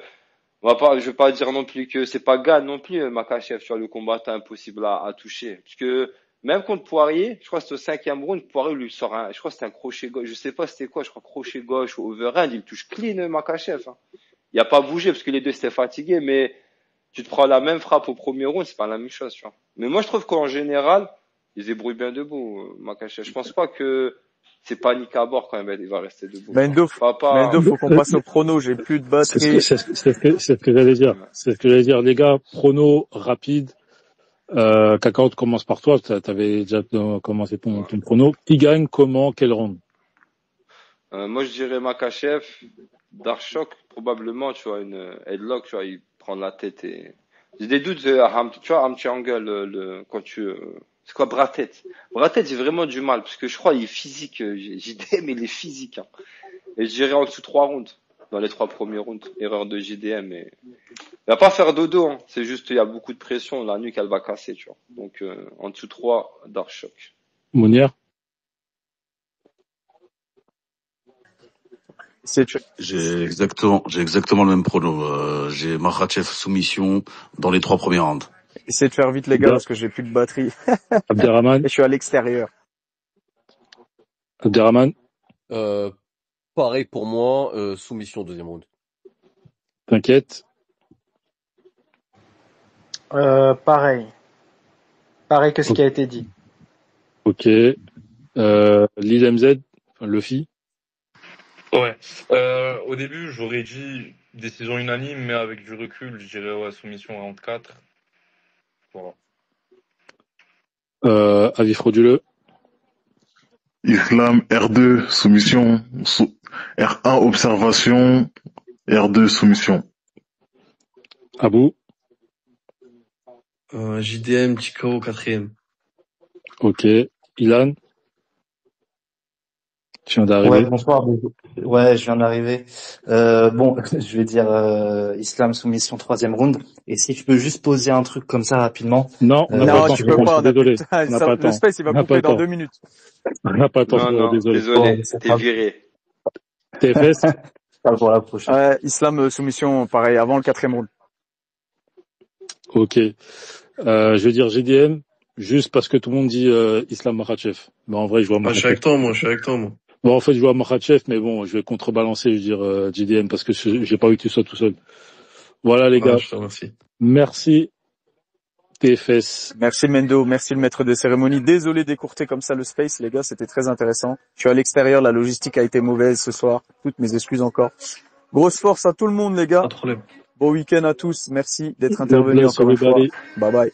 Je vais pas dire non plus que c'est pas Gann non plus, Makhachev, sur le combattant impossible à toucher. Parce que, même contre Poirier, je crois que c'est au 5e round, Poirier lui sort je crois que c'était un crochet gauche, je sais pas c'était quoi, je crois crochet gauche ou overhand, il touche clean, Makhachev, hein. Il a pas bougé parce que les deux s'étaient fatigués, mais tu te prends la même frappe au premier round, c'est pas la même chose, tu vois. Mais moi, je trouve qu'en général, il se débrouille bien debout, Makhachev. Je pense pas que c'est panique à bord quand même, il va rester debout. Mendo, faut qu'on passe au prono, j'ai plus de batterie. C'est ce que j'allais dire. C'est ce que j'allais dire, les gars. Prono rapide. Kakarot, commence par toi. T'avais déjà commencé ton prono. Qui gagne, comment, quel round? Moi, je dirais Makhachev, Darshok, probablement, tu vois, une headlock, tu vois, il prend la tête et... J'ai des doutes, tu vois, Hamchiangle, quand c'est quoi, Bratet? Bratet, j'ai vraiment du mal, parce que je crois, il est physique, JDM, il est physique, hein. Et je dirais en dessous 3 rounds, dans les 3 premiers rounds. Erreur de JDM, et il va pas faire dodo, hein. C'est juste, il y a beaucoup de pression, la nuque, elle va casser, tu vois. Donc, en dessous 3, Darshok. Mounir? J'ai exactement le même prono. J'ai Makhachev soumission dans les 3 premiers rounds. Essayez de faire vite, les gars, parce que j'ai plus de batterie. Abderrahman? Et je suis à l'extérieur. Abderrahman? Pareil pour moi, soumission deuxième round. T'inquiète. Pareil que ce qui a été dit. Ok. Lil MZ, Luffy. Ouais. Au début, j'aurais dit décision unanime, mais avec du recul, je dirais ouais, soumission à 4. Voilà. Avis frauduleux. Islam, R2, soumission. R1, observation. R2, soumission. Abou. JDM, TKO, 4e. Ok. Ilan. Tu viens Ouais, d'arriver. bonsoir. Ouais, je viens d'arriver. Bon, je vais dire Islam soumission 3e round. Et si je peux juste poser un truc comme ça rapidement. Non, on n'a pas le Non, temps, tu peux frérot, je pas, suis on a plus de désolé. temps. On n'a pas le Le temps. space, il va On n'a pas couper le dans temps. 2 minutes. On n'a pas le temps, Non, frérot, non, désolé. désolé, Bon, c'est t'es pas viré. TFS? pas pour la prochaine. Islam soumission, pareil, avant le 4e round. Ok. Je vais dire GDM, juste parce que tout le monde dit Islam Makhachev. Mais en vrai, je vois Ah, je suis Makhachev. avec toi, moi. Bon, en fait, je vois Makhachev, mais bon, je vais contrebalancer, je vais dire GDM, parce que j'ai pas envie que tu sois tout seul. Voilà, les gars. Je te remercie. Merci, TFS. Merci Mendo, merci le maître de cérémonie. Désolé d'écourter comme ça le space, les gars, c'était très intéressant. Je suis à l'extérieur, la logistique a été mauvaise ce soir. Toutes mes excuses encore. Grosse force à tout le monde, les gars. Pas de problème. Bon week-end à tous. Merci d'être God intervenus bless encore une fois. everybody. Bye bye.